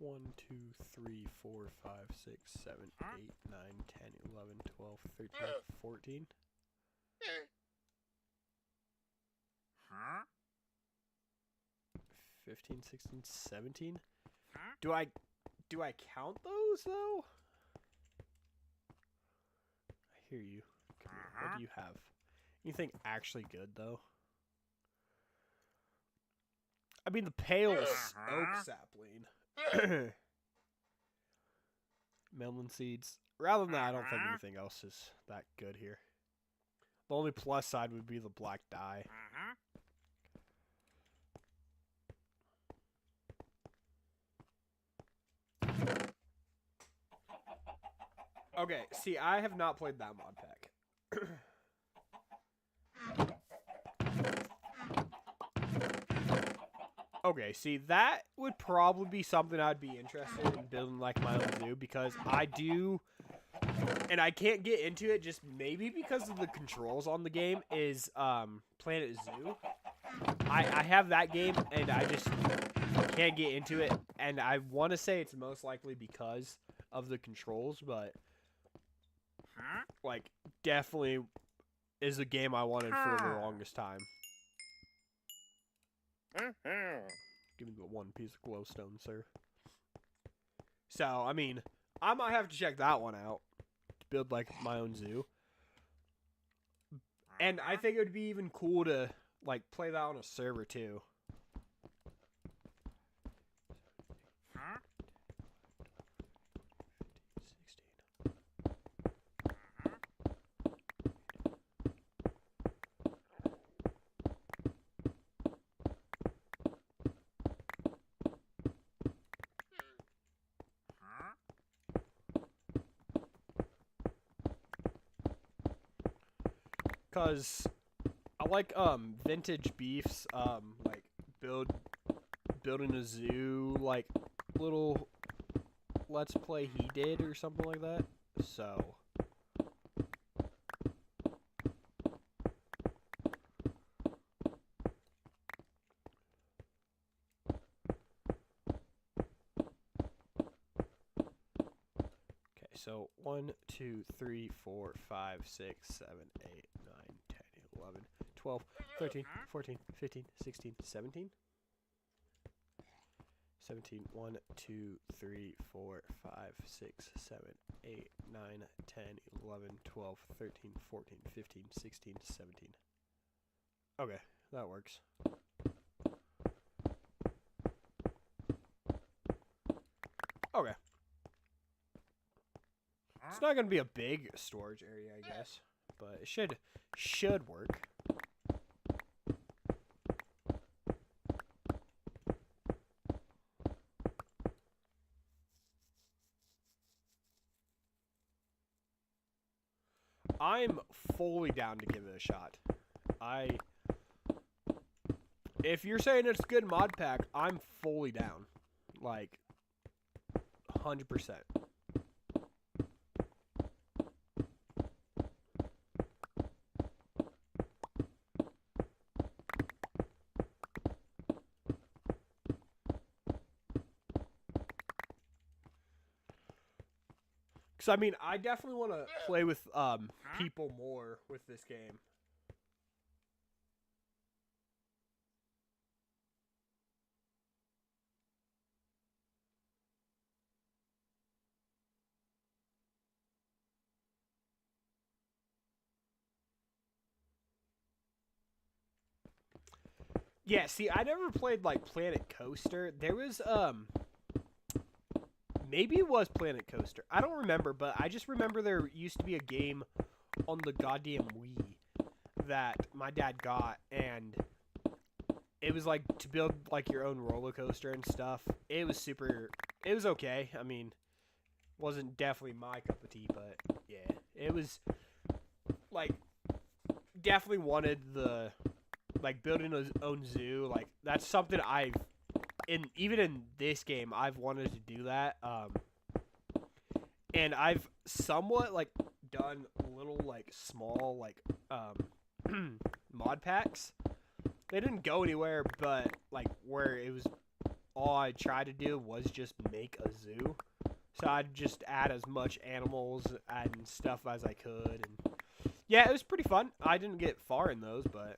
One, 2, 3, 4, 5, 6, 7, 8, 9, 10, 11, 12, 13, 14. 15, 16, 17. Do I count those though? I hear you. Come here. What do you have? Anything actually good though? I mean the pale oak sapling. Melon seeds. Rather than that, I don't think anything else is that good here. The only plus side would be the black dye. Okay, see, I have not played that mod pack. Okay, see, that would probably be something I'd be interested in building like my own zoo, because I do, and I can't get into it just maybe because of the controls on the game, is Planet Zoo. I have that game, and I just can't get into it, and I want to say it's most likely because of the controls, but like, definitely is a game I wanted for the longest time. Give me the one piece of glowstone, sir. So, I mean, I might have to check that one out to build, like, my own zoo. And I think it would be even cool to, like, play that on a server, too. Because I like Vintage Beef's like building a zoo, like little let's play he did or something like that. So okay, so 1, 2, 3, 4, 5, 6, 7, 8, 9, 10, 12, 13, 14, 15, 16, 17. 17, 1, 2, 3, 4, 5, 6, 7, 8, 9, 10, 11, 12, 13, 14, 15, 16, 17. Okay, that works. Okay. It's not going to be a big storage area, I guess, but it should work. I'm fully down to give it a shot. If you're saying it's a good mod pack, I'm fully down. Like, 100%. Because, I mean, I definitely want to play with people more with this game. Yeah, see, I never played, like, Planet Coaster. There was, maybe it was Planet Coaster. I don't remember, but I just remember there used to be a game on the goddamn Wii that my dad got, and it was, like, to build, like, your own roller coaster and stuff. It was okay. I mean, wasn't definitely my cup of tea, but, yeah. It was, like, definitely wanted the... like, building his own zoo, like, that's something even in this game, I've wanted to do that, and I've somewhat, like, done little, like, small, like, mod packs. They didn't go anywhere, but, like, where it was, all I tried to do was just make a zoo, so I'd just add as much animals and stuff as I could, and, yeah, it was pretty fun. I didn't get far in those, but...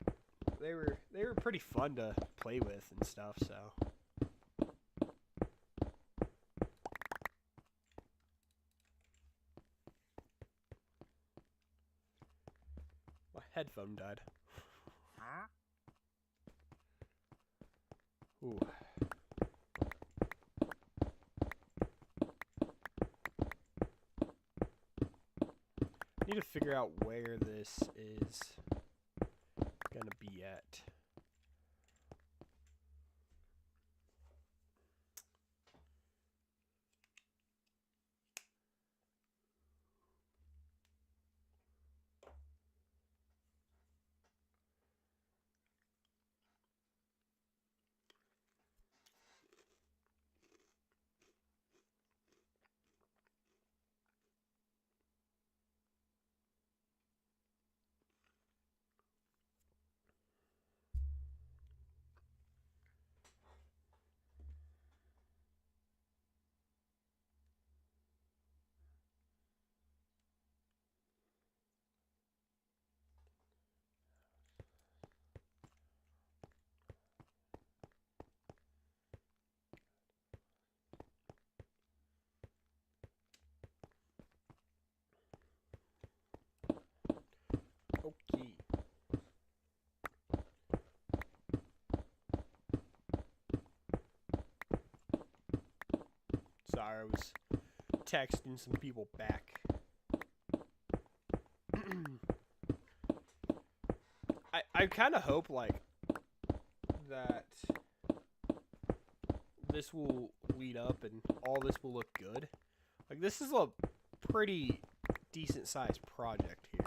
They were pretty fun to play with and stuff, so. My headphone died. Ooh. Need to figure out where this is gonna be at. Okay. Sorry, I was texting some people back. I kind of hope, like, that this will lead up and all this will look good. Like, this is a pretty decent sized project here.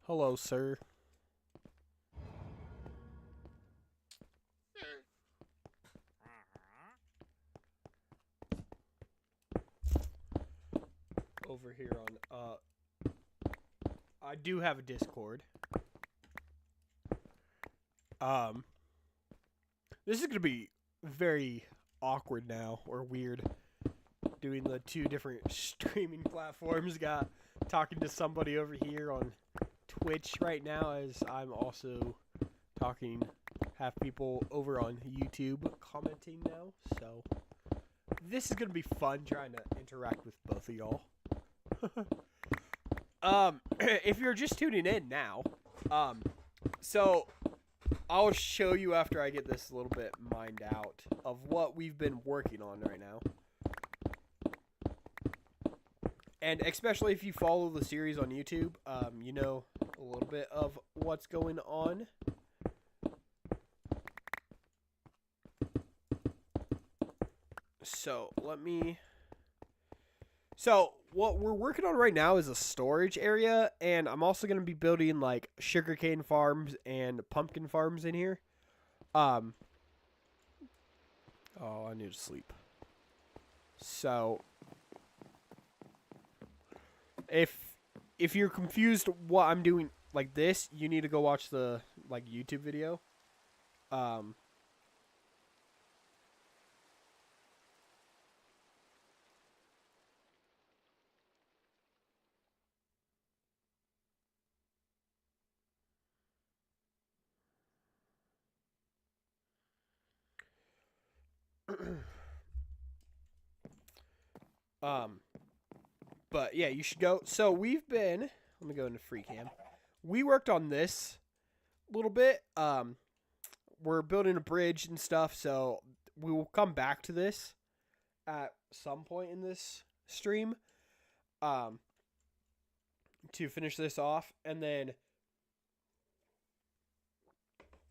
Hello, sir. Over here on I do have a Discord. This is gonna be very awkward now, or weird, doing the two different streaming platforms. Got talking to somebody over here on Twitch right now, as I'm also talking, have people over on YouTube commenting now. So this is gonna be fun trying to interact with both of y'all. If you're just tuning in now, so I'll show you after I get this a little bit mined out of what we've been working on right now. And especially if you follow the series on YouTube, you know a little bit of what's going on. So what we're working on right now is a storage area, and I'm also going to be building like sugarcane farms and pumpkin farms in here. Oh, I need to sleep. So if you're confused what I'm doing like this, you need to go watch the like YouTube video. But yeah, you should go. So we've been, let me go into free cam. We worked on this a little bit. We're building a bridge and stuff, so we will come back to this at some point in this stream, to finish this off. And then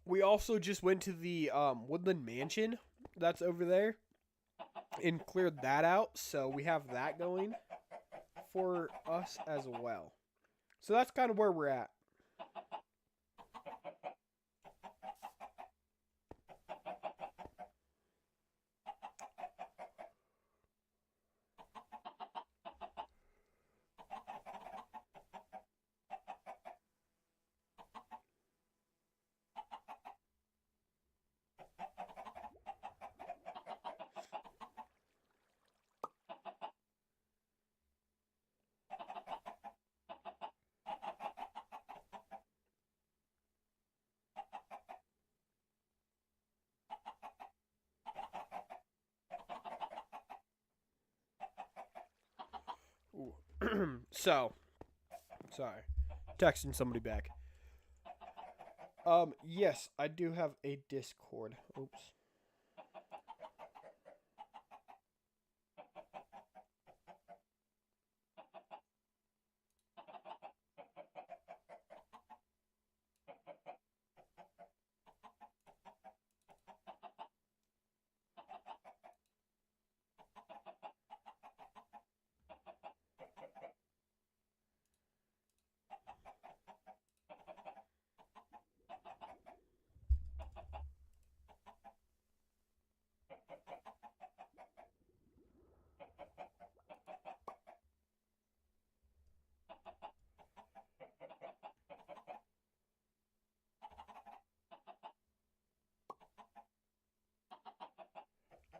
we also just went to the Woodland Mansion that's over there and cleared that out, so we have that going for us as well. So that's kind of where we're at. So, sorry, texting somebody back. Yes, I do have a Discord. Oops.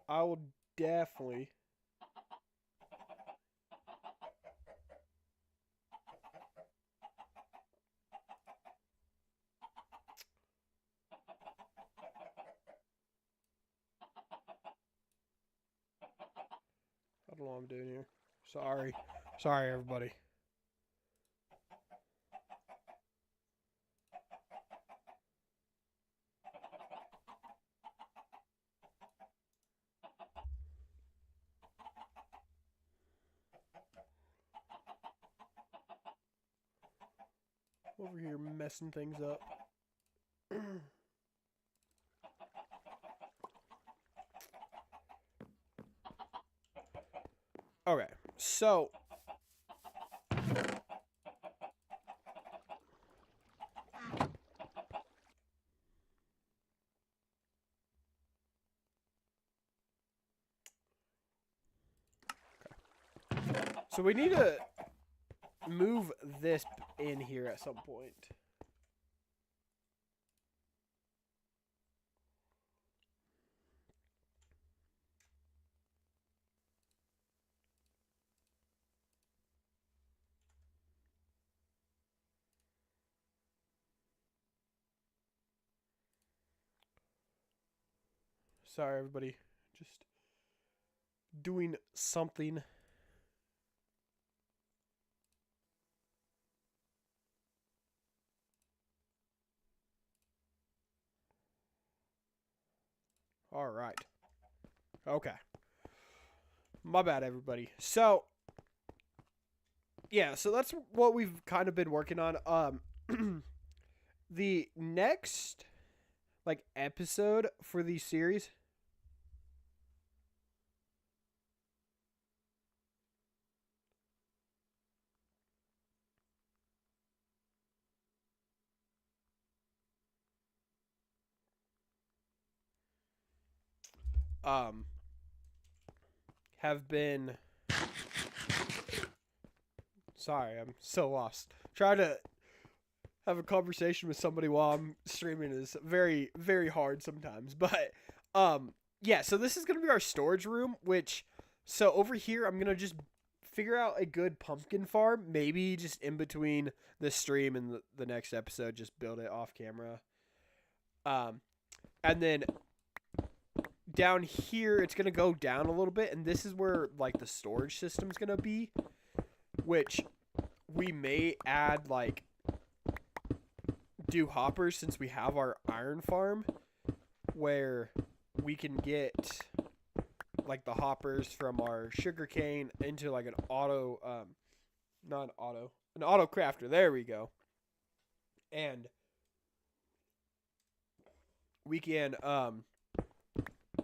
I will definitely. I don't know what I'm doing here. Sorry. Sorry, everybody. Over here messing things up. Okay, so So we need to move this in here at some point. Sorry, everybody. Just doing something. All right. Okay. My bad, everybody. So, yeah, so that's what we've kind of been working on. The next, like, episode for the series. Have been. Sorry, I'm so lost. Trying to have a conversation with somebody while I'm streaming is very, very hard sometimes. But, yeah, so this is going to be our storage room, which, so over here, I'm going to just figure out a good pumpkin farm, maybe just in between the stream and the next episode, just build it off camera. And then down here, it's going to go down a little bit, and this is where, like, the storage system's going to be, which we may add, like, do hoppers since we have our iron farm, where we can get, like, the hoppers from our sugarcane into, like, an auto crafter. There we go. And we can,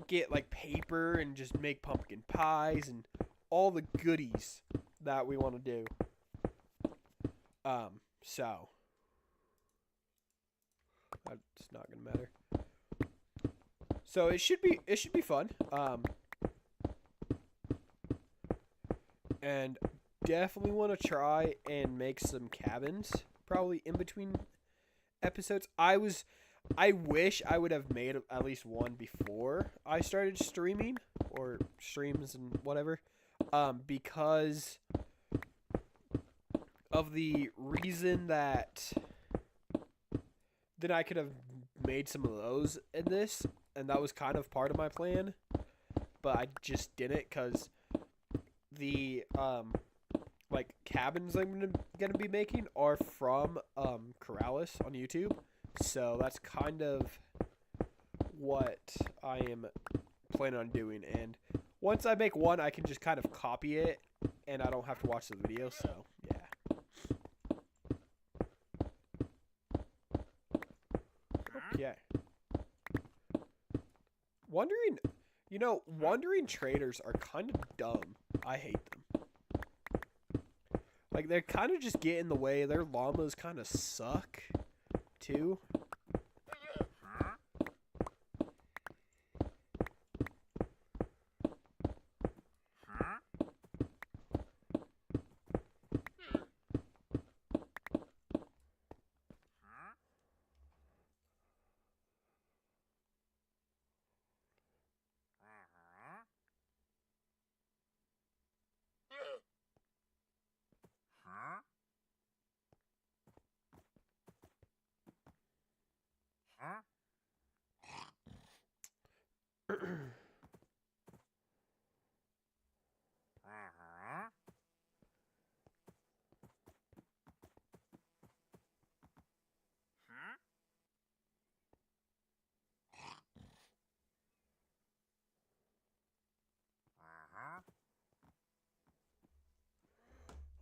get, like, paper and just make pumpkin pies and all the goodies that we want to do. So that's not gonna matter. So it should be fun. And definitely want to try and make some cabins probably in between episodes. I wish I would have made at least one before I started streaming or streams and whatever. Because of the reason that then I could have made some of those in this, and that was kind of part of my plan, but I just didn't because the like cabins I'm gonna be making are from Corrales on YouTube, so that's kind of what I am planning on doing. And once I make one, I can just kind of copy it, and I don't have to watch the video. So yeah. Okay. Wandering traders are kind of dumb. I hate them. Like, they're kind of just get in the way. Their llamas kind of suck, too.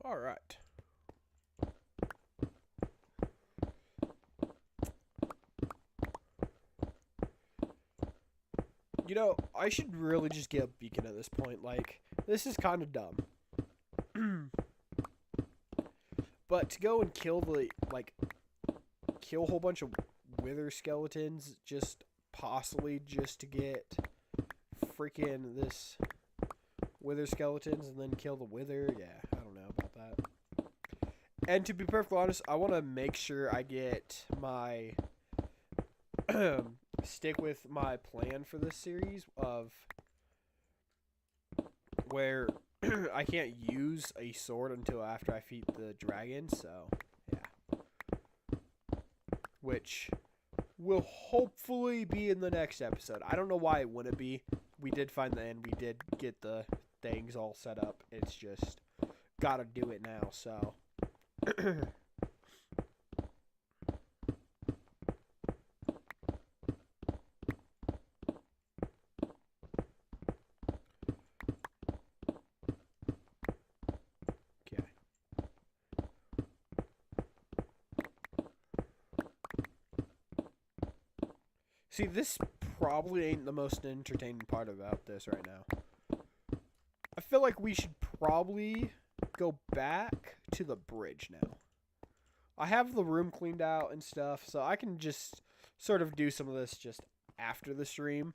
All right. I should really just get a beacon at this point. Like, this is kind of dumb. But to go and kill kill a whole bunch of wither skeletons, just possibly just to get freaking this wither skeletons and then kill the wither, yeah, I don't And to be perfectly honest, I want to make sure I get my stick with my plan for this series of where I can't use a sword until after I feed the dragon. So yeah, which will hopefully be in the next episode. I don't know why it wouldn't be. We did find the end. We did get the things all set up. It's just gotta do it now. So. Okay. See, this probably ain't the most entertaining part about this right now. I feel like we should probably go back to the bridge now. I have the room cleaned out and stuff, so I can just sort of do some of this just after the stream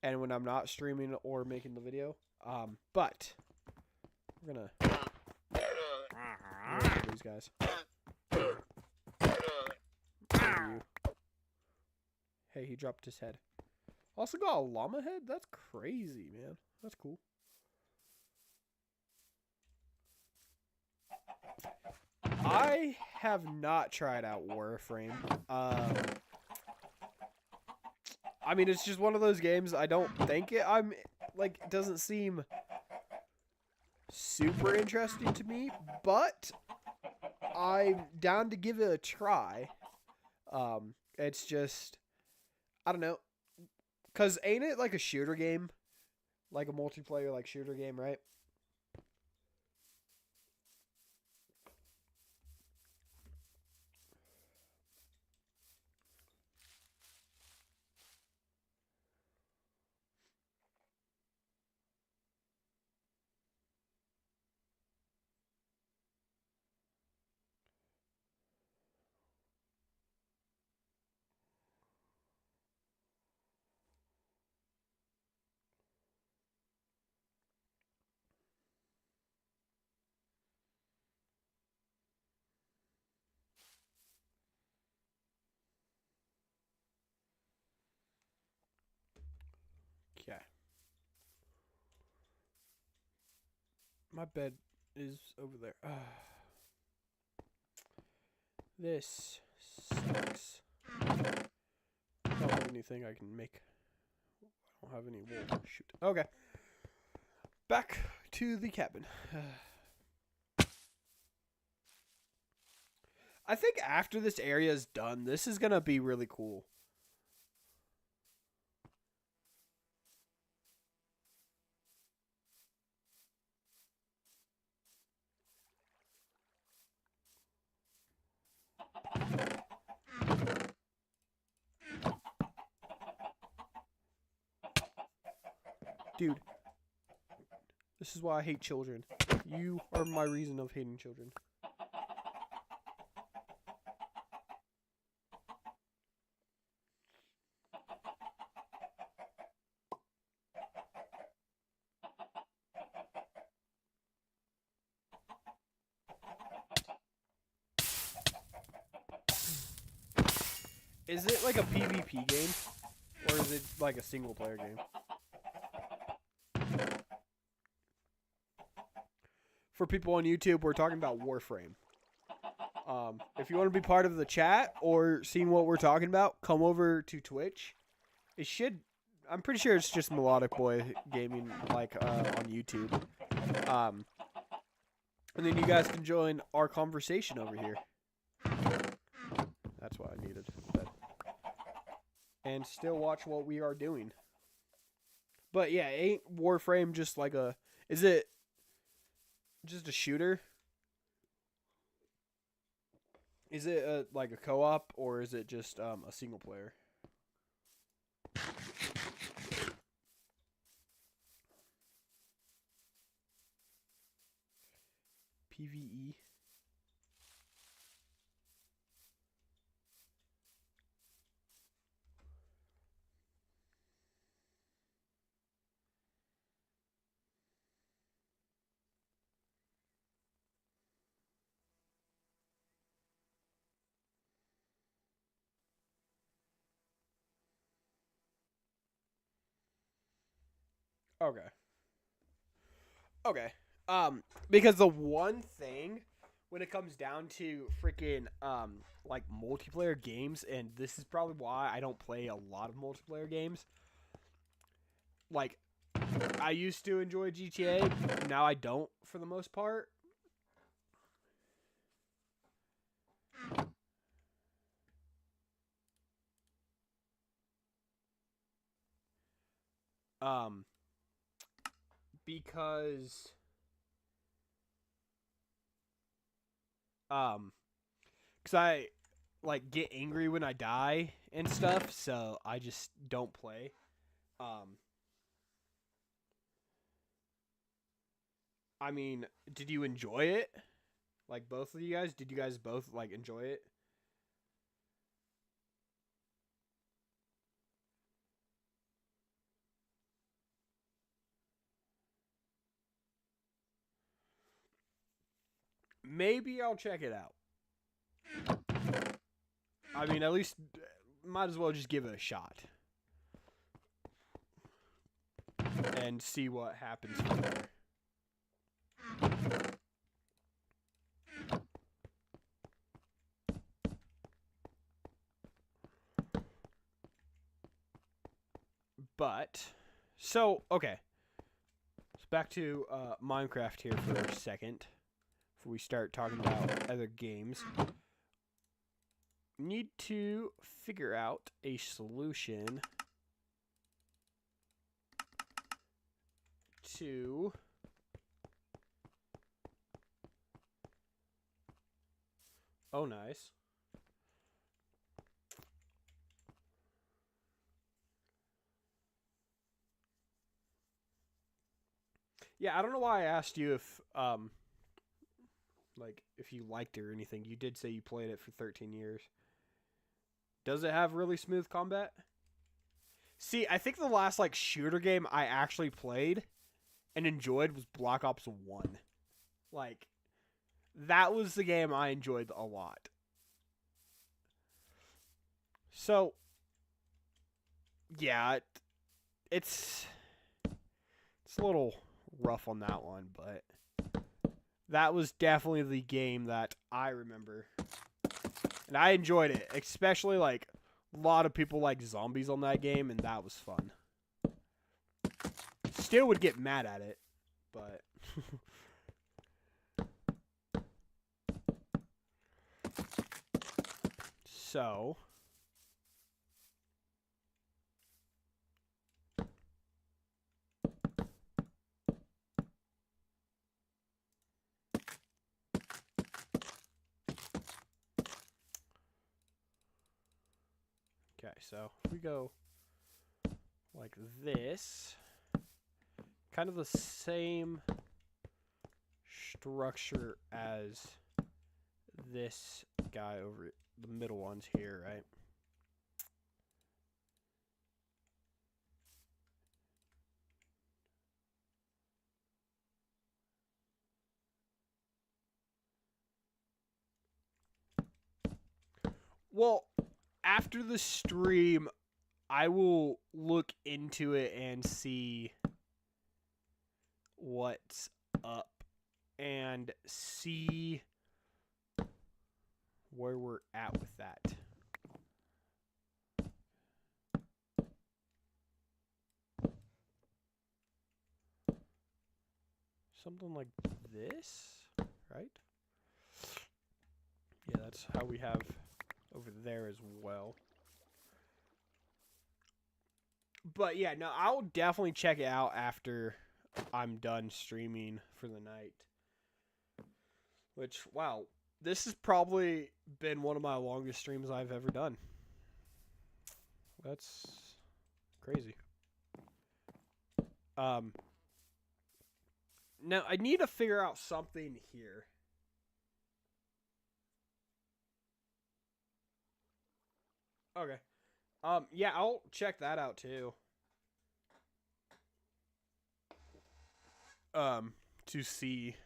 and when I'm not streaming or making the video. But we're gonna these guys. Hey, he dropped his head. Also got a llama head? That's crazy, man. That's cool. I have not tried out Warframe. I mean, it's just one of those games. I don't think it. It doesn't seem super interesting to me, but I'm down to give it a try. It's just, I don't know, cause ain't it like a shooter game, like a multiplayer like shooter game, right? Okay. My bed is over there. This sucks. I don't have anything I can make. I don't have any wool. Shoot. Okay. Back to the cabin. I think after this area is done, this is going to be really cool. Dude, this is why I hate children. You are my reason of hating children. Is it like a PvP game? Or is it like a single player game? For people on YouTube, we're talking about Warframe. If you want to be part of the chat or seeing what we're talking about, come over to Twitch. It should... I'm pretty sure it's just Melodic Boy Gaming, like, on YouTube. And then you guys can join our conversation over here. That's what I needed. And still watch what we are doing. But yeah, ain't Warframe just like a... Is it just a shooter? Is it like a co-op, or is it just a single player? PvE. Okay. Okay. Because the one thing when it comes down to freaking like multiplayer games, and this is probably why I don't play a lot of multiplayer games. Like, I used to enjoy GTA, now I don't for the most part. Um, because um, cause I like get angry when I die and stuff, so I just don't play. Um, I mean, did you enjoy it? Like both of you guys, did you guys both like enjoy it? Maybe I'll check it out. I mean, at least might as well just give it a shot and see what happens from there. But so okay, so back to Minecraft here for a second before we start talking about other games. Need to figure out a solution to oh nice. Yeah, I don't know why I asked you if like if you liked it or anything. You did say you played it for 13 years. Does it have really smooth combat? See, I think the last like shooter game I actually played and enjoyed was Black Ops 1. Like that was the game I enjoyed a lot. So, yeah, it's a little rough on that one, but that was definitely the game that I remember. And I enjoyed it, especially like a lot of people like zombies on that game, and that was fun. Still would get mad at it, but so okay, so if we go like this, kind of the same structure as this guy over the middle ones here, right? Well, after the stream, I will look into it and see what's up and see where we're at with that. Something like this, right? Yeah, that's how we have over there as well. But yeah, no, I'll definitely check it out after I'm done streaming for the night. Which, wow, this has probably been one of my longest streams I've ever done. That's crazy. Now I need to figure out something here. Okay. Yeah, I'll check that out too. To see.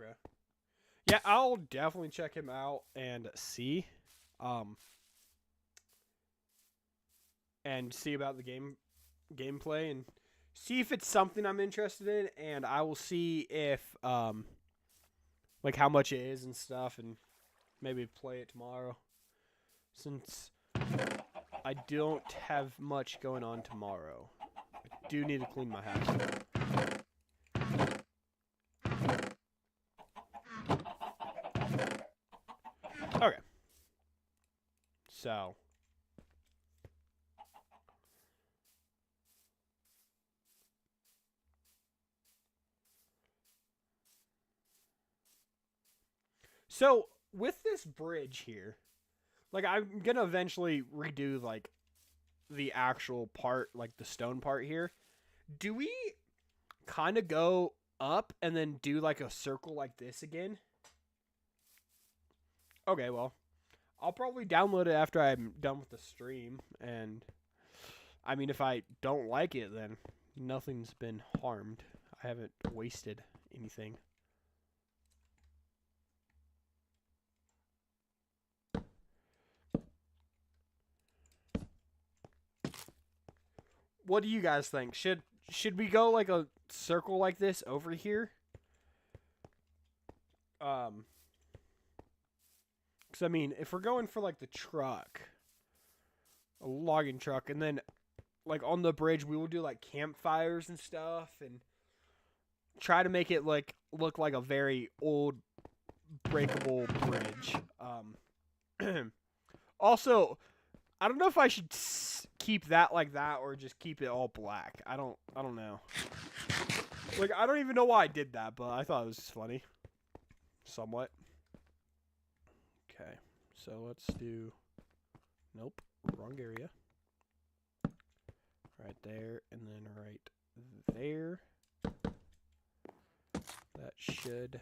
Okay. Yeah, I'll definitely check him out and see. And see about the gameplay and see if it's something I'm interested in, and I will see if like how much it is and stuff, and maybe play it tomorrow since I don't have much going on tomorrow. I do need to clean my house. Okay. So So with this bridge here, like I'm gonna eventually redo like the actual part, like the stone part here. Do we kind of go up and then do like a circle like this again? Okay, well, I'll probably download it after I'm done with the stream, and I mean if I don't like it, then nothing's been harmed. I haven't wasted anything. What do you guys think? Should we go like a circle like this over here? Cuz I mean, if we're going for like the truck, a logging truck, and then like on the bridge we will do like campfires and stuff and try to make it like look like a very old breakable bridge. Also, I don't know if I should keep that like that or just keep it all black. I don't know. Like I don't even know why I did that, but I thought it was funny. Somewhat. Okay. So let's do nope, wrong area. Right there and then right there. That should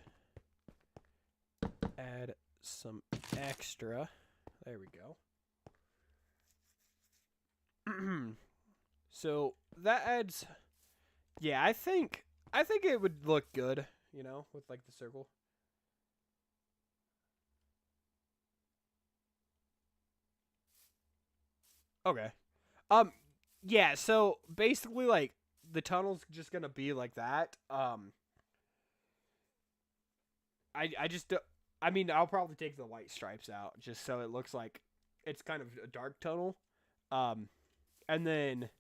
add some extra. There we go. So that adds, yeah, I think it would look good, you know, with like the circle. Okay. Yeah, so basically like the tunnel's just going to be like that. I just I mean, I'll probably take the white stripes out just so it looks like it's kind of a dark tunnel. And then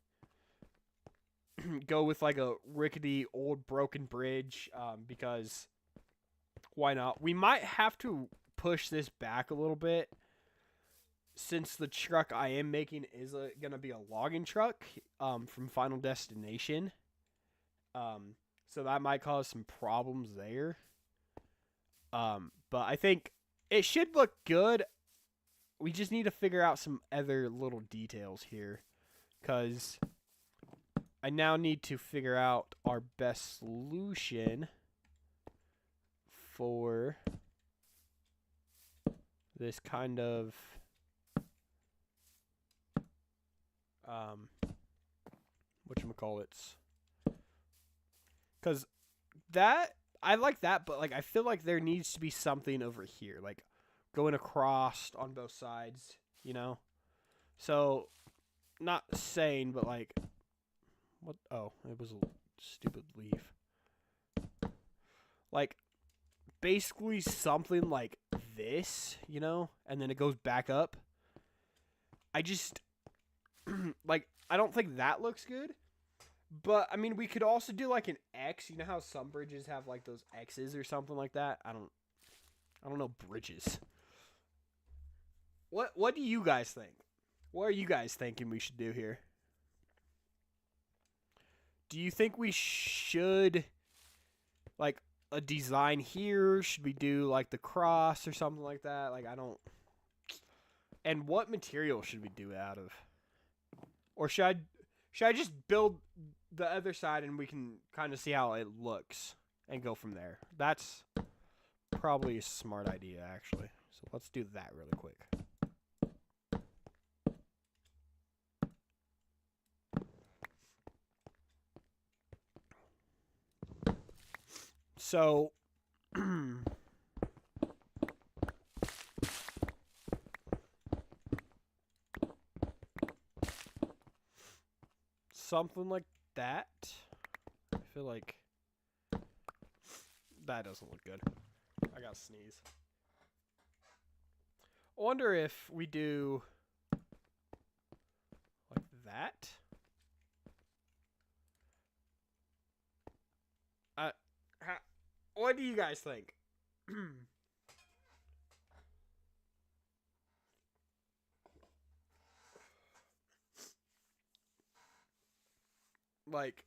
go with like a rickety old broken bridge because why not? We might have to push this back a little bit since the truck I am making is going to be a logging truck from Final Destination. So that might cause some problems there. But I think it should look good. We just need to figure out some other little details here. Because I now need to figure out our best solution for this kind of whatchamacallits. Because that, I like that, but like I feel like there needs to be something over here. Like going across on both sides, you know? So, not saying, but like, what? Oh, it was a stupid leaf. Like, basically something like this, you know? And then it goes back up. I just, like, I don't think that looks good. But, I mean, we could also do like an X. You know how some bridges have like those X's or something like that? I don't know bridges. What do you guys think? What are you guys thinking we should do here? Do you think we should like a design here? Should we do like the cross or something like that? Like I don't. And what material should we do it out of? Or should I just build the other side and we can kind of see how it looks and go from there? That's probably a smart idea actually. So let's do that really quick. So something like that. I feel like that doesn't look good. I gotta sneeze. I wonder if we do like that. What do you guys think? Like,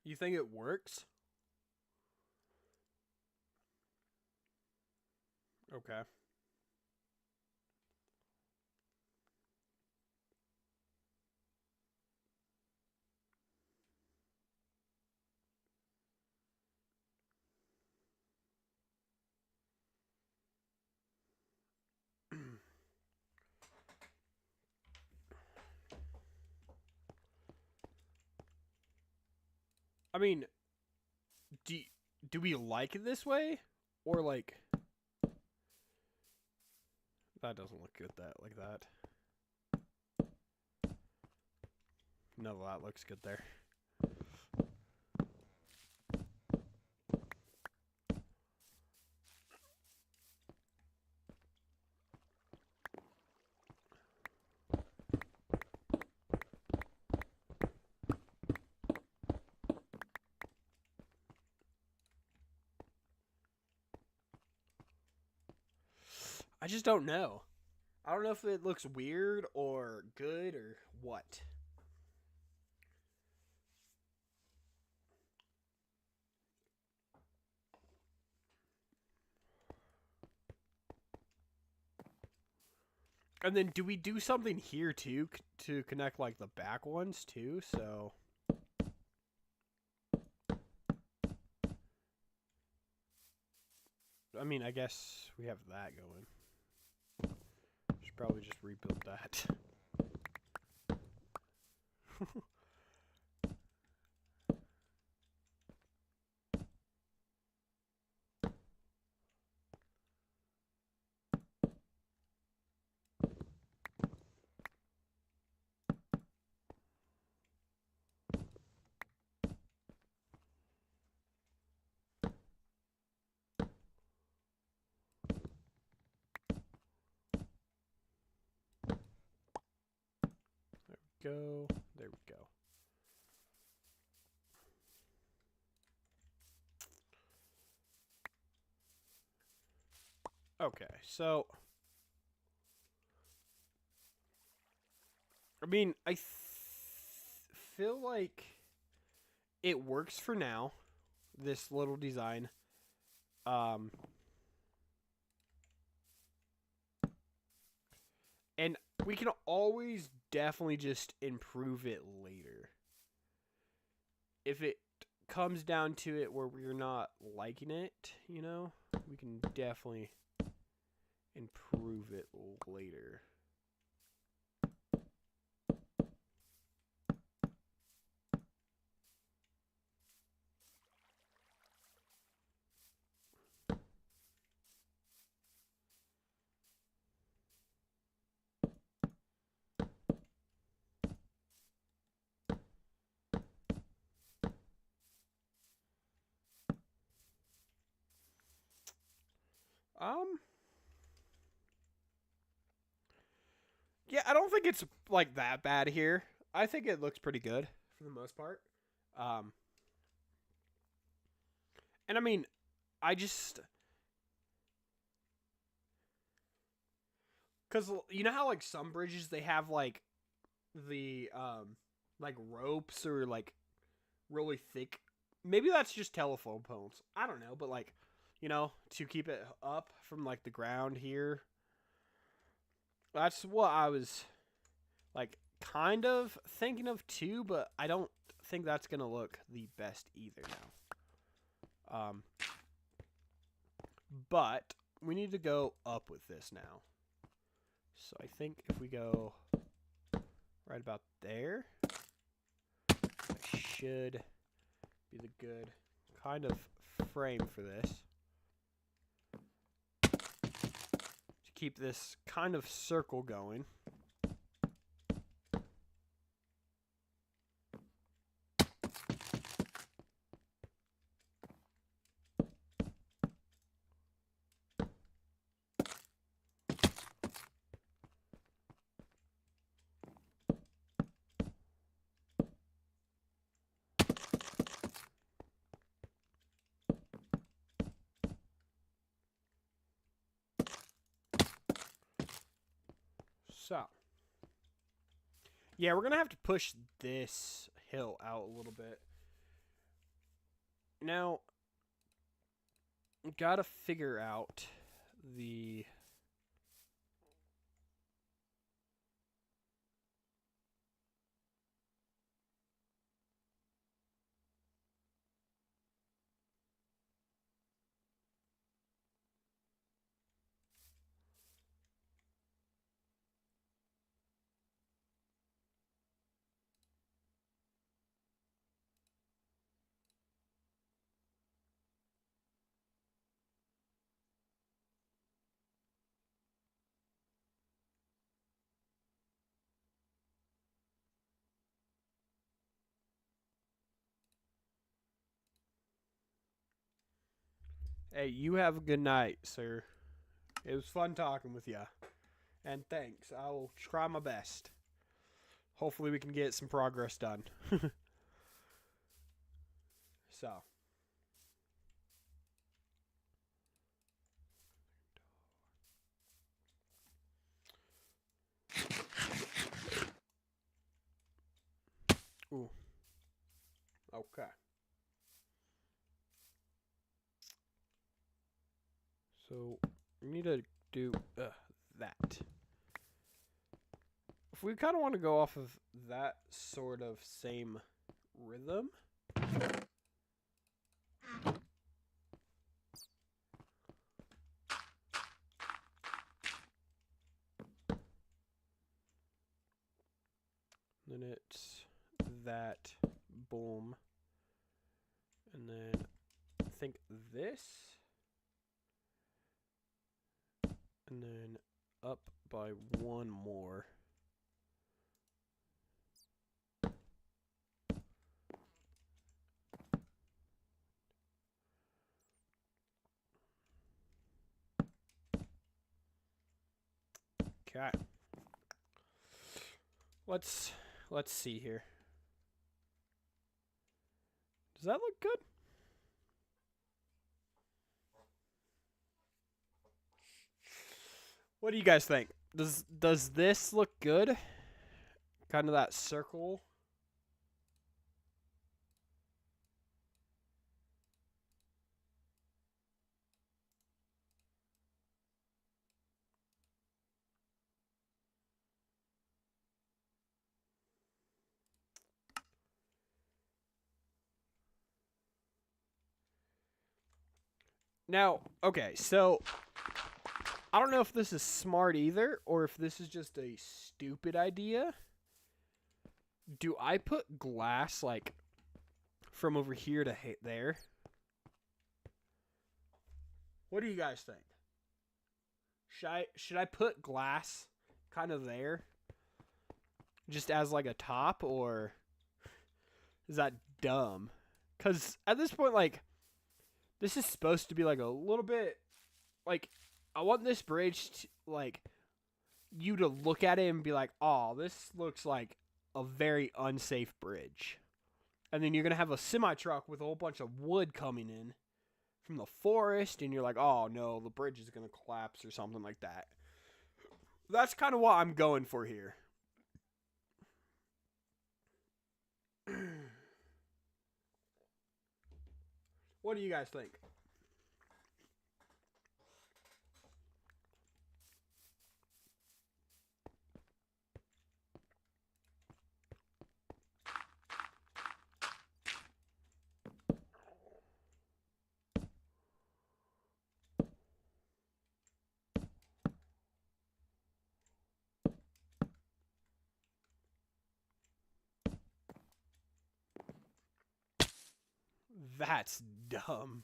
you think it works? Okay. I mean, do we like it this way, or like that doesn't look good like that. No, that looks good there. I just don't know. I don't know if it looks weird or good or what. And then do we do something here too to connect like the back ones too? So I mean, I guess we have that going. Should probably just rebuild that. Go. There we go. Okay, so I mean, I feel like it works for now. This little design. And we can always definitely just improve it later. If it comes down to it where we're not liking it, you know, we can definitely improve it later. Yeah, I don't think it's like that bad here. I think it looks pretty good for the most part. And I mean, I just cuz you know how like some bridges they have like the like ropes or like really thick. Maybe that's just telephone poles. I don't know, but like, you know, to keep it up from like the ground here. That's what I was like kind of thinking of too, but I don't think that's gonna look the best either now. But we need to go up with this now. So I think if we go right about there, that should be the good kind of frame for this. To keep this kind of circle going. So, yeah, we're going to have to push this hill out a little bit. Now, got to figure out the... Hey, you have a good night, sir. It was fun talking with you. And thanks. I will try my best. Hopefully we can get some progress done. So. Ooh. Okay. So, we need to do that. If we kind of want to go off of that sort of same rhythm. Then it's that, boom. And then I think this. And then up by one more. Okay. Let's see here. Does that look good? What do you guys think? Does this look good? Kind of that circle. Now, okay, so I don't know if this is smart either, or if this is just a stupid idea. Do I put glass, like, from over here to there? What do you guys think? Should I put glass kind of there? Just as, like, a top, or is that dumb? Because at this point, like, this is supposed to be, like, a little bit, like, I want this bridge to, like, you to look at it and be like, oh, this looks like a very unsafe bridge. And then you're going to have a semi-truck with a whole bunch of wood coming in from the forest, and you're like, oh, no, the bridge is going to collapse or something like that. That's kind of what I'm going for here. What do you guys think? That's dumb.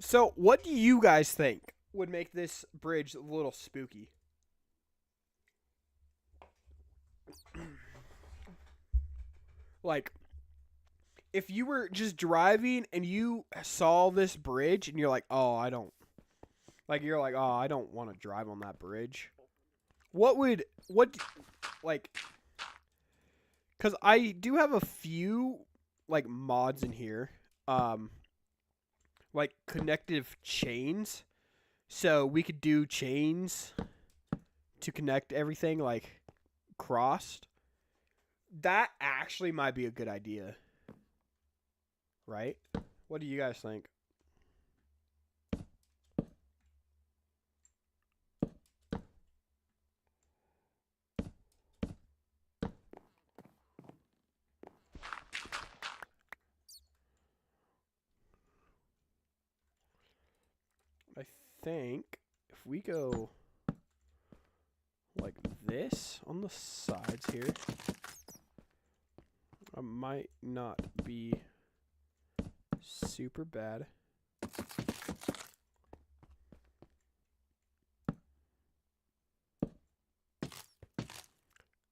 So, what do you guys think would make this bridge a little spooky? Like, if you were just driving and you saw this bridge and you're like, oh, I don't, like, you're like, oh, I don't want to drive on that bridge. Like, because I do have a few, like, mods in here, like, connective chains. So we could do chains to connect everything, like, crossed. That actually might be a good idea. Right? What do you guys think? I think if we go like this on the sides here, I might not be super bad.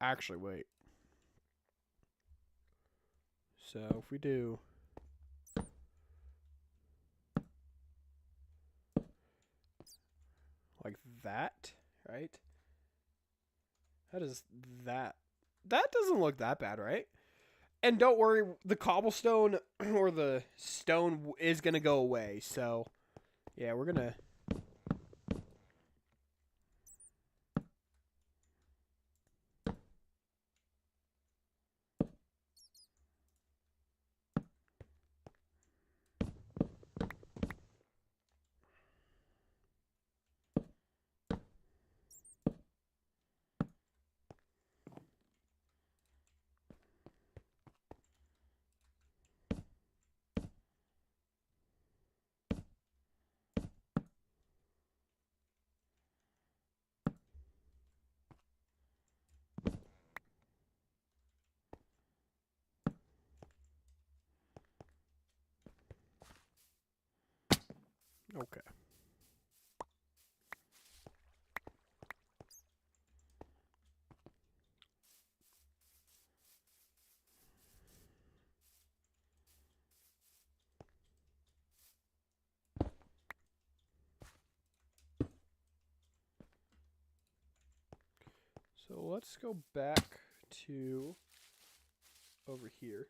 Actually, wait. So if we do like that, right? How does that? That doesn't look that bad, right? And don't worry, the cobblestone or the stone is going to go away. So, yeah, we're going to... Okay. So let's go back to over here.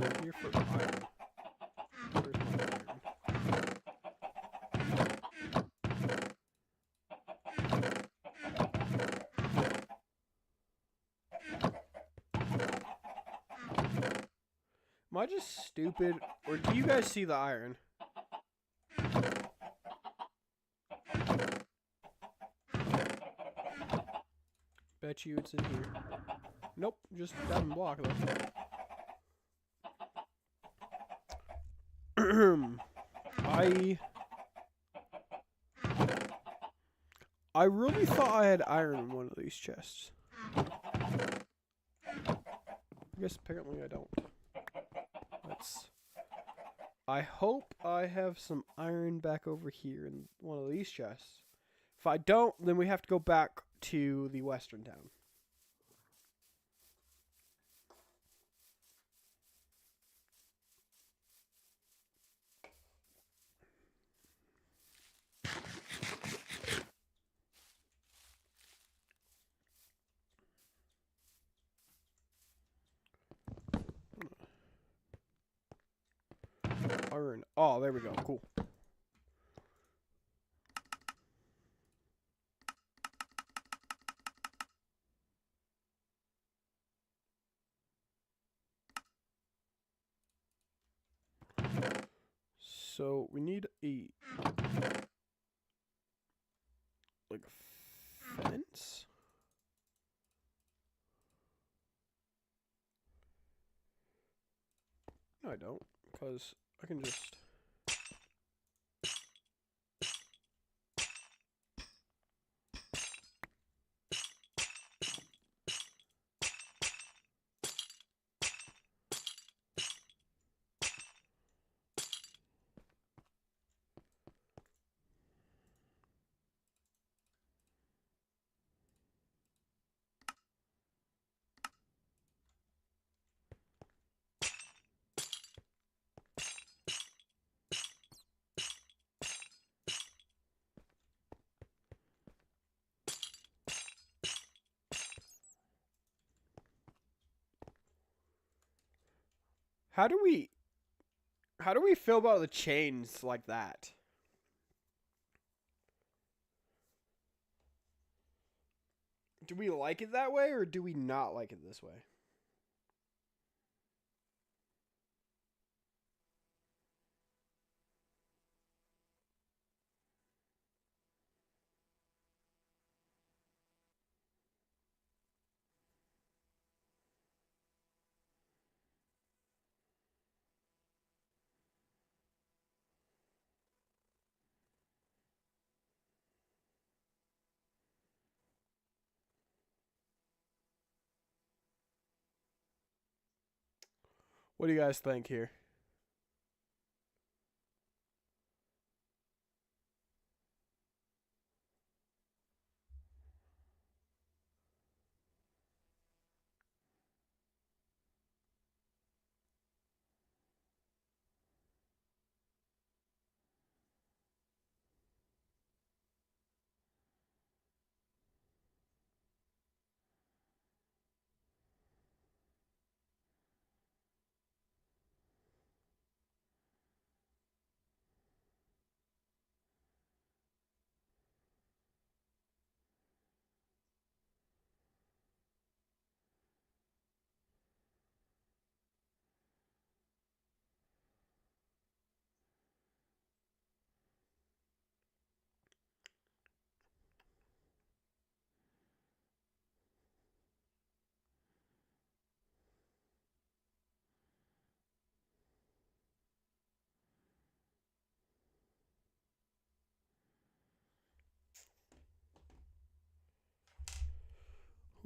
We're here for iron. Where's my iron? Am I just stupid, or do you guys see the iron? Bet you it's in here. Nope, just diamond block though. I really thought I had iron in one of these chests. I guess apparently I don't. I hope I have some iron back over here in one of these chests. If I don't, then we have to go back to the western town. Turn. Oh, there we go. Cool. So we need a like a fence. No, I don't, because I can just. How do we feel about the chains like that? Do we like it that way or do we not like it this way? What do you guys think here?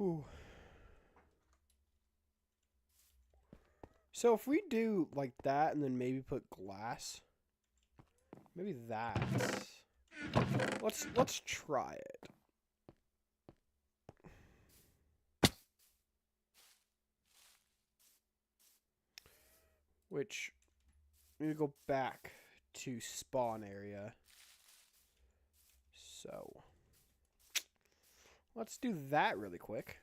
Ooh. So if we do like that and then maybe put glass, maybe that. Let's try it. Which we need to go back to spawn area. So let's do that really quick.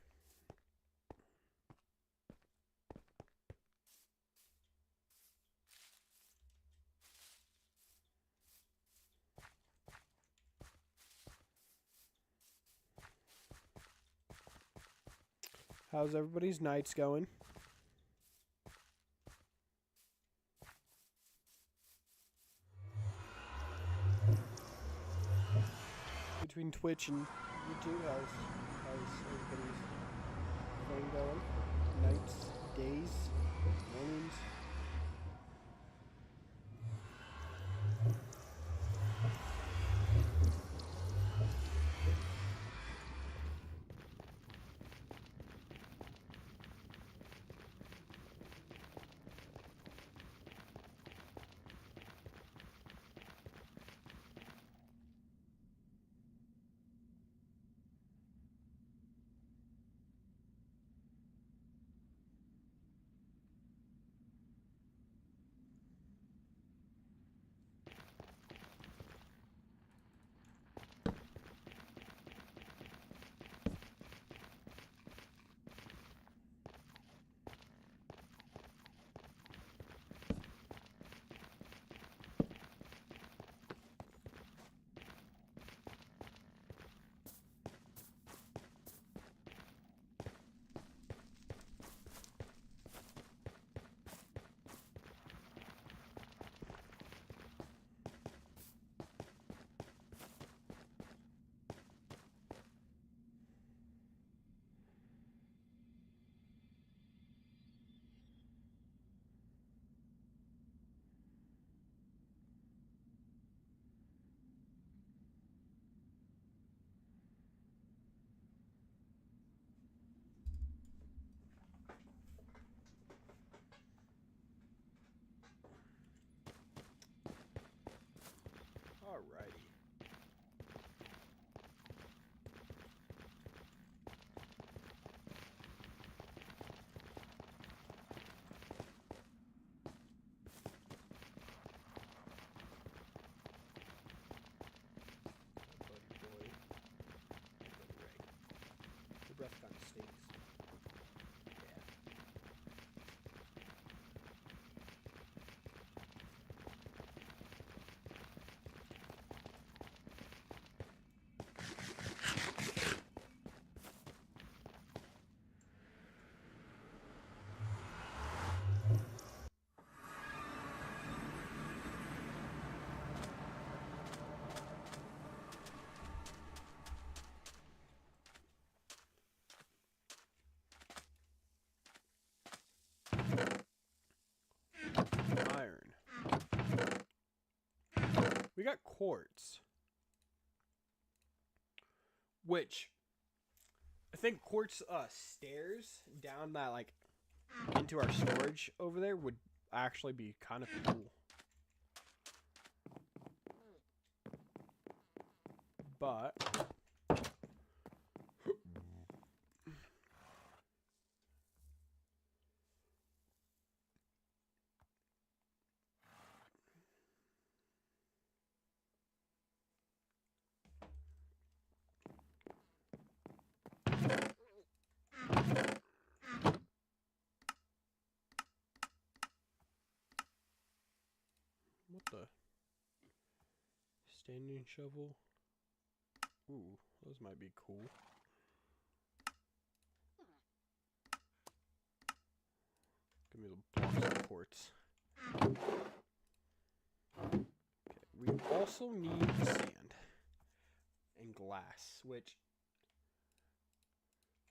How's everybody's nights going? Between Twitch and YouTube, how's everybody's thing going? Nights, days, mornings? we got quartz, which I think quartz stairs down that like into our storage over there would actually be kind of cool. But what the standing shovel? Ooh, those might be cool. Give me the blocks of quartz. Okay, we also need sand and glass, which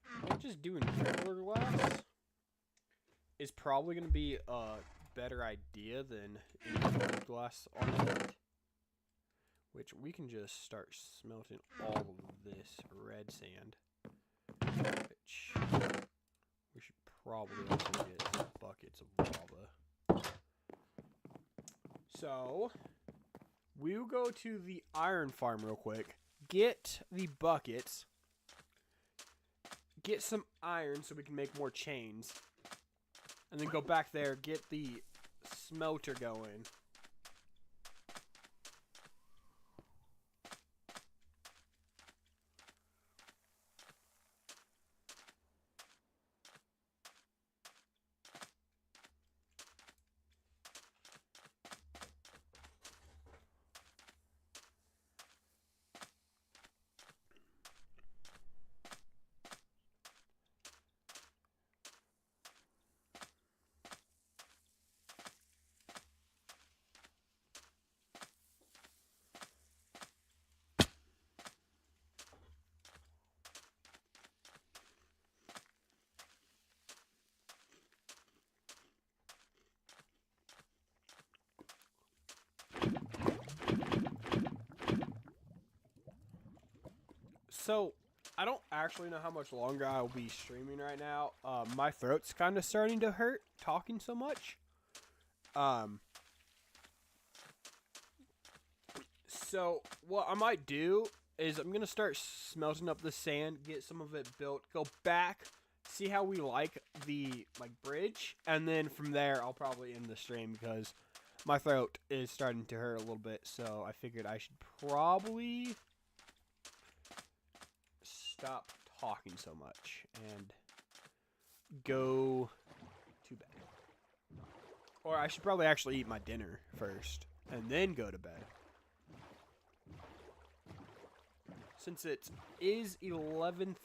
I think just doing regular glass is probably going to be a better idea than any glass on it. Which we can just start smelting all of this red sand. Which we should probably also get buckets of lava. So we'll go to the iron farm real quick. Get the buckets. Get some iron so we can make more chains. And then go back there, get the smelter going. So, I don't actually know how much longer I'll be streaming right now. My throat's kind of starting to hurt talking so much. So, what I might do is I'm going to start smelting up the sand, get some of it built, go back, see how we like the bridge, and then from there I'll probably end the stream because my throat is starting to hurt a little bit, so I figured I should probably stop talking so much and go to bed. Or I should probably actually eat my dinner first and then go to bed. Since it is 11:30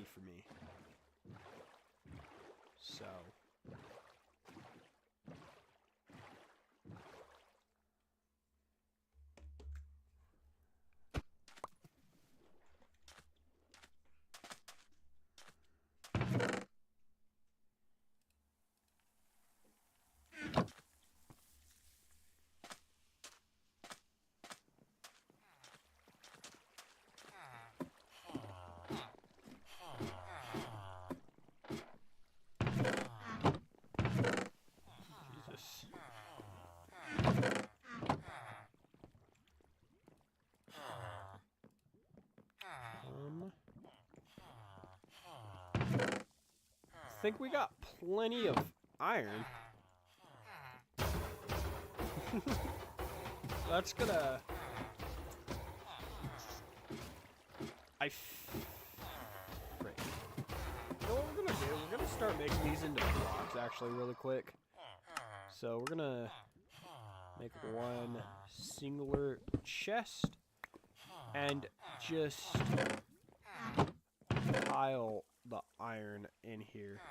for me. So Jesus. I think we got plenty of iron. That's gonna... Right. You know what we're gonna do? We're gonna start making these into blocks actually really quick. So we're gonna make one singular chest and just pile the iron in here.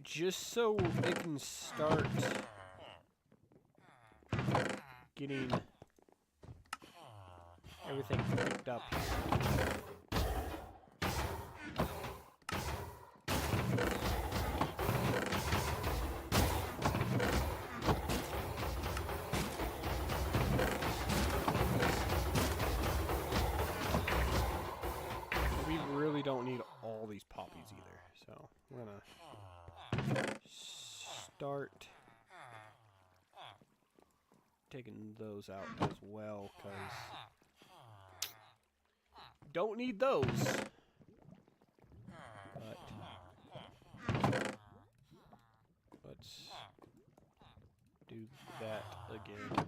Just so it can start getting everything picked up. So we're gonna start taking those out as well, cause don't need those. But let's do that again.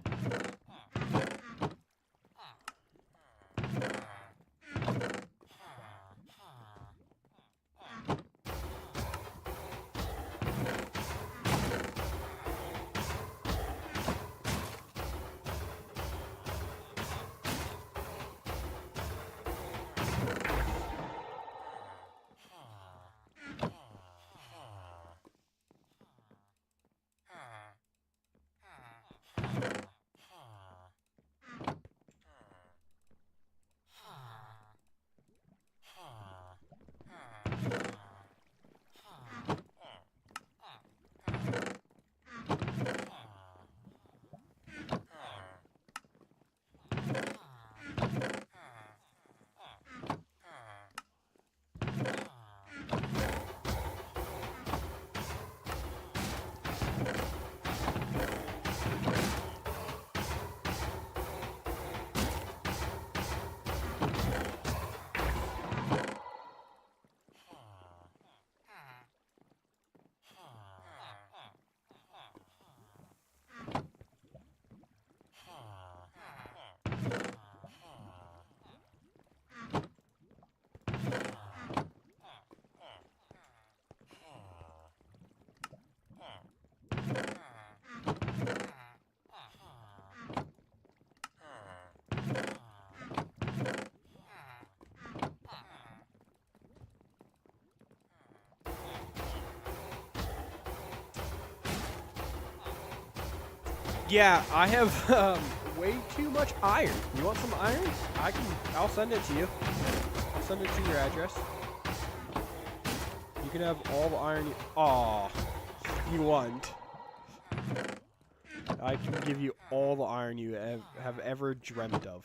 Yeah, I have way too much iron. You want some iron? I'll send it to you. I'll send it to your address. You can have all the iron you want. I can give you all the iron you have ever dreamt of.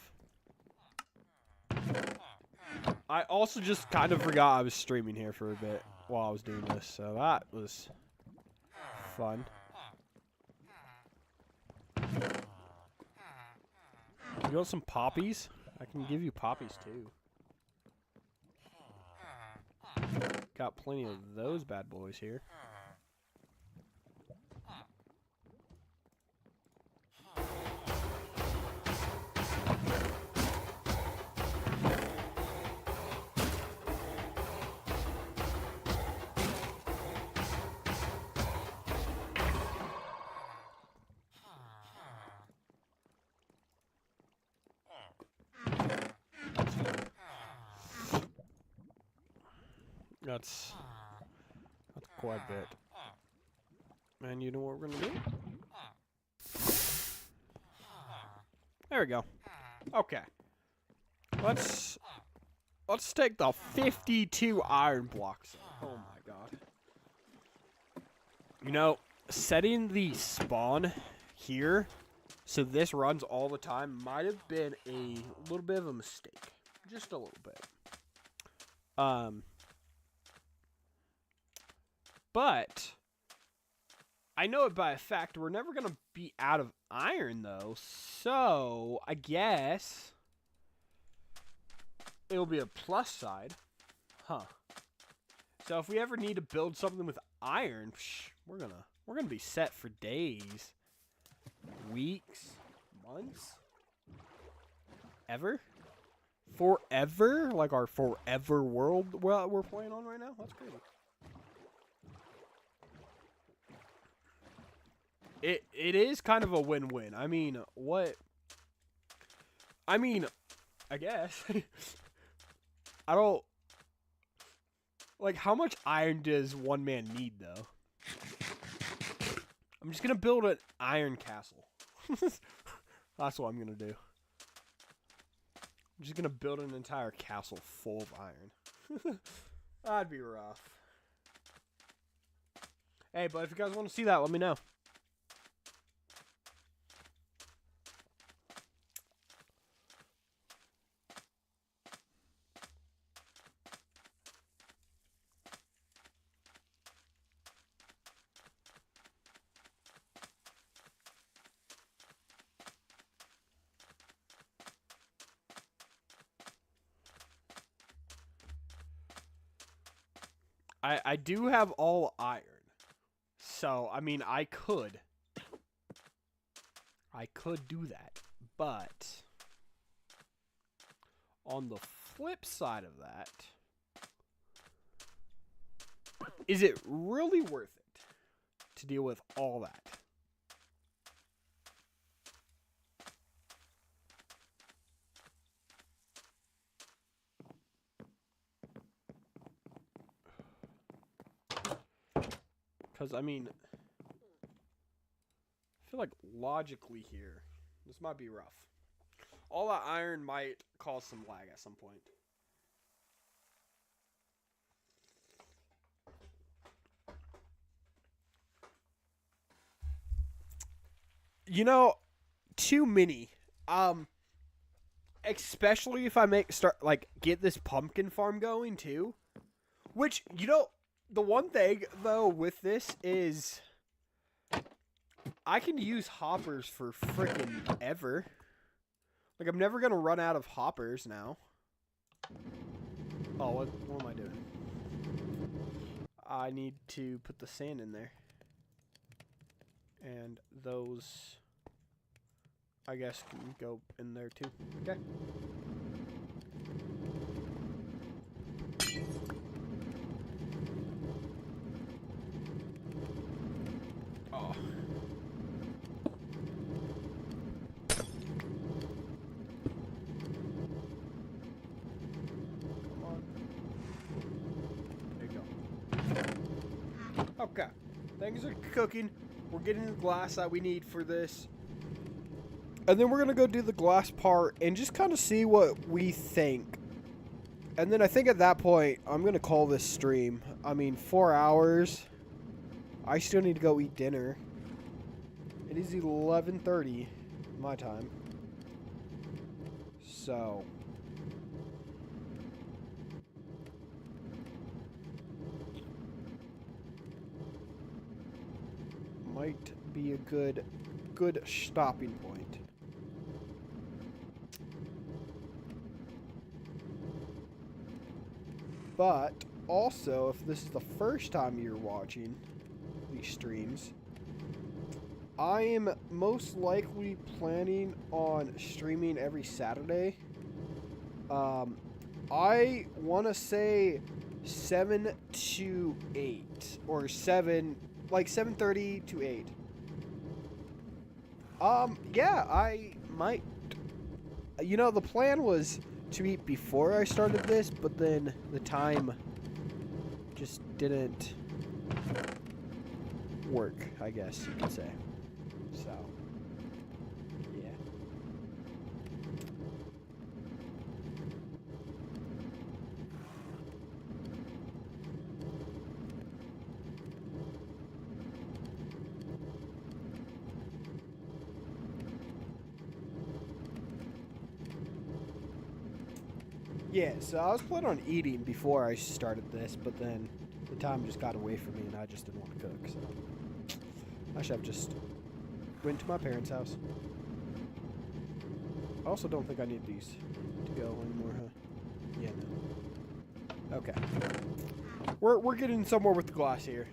I also just kind of forgot I was streaming here for a bit while I was doing this, so that was fun. You want some poppies? I can give you poppies too. Got plenty of those bad boys here. That's quite a bit. And you know what we're gonna do? There we go. Okay. Let's take the 52 iron blocks. Oh my god. You know, setting the spawn here so this runs all the time might have been a little bit of a mistake. Just a little bit. But I know it by a fact we're never going to be out of iron, though. So I guess it'll be a plus side. Huh. So if we ever need to build something with iron, we're gonna be set for days, weeks, months, ever. Forever? Like our forever world we're playing on right now? That's crazy. It is kind of a win-win. I mean, I guess. I don't... Like, how much iron does one man need, though? I'm just gonna build an iron castle. That's what I'm gonna do. I'm just gonna build an entire castle full of iron. That'd be rough. Hey, but if you guys want to see that, let me know. I do have all iron. So, I mean, I could do that. But on the flip side of that, is it really worth it to deal with all that? Because, I mean, I feel like logically here, this might be rough. All that iron might cause some lag at some point. You know, too many. Especially if I get this pumpkin farm going too. Which, the one thing though with this is I can use hoppers for frickin' ever. Like, I'm never gonna run out of hoppers now. Oh, what am I doing? I need to put the sand in there. And those, I guess, can go in there too. Okay. Oh. Come on. There you go. Okay. Things are cooking. We're getting the glass that we need for this. And then we're going to go do the glass part and just kind of see what we think. And then I think at that point, I'm going to call this stream. I mean, 4 hours. I still need to go eat dinner. It is 11:30 my time. So might be a good stopping point. But also, if this is the first time you're watching these streams, I am most likely planning on streaming every Saturday. I want to say 7 to 8 or 7:30 to 8. Yeah, I might. The plan was to eat before I started this, but then the time just didn't work, I guess you could say. So, yeah. Yeah, so I was planning on eating before I started this, but then the time just got away from me and I just didn't want to cook, so I should have just went to my parents' house. I also don't think I need these to go anymore, huh? Yeah, no. Okay. We're getting somewhere with the glass here.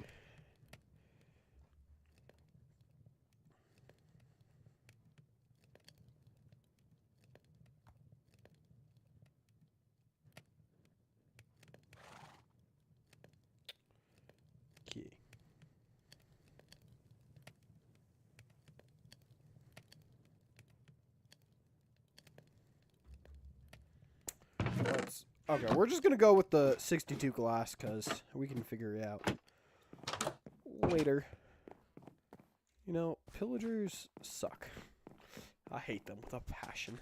Okay. Okay, we're just gonna go with the 62 glass because we can figure it out later. Pillagers suck. I hate them with a passion.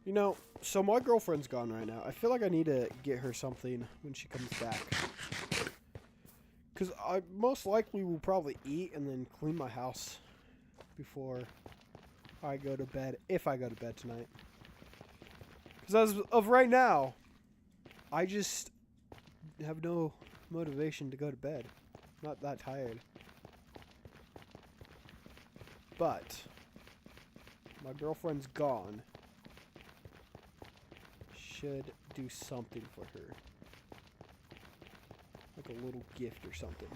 You know, so my girlfriend's gone right now. I feel like I need to get her something when she comes back. Because I most likely will probably eat and then clean my house before I go to bed, if I go to bed tonight. Because as of right now, I just have no motivation to go to bed. I'm not that tired. But my girlfriend's gone. Should do something for her. Like a little gift or something.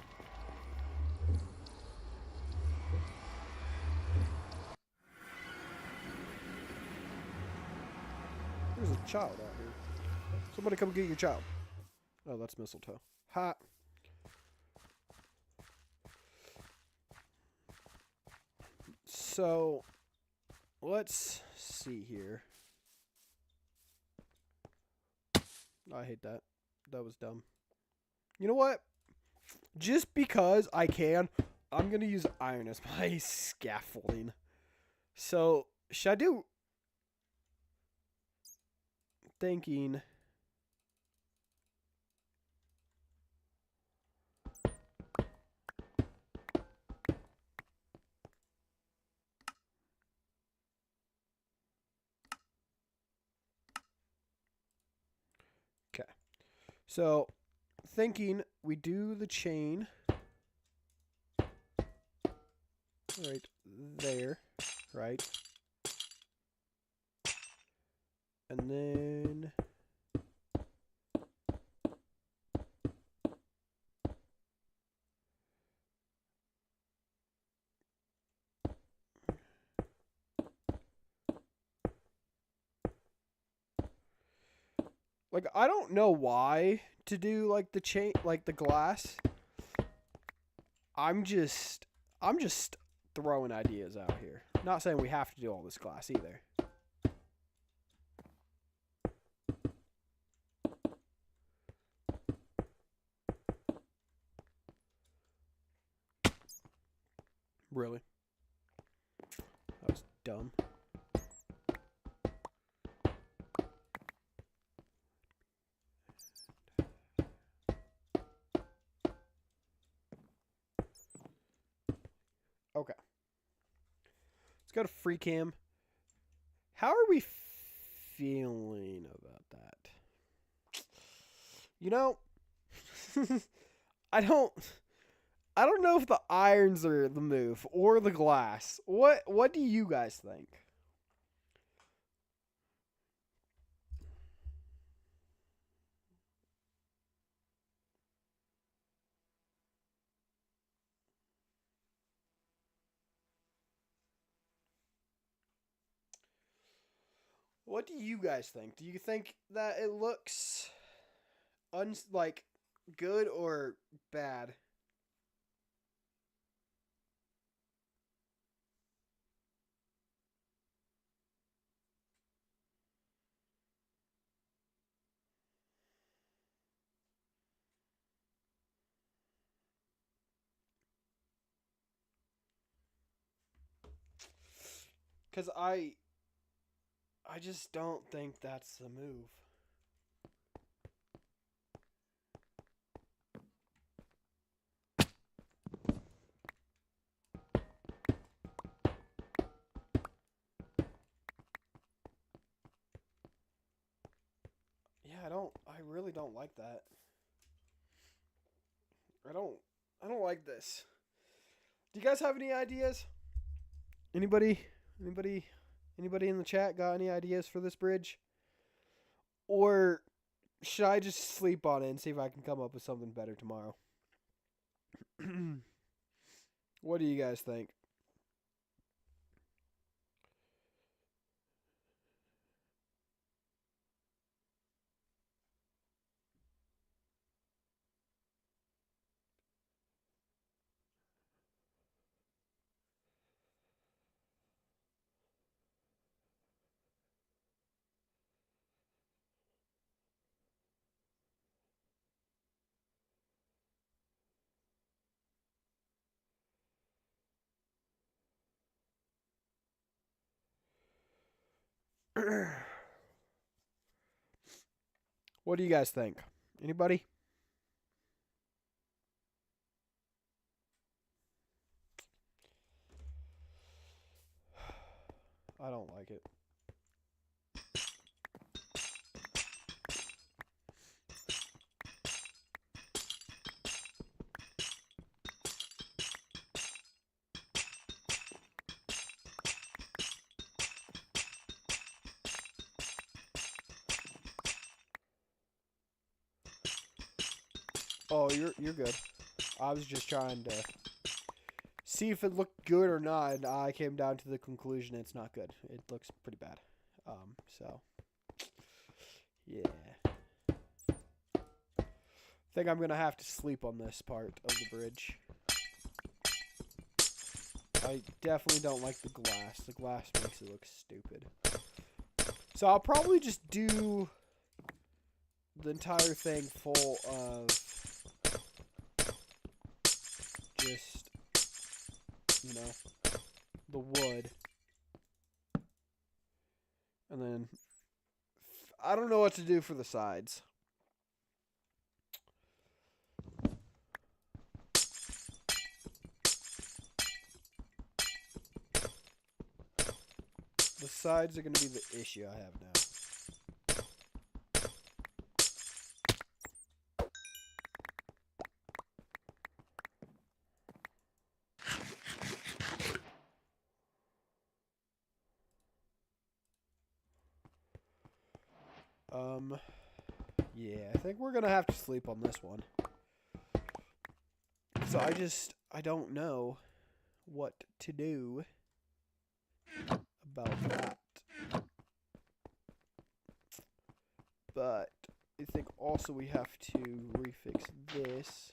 There's a child out here. Somebody come get your child. Oh, that's mistletoe. Ha! So, let's see here. I hate that. That was dumb. You know what? Just because I can, I'm going to use iron as my scaffolding. So, should I do... Thinking... Okay. So, thinking we do the chain right there, right? And then like I don't know why to do like the chain, like the glass. I'm just throwing ideas out here. Not saying we have to do all this glass either. Really? That was dumb. Okay. Let's go to free cam. How are we feeling about that? You know, I don't know if the irons are the move or the glass. What do you guys think? What do you guys think? Do you think that it looks like good or bad? Cuz I just don't think that's the move. Yeah, I really don't like that. I don't like this. Do you guys have any ideas? Anybody in the chat got any ideas for this bridge? Or should I just sleep on it and see if I can come up with something better tomorrow? What do you guys think? What do you guys think? Anybody? I don't like it. Oh, you're good. I was just trying to see if it looked good or not, and I came down to the conclusion it's not good. It looks pretty bad. So yeah. I think I'm gonna have to sleep on this part of the bridge. I definitely don't like the glass. The glass makes it look stupid. So I'll probably just do the entire thing full of just, you know, the wood. And then I don't know what to do for the sides. The sides are going to be the issue I have now. Yeah, I think we're going to have to sleep on this one. So I don't know what to do about that. But I think also we have to refix this.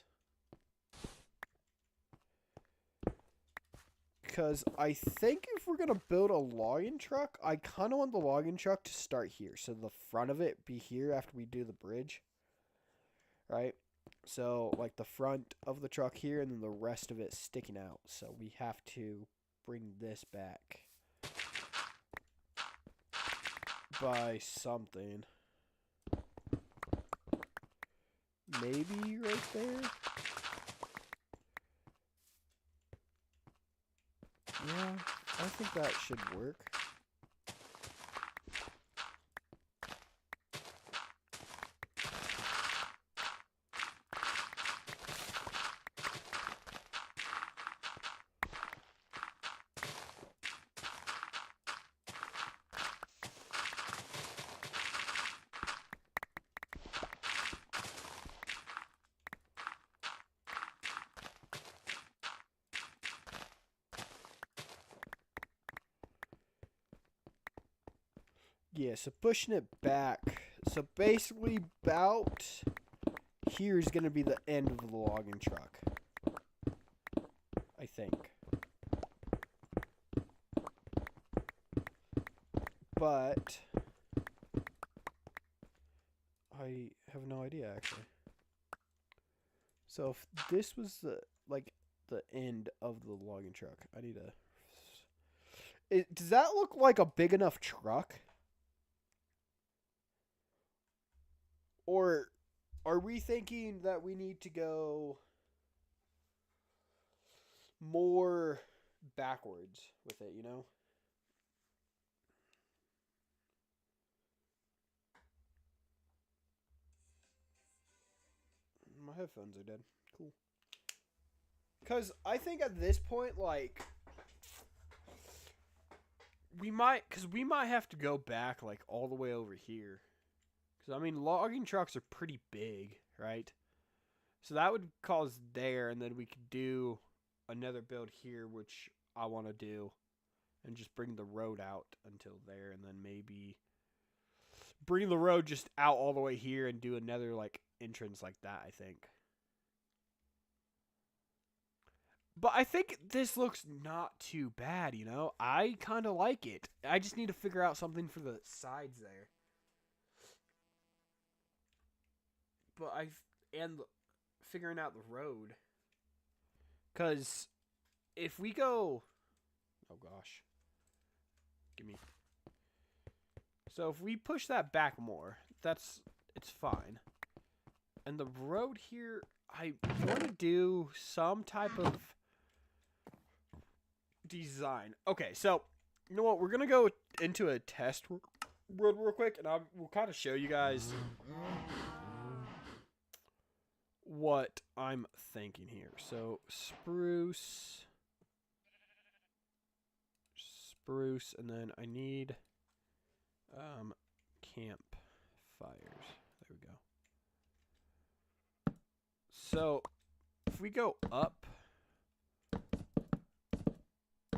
Because I think if we're going to build a logging truck, I kind of want the logging truck to start here. So the front of it be here after we do the bridge. Right? So, like, the front of the truck here, and then the rest of it sticking out. So we have to bring this back by something. Maybe right there? Yeah, I think that should work. Yeah, so pushing it back. So basically about here is going to be the end of the logging truck. I think. But I have no idea actually. So if this was the end of the logging truck, I need to. Does that look like a big enough truck? Or are we thinking that we need to go more backwards with it, you know? My headphones are dead. Cool. Because I think at this point, like, we might have to go back, like, all the way over here. Because, I mean, logging trucks are pretty big, right? So that would cause there, and then we could do another build here, which I want to do, and just bring the road out until there, and then maybe bring the road just out all the way here and do another, like, entrance like that, I think. But I think this looks not too bad, you know? I kind of like it. I just need to figure out something for the sides there. But and figuring out the road. Because if we go... Oh, gosh. Give me... So if we push that back more, It's fine. And the road here, I want to do some type of design. Okay, so, you know what? We're going to go into a test road real quick, and we'll kind of show you guys what I'm thinking here. So, spruce, and then I need campfires. There we go. So, if we go up,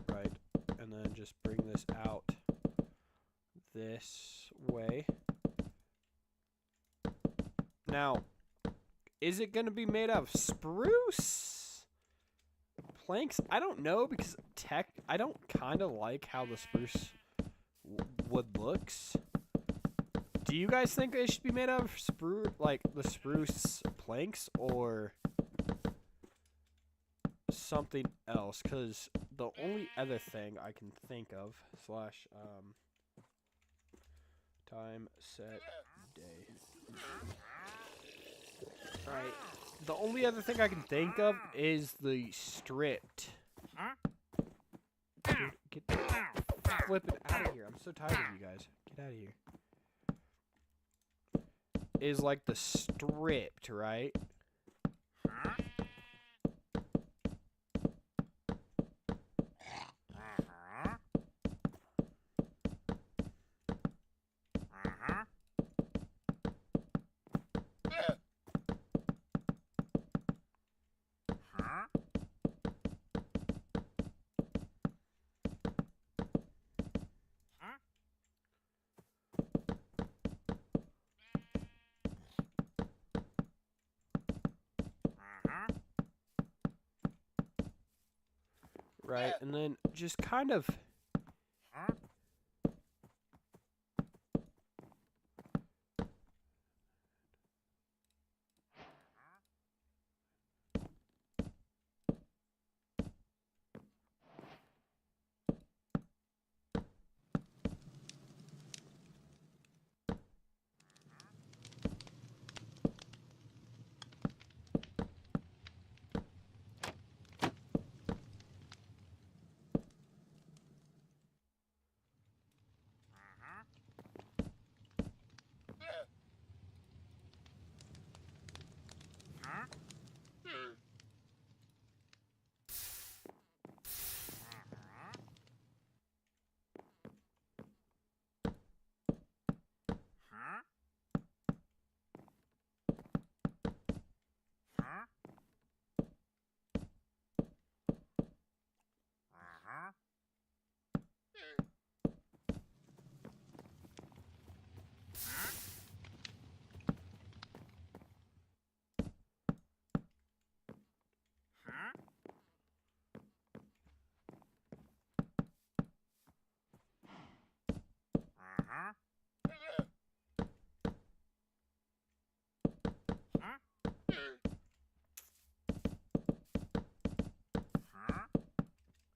right, and then just bring this out this way. Now, is it going to be made out of spruce planks? I don't know, because I don't kind of like how the spruce wood looks. Do you guys think it should be made out of the spruce planks, or something else? Because the only other thing I can think of / time set day. Alright. The only other thing I can think of is the stripped. Dude, get flipping out of here. I'm so tired of you guys. Get out of here. Is like the stripped, right? Right, and then just kind of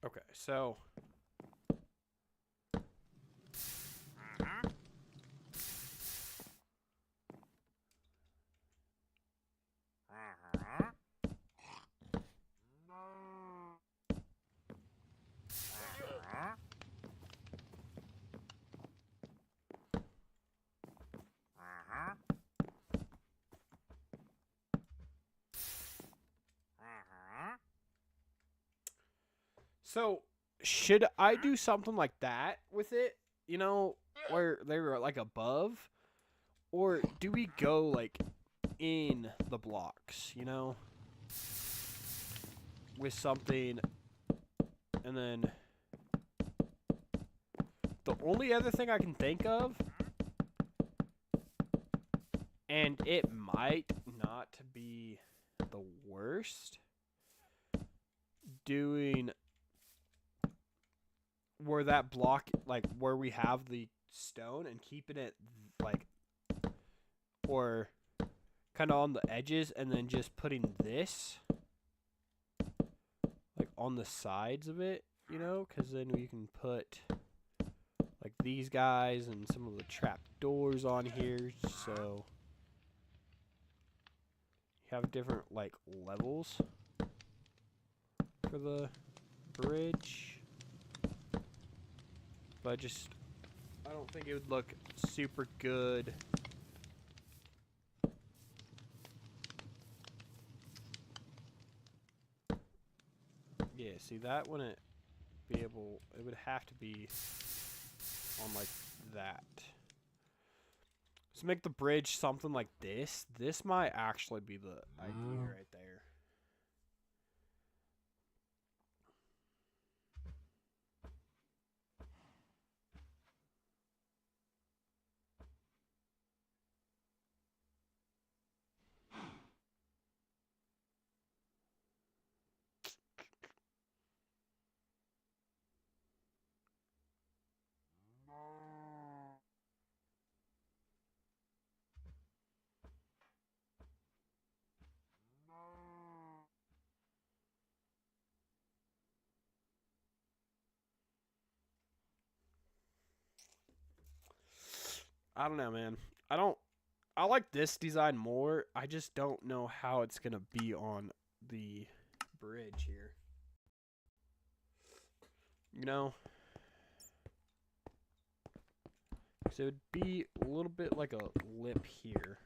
okay, so should I do something like that with it? You know, where they're like above? Or do we go like in the blocks, you know? With something, and then the only other thing I can think of, and it might not be the worst, doing where that block, like where we have the stone, and keeping it like, or kind of on the edges, and then just putting this like on the sides of it, you know, because then we can put like these guys and some of the trap doors on here. So have different like levels for the bridge, but I don't think it would look super good. Yeah, see, that wouldn't be able, it would have to be on like that. So make the bridge something like this. This might actually be the idea right there. I don't know, man. I like this design more. I just don't know how it's going to be on the bridge here. You know? So it would be a little bit like a lip here.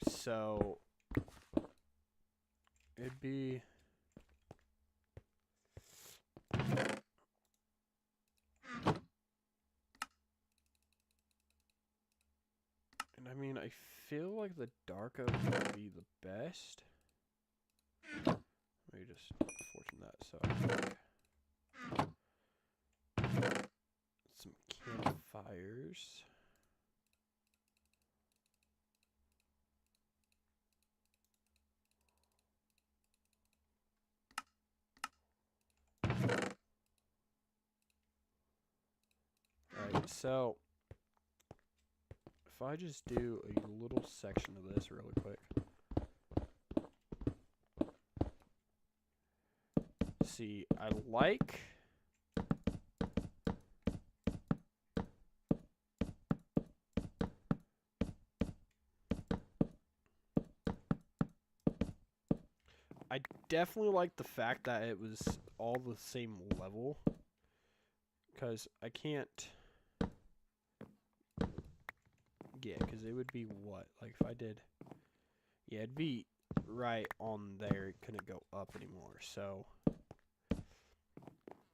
So it'd be... And I mean, I feel like the dark oak would be the best. Let me just fortune that. So some campfires. Alright, so if I just do a little section of this really quick. See, I like I definitely like the fact that it was all the same level, because I can't, yeah, because it would be what, like if I did, yeah, it'd be right on there, it couldn't go up anymore, so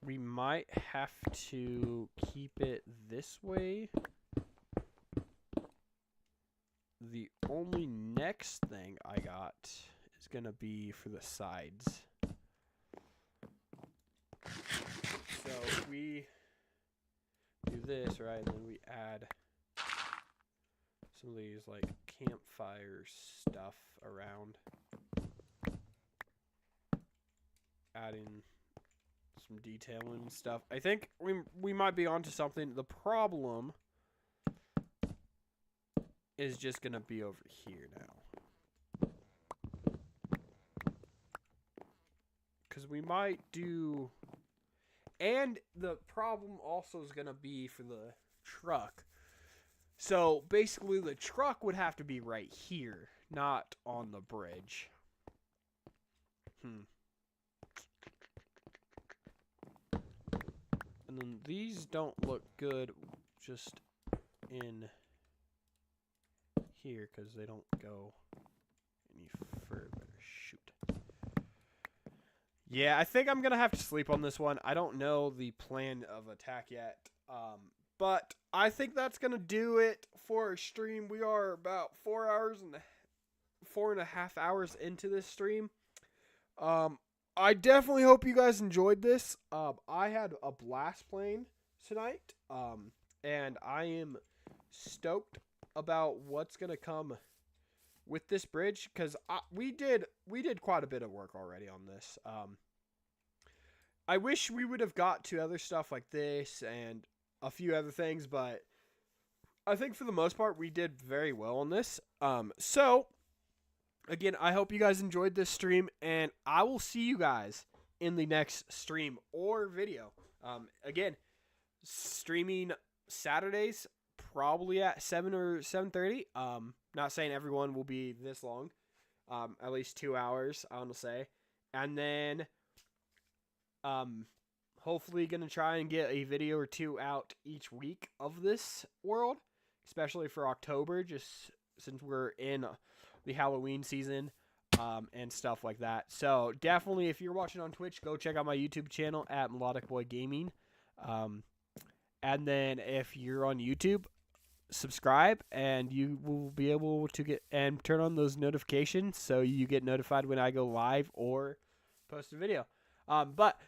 we might have to keep it this way. The only next thing I got is gonna be for the sides. So we do this, right, and then we add some of these like campfire stuff around. Adding some detailing and stuff. I think we might be onto something. The problem is just gonna be over here now. Because we might do... And the problem also is going to be for the truck. So, basically, the truck would have to be right here, not on the bridge. And then these don't look good just in here, because they don't go any further. Shoot. Yeah, I think I'm going to have to sleep on this one. I don't know the plan of attack yet. But I think that's going to do it for our stream. We are about 4.5 hours into this stream. I definitely hope you guys enjoyed this. I had a blast playing tonight. And I am stoked about what's going to come with this bridge, because we did quite a bit of work already on this. I wish we would have got to other stuff like this and a few other things, but I think for the most part we did very well on this. So again, I hope you guys enjoyed this stream, and I will see you guys in the next stream or video. Again, streaming Saturdays probably at 7 or 7:30. Not saying everyone will be this long. At least 2 hours, I want to say. And then hopefully going to try and get a video or two out each week of this world, especially for October, just since we're in the Halloween season and stuff like that. So definitely, if you're watching on Twitch, go check out my YouTube channel at Melodic Boy Gaming. And then if you're on YouTube, subscribe, and you will be able to get and turn on those notifications so you get notified when I go live or post a video. But